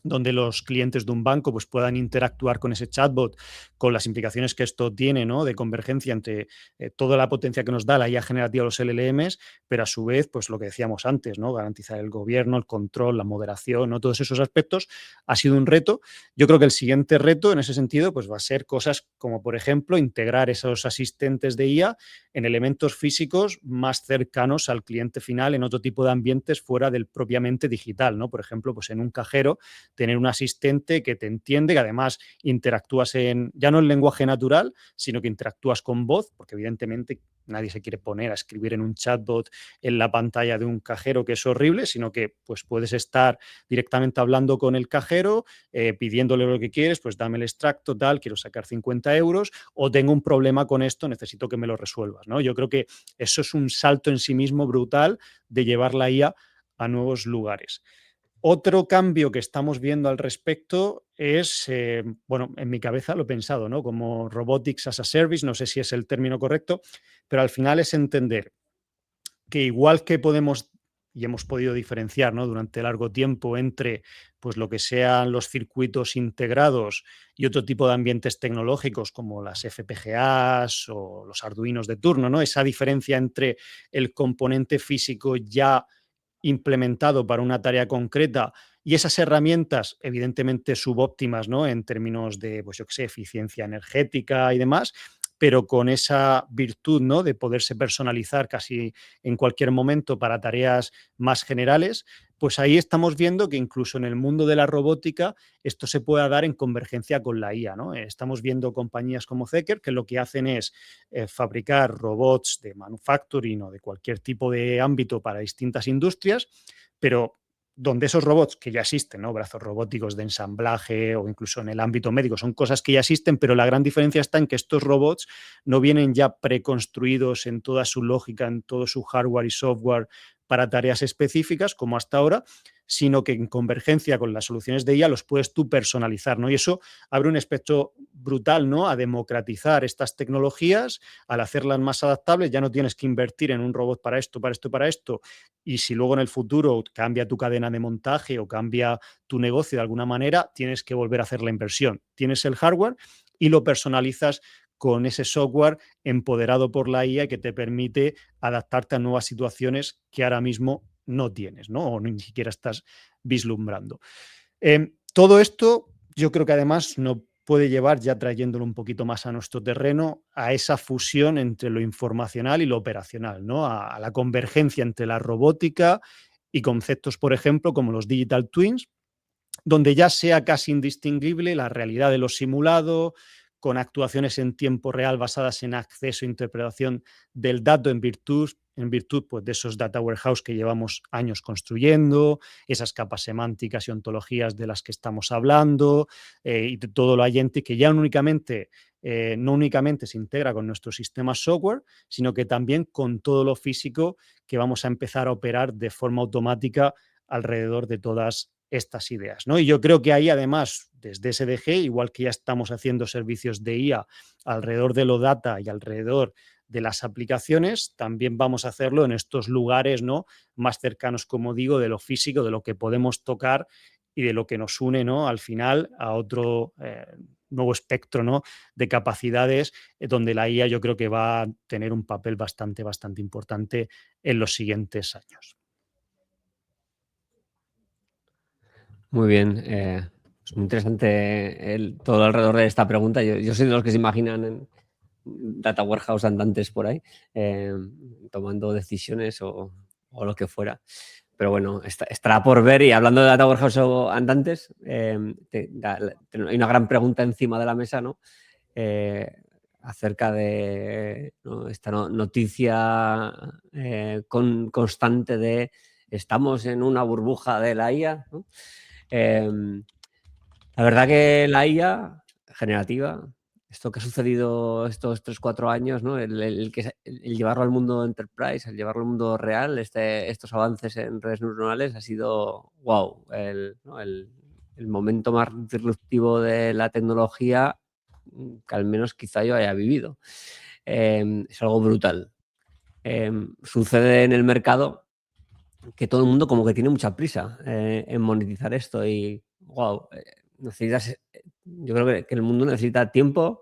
donde los clientes de un banco pues, puedan interactuar con ese chatbot, con las implicaciones que esto tiene, ¿no? De convergencia entre toda la potencia que nos da la IA generativa de los LLMs, pero a su vez, pues lo que decíamos antes, ¿no? Garantizar el gobierno, el control, la moderación, ¿no? Todos esos aspectos ha sido un reto. Yo creo que el siguiente reto en ese sentido pues, va a ser cosas como, por ejemplo, integrar esos asistentes de IA en elementos físicos más cercanos al cliente final en otro tipo de ambientes fuera del propiamente digital, ¿no? Por ejemplo, pues en un cajero tener un asistente que te entiende, que además interactúas ya no en lenguaje natural, sino que interactúas con voz, porque evidentemente nadie se quiere poner a escribir en un chatbot en la pantalla de un cajero, que es horrible, sino que pues puedes estar directamente hablando con el cajero, pidiéndole lo que quieres, pues dame el extracto, tal, quiero sacar 50 euros, o tengo un problema con esto, necesito que me lo resuelvas, ¿no? Yo creo que eso es un salto en sí mismo brutal de llevar la IA a nuevos lugares. Otro cambio que estamos viendo al respecto es, bueno, en mi cabeza lo he pensado, ¿no? Como Robotics as a Service, no sé si es el término correcto, pero al final es entender que igual que podemos y hemos podido diferenciar, ¿no? Durante largo tiempo entre pues, lo que sean los circuitos integrados y otro tipo de ambientes tecnológicos como las FPGAs o los Arduinos de turno, ¿no? Esa diferencia entre el componente físico ya implementado para una tarea concreta y esas herramientas evidentemente subóptimas, ¿no? En términos de, pues yo qué sé, eficiencia energética y demás, pero con esa virtud, ¿no? De poderse personalizar casi en cualquier momento para tareas más generales, pues ahí estamos viendo que incluso en el mundo de la robótica esto se pueda dar en convergencia con la IA, ¿no? Estamos viendo compañías como Zeekr que lo que hacen es fabricar robots de manufacturing o de cualquier tipo de ámbito para distintas industrias, pero donde esos robots que ya existen, ¿no? Brazos robóticos de ensamblaje o incluso en el ámbito médico, son cosas que ya existen, pero la gran diferencia está en que estos robots no vienen ya preconstruidos en toda su lógica, en todo su hardware y software para tareas específicas, como hasta ahora, sino que en convergencia con las soluciones de IA los puedes tú personalizar, ¿no? Y eso abre un espectro brutal, ¿no? A democratizar estas tecnologías, al hacerlas más adaptables, ya no tienes que invertir en un robot para esto, para esto, para esto, y si luego en el futuro cambia tu cadena de montaje o cambia tu negocio de alguna manera, tienes que volver a hacer la inversión. Tienes el hardware y lo personalizas con ese software empoderado por la IA que te permite adaptarte a nuevas situaciones que ahora mismo no tienes, ¿no? O ni siquiera estás vislumbrando. Todo esto yo creo que además no puede llevar, ya trayéndolo un poquito más a nuestro terreno, a esa fusión entre lo informacional y lo operacional, ¿no? A la convergencia entre la robótica y conceptos, por ejemplo, como los digital twins, donde ya sea casi indistinguible la realidad de lo simulado, con actuaciones en tiempo real basadas en acceso e interpretación del dato en virtud pues, de esos data warehouse que llevamos años construyendo, esas capas semánticas y ontologías de las que estamos hablando, y de todo lo adyente que ya no únicamente se integra con nuestro sistema software, sino que también con todo lo físico que vamos a empezar a operar de forma automática alrededor de todas estas ideas, ¿no? Y yo creo que ahí, además, desde SDG, igual que ya estamos haciendo servicios de IA alrededor de lo data y alrededor de las aplicaciones, también vamos a hacerlo en estos lugares, ¿no?, más cercanos, como digo, de lo físico, de lo que podemos tocar y de lo que nos une, ¿no?, al final a otro nuevo espectro, ¿no?, de capacidades, donde la IA yo creo que va a tener un papel bastante importante en los siguientes años. Muy bien. Es muy interesante todo alrededor de esta pregunta. Yo soy de los que se imaginan en data warehouse andantes por ahí, tomando decisiones o lo que fuera. Pero bueno, estará por ver. Y hablando de data warehouse o andantes, hay una gran pregunta encima de la mesa, ¿no? Acerca de, ¿no?, esta noticia constante de estamos en una burbuja de la IA, ¿no? La verdad que la IA generativa, esto que ha sucedido estos 3-4 años, ¿no?, el llevarlo al mundo enterprise, el llevarlo al mundo real, estos avances en redes neuronales ha sido wow, el momento más disruptivo de la tecnología que al menos quizá yo haya vivido. Es algo brutal. Sucede en el mercado que todo el mundo como que tiene mucha prisa en monetizar esto y wow, yo creo que el mundo necesita tiempo,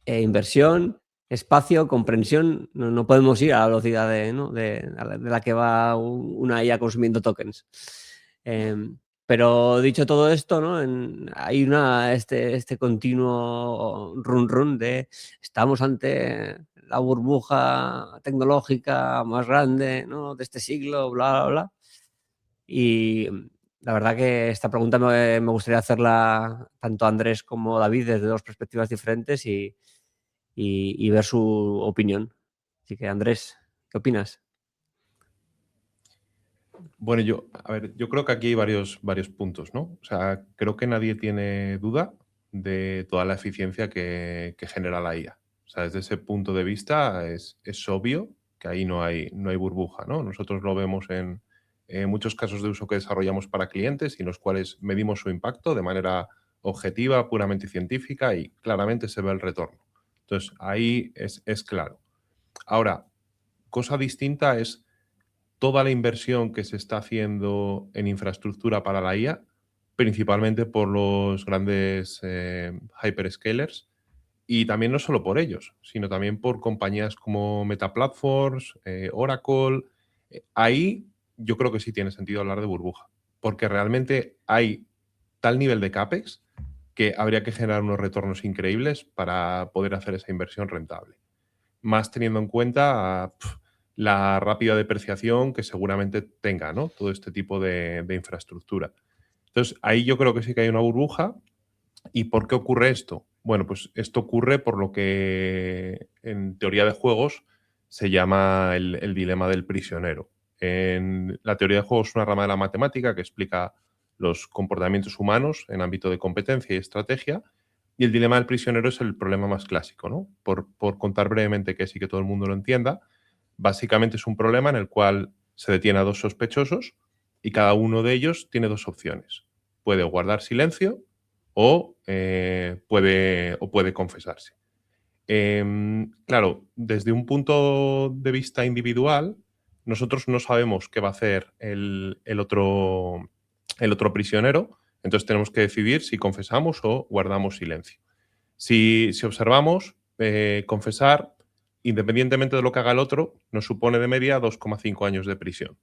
inversión, espacio, comprensión. No podemos ir a la velocidad de la que va una IA consumiendo tokens. Pero dicho todo esto, ¿no?, hay este continuo run de estamos ante la burbuja tecnológica más grande, ¿no?, de este siglo, bla, bla, bla. Y la verdad que esta pregunta me gustaría hacerla tanto a Andrés como a David desde dos perspectivas diferentes y ver su opinión. Así que, Andrés, ¿qué opinas? Bueno, yo creo que aquí hay varios puntos, ¿no? O sea, creo que nadie tiene duda de toda la eficiencia que genera la IA. O sea, desde ese punto de vista es obvio que ahí no hay burbuja, ¿no? Nosotros lo vemos en muchos casos de uso que desarrollamos para clientes y en los cuales medimos su impacto de manera objetiva, puramente científica y claramente se ve el retorno. Entonces, ahí es claro. Ahora, cosa distinta es toda la inversión que se está haciendo en infraestructura para la IA, principalmente por los grandes hyperscalers, y también no solo por ellos, sino también por compañías como Meta Platforms, Oracle. Ahí yo creo que sí tiene sentido hablar de burbuja, porque realmente hay tal nivel de CAPEX que habría que generar unos retornos increíbles para poder hacer esa inversión rentable. Más teniendo en cuenta la rápida depreciación que seguramente tenga, ¿no?, todo este tipo de infraestructura. Entonces, ahí yo creo que sí que hay una burbuja. ¿Y por qué ocurre esto? Bueno, pues esto ocurre por lo que en teoría de juegos se llama el dilema del prisionero. En la teoría de juegos es una rama de la matemática que explica los comportamientos humanos en ámbito de competencia y estrategia, y el dilema del prisionero es el problema más clásico, ¿no? Por contar brevemente que sí que todo el mundo lo entienda, básicamente es un problema en el cual se detiene a dos sospechosos y cada uno de ellos tiene dos opciones. Puede guardar silencio o puede confesarse. Claro, desde un punto de vista individual, nosotros no sabemos qué va a hacer el otro prisionero, entonces tenemos que decidir si confesamos o guardamos silencio. Si observamos, confesar, independientemente de lo que haga el otro, nos supone de media 2,5 años de prisión.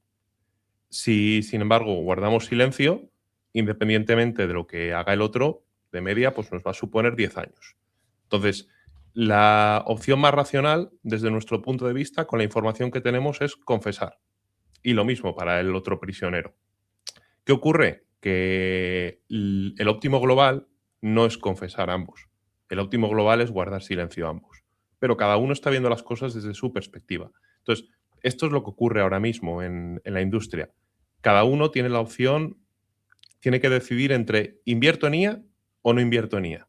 Si, sin embargo, guardamos silencio, independientemente de lo que haga el otro, de media, pues nos va a suponer 10 años. Entonces, la opción más racional, desde nuestro punto de vista, con la información que tenemos, es confesar. Y lo mismo para el otro prisionero. ¿Qué ocurre? Que el óptimo global no es confesar ambos. El óptimo global es guardar silencio ambos. Pero cada uno está viendo las cosas desde su perspectiva. Entonces, esto es lo que ocurre ahora mismo en la industria. Cada uno tiene la opción, tiene que decidir entre invierto en IA o no invierto en IA.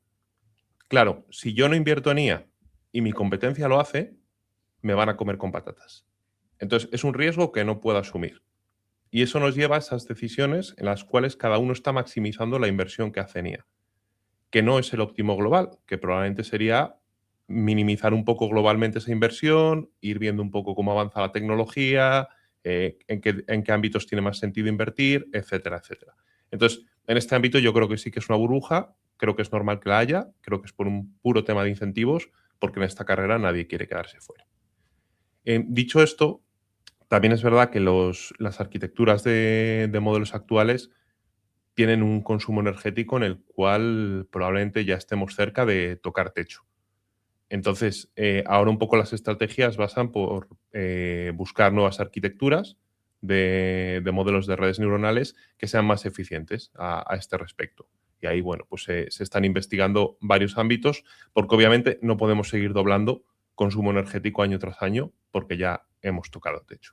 Claro, si yo no invierto en IA y mi competencia lo hace, me van a comer con patatas. Entonces, es un riesgo que no puedo asumir. Y eso nos lleva a esas decisiones en las cuales cada uno está maximizando la inversión que hace en IA, que no es el óptimo global, que probablemente sería minimizar un poco globalmente esa inversión, ir viendo un poco cómo avanza la tecnología, en qué ámbitos tiene más sentido invertir, etcétera, etcétera. Entonces, en este ámbito yo creo que sí que es una burbuja, creo que es normal que la haya, creo que es por un puro tema de incentivos, porque en esta carrera nadie quiere quedarse fuera. Dicho esto, también es verdad que las arquitecturas de modelos actuales tienen un consumo energético en el cual probablemente ya estemos cerca de tocar techo. Entonces, ahora un poco las estrategias basan por buscar nuevas arquitecturas de modelos de redes neuronales que sean más eficientes a este respecto. Y ahí, bueno, pues se están investigando varios ámbitos, porque obviamente no podemos seguir doblando consumo energético año tras año, porque ya hemos tocado techo.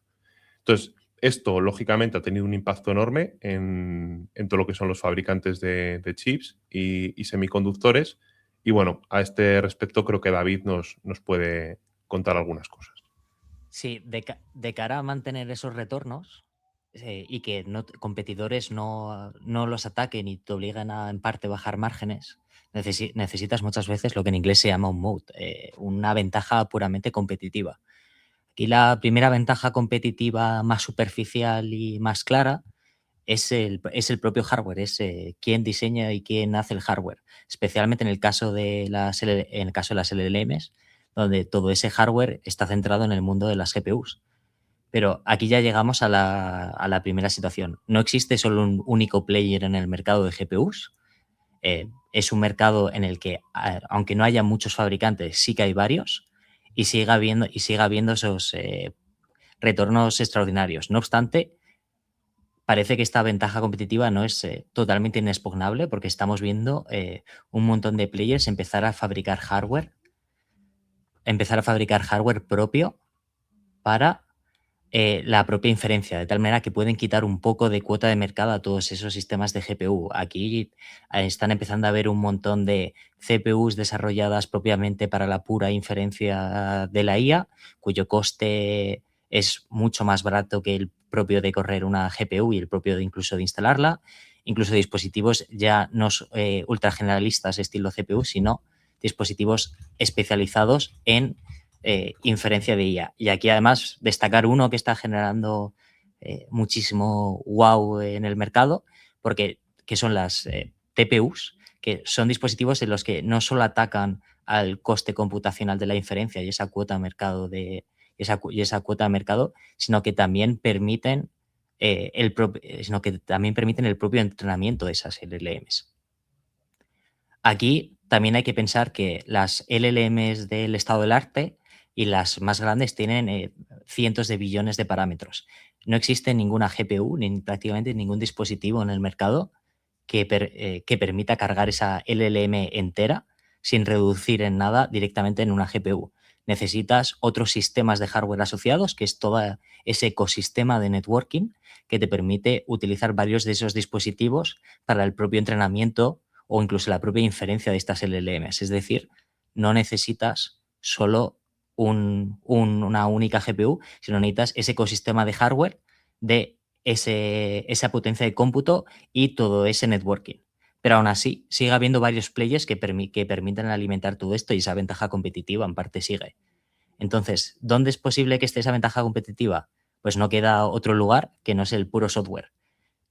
Entonces, esto, lógicamente, ha tenido un impacto enorme en todo lo que son los fabricantes de chips y semiconductores. Y bueno, a este respecto creo que David nos puede contar algunas cosas. Sí, de cara a mantener esos retornos y que competidores no los ataquen y te obligan a, en parte, bajar márgenes, necesitas muchas veces lo que en inglés se llama un moat, una ventaja puramente competitiva. Aquí la primera ventaja competitiva más superficial y más clara es el propio hardware, es quién diseña y quién hace el hardware, especialmente en el caso de las LLMs, donde todo ese hardware está centrado en el mundo de las GPUs. Pero aquí ya llegamos a la primera situación. No existe solo un único player en el mercado de GPUs. Es un mercado en el que, aunque no haya muchos fabricantes, sí que hay varios y siga habiendo esos retornos extraordinarios. No obstante, parece que esta ventaja competitiva no es totalmente inexpugnable, porque estamos viendo un montón de players empezar a fabricar hardware propio para la propia inferencia, de tal manera que pueden quitar un poco de cuota de mercado a todos esos sistemas de GPU. Aquí están empezando a haber un montón de CPUs desarrolladas propiamente para la pura inferencia de la IA, cuyo coste es mucho más barato que el propio de correr una GPU y el propio de incluso de instalarla. Incluso dispositivos ya no ultra generalistas estilo CPU, sino dispositivos especializados en inferencia de IA. Y aquí además destacar uno que está generando muchísimo wow en el mercado, que son las TPUs, que son dispositivos en los que no solo atacan al coste computacional de la inferencia y esa cuota de mercado sino que también permiten el propio entrenamiento de esas LLMs. Aquí también hay que pensar que las LLMs del estado del arte y las más grandes tienen cientos de billones de parámetros. No existe ninguna GPU ni prácticamente ningún dispositivo en el mercado que permita cargar esa LLM entera sin reducir en nada directamente en una GPU. Necesitas otros sistemas de hardware asociados, que es todo ese ecosistema de networking que te permite utilizar varios de esos dispositivos para el propio entrenamiento o incluso la propia inferencia de estas LLMs. Es decir, no necesitas solo una única GPU, sino necesitas ese ecosistema de hardware de esa potencia de cómputo y todo ese networking. Pero aún así, sigue habiendo varios players que permiten alimentar todo esto y esa ventaja competitiva en parte sigue. Entonces, ¿dónde es posible que esté esa ventaja competitiva? Pues no queda otro lugar que no es el puro software.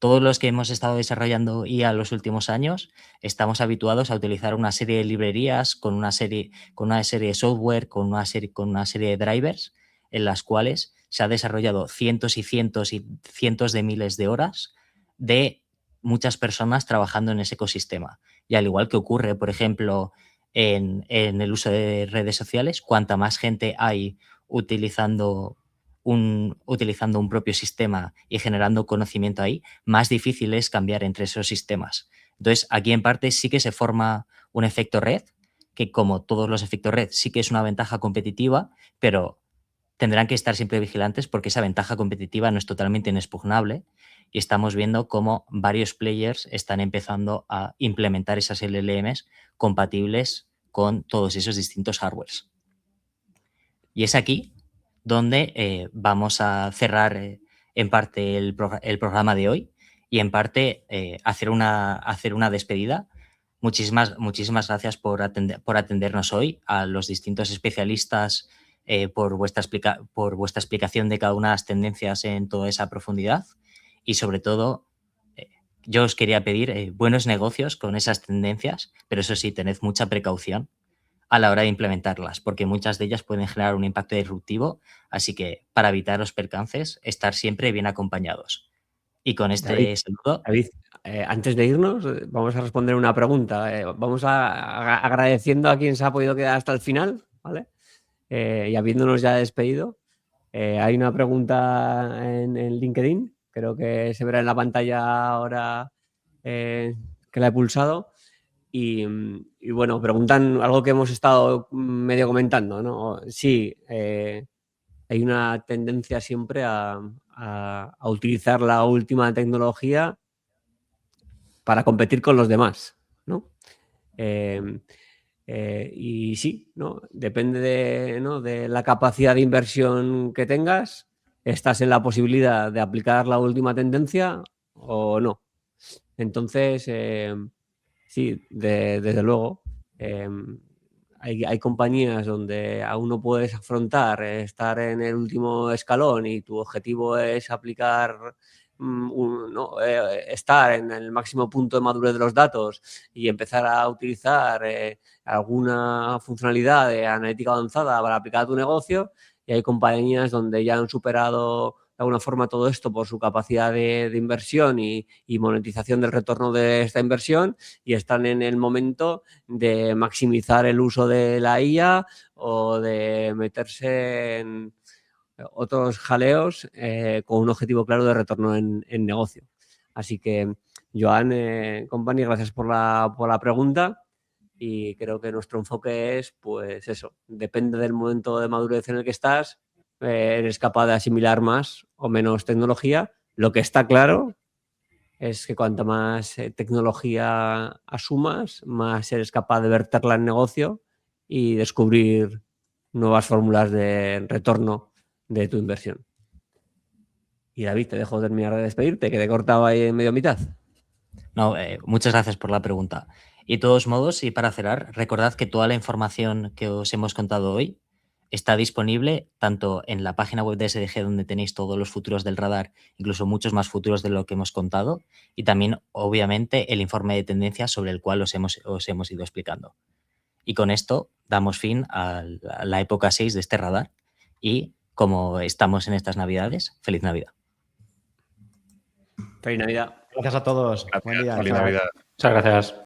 Todos los que hemos estado desarrollando IA en los últimos años estamos habituados a utilizar una serie de librerías con una serie de software, con una serie de drivers en las cuales se ha desarrollado cientos y cientos y cientos de miles de horas de muchas personas trabajando en ese ecosistema. Y al igual que ocurre, por ejemplo, en el uso de redes sociales, cuanta más gente hay utilizando un propio sistema y generando conocimiento ahí, más difícil es cambiar entre esos sistemas. Entonces, aquí en parte sí que se forma un efecto red, que como todos los efectos red sí que es una ventaja competitiva, pero tendrán que estar siempre vigilantes porque esa ventaja competitiva no es totalmente inexpugnable y estamos viendo cómo varios players están empezando a implementar esas LLMs compatibles con todos esos distintos hardwares. Y es aquí donde vamos a cerrar en parte el programa de hoy y en parte hacer una despedida. Muchísimas gracias por atendernos hoy, a los distintos especialistas, por vuestra explicación de cada una de las tendencias en toda esa profundidad y sobre todo yo os quería pedir buenos negocios con esas tendencias, pero eso sí, tened mucha precaución a la hora de implementarlas, porque muchas de ellas pueden generar un impacto disruptivo, así que para evitar los percances, estar siempre bien acompañados. Y con este saludo... David, antes de irnos, vamos a responder una pregunta. Vamos agradeciendo a quien se ha podido quedar hasta el final, ¿vale? Y habiéndonos ya despedido, hay una pregunta en LinkedIn, creo que se verá en la pantalla ahora que la he pulsado. Y bueno, preguntan algo que hemos estado medio comentando, ¿no? Sí, hay una tendencia siempre a utilizar la última tecnología para competir con los demás, ¿no? Y sí, ¿no? Depende de la capacidad de inversión que tengas, estás en la posibilidad de aplicar la última tendencia o no. Entonces, sí, desde luego, hay compañías donde aún no puedes afrontar estar en el último escalón y tu objetivo es aplicar estar en el máximo punto de madurez de los datos y empezar a utilizar alguna funcionalidad de analítica avanzada para aplicar a tu negocio, y hay compañías donde ya han superado de alguna forma todo esto por su capacidad de inversión y monetización del retorno de esta inversión, y están en el momento de maximizar el uso de la IA o de meterse en otros jaleos con un objetivo claro de retorno en negocio. Así que, Joan, company, gracias por la pregunta, y creo que nuestro enfoque es, pues eso, depende del momento de madurez en el que estás, eres capaz de asimilar más o menos tecnología. Lo que está claro es que cuanto más tecnología asumas, más eres capaz de verterla en negocio y descubrir nuevas fórmulas de retorno de tu inversión. Y David, te dejo terminar de despedirte, que te he cortado ahí en medio mitad. No, muchas gracias por la pregunta. Y de todos modos, y para cerrar, recordad que toda la información que os hemos contado hoy está disponible tanto en la página web de SDG, donde tenéis todos los futuros del radar, incluso muchos más futuros de lo que hemos contado, y también, obviamente, el informe de tendencias sobre el cual os hemos ido explicando. Y con esto damos fin a la época 6 de este radar, y como estamos en estas Navidades, ¡feliz Navidad! Feliz Navidad. Gracias a todos. Gracias, Buen día. feliz Chao. Navidad. Muchas gracias.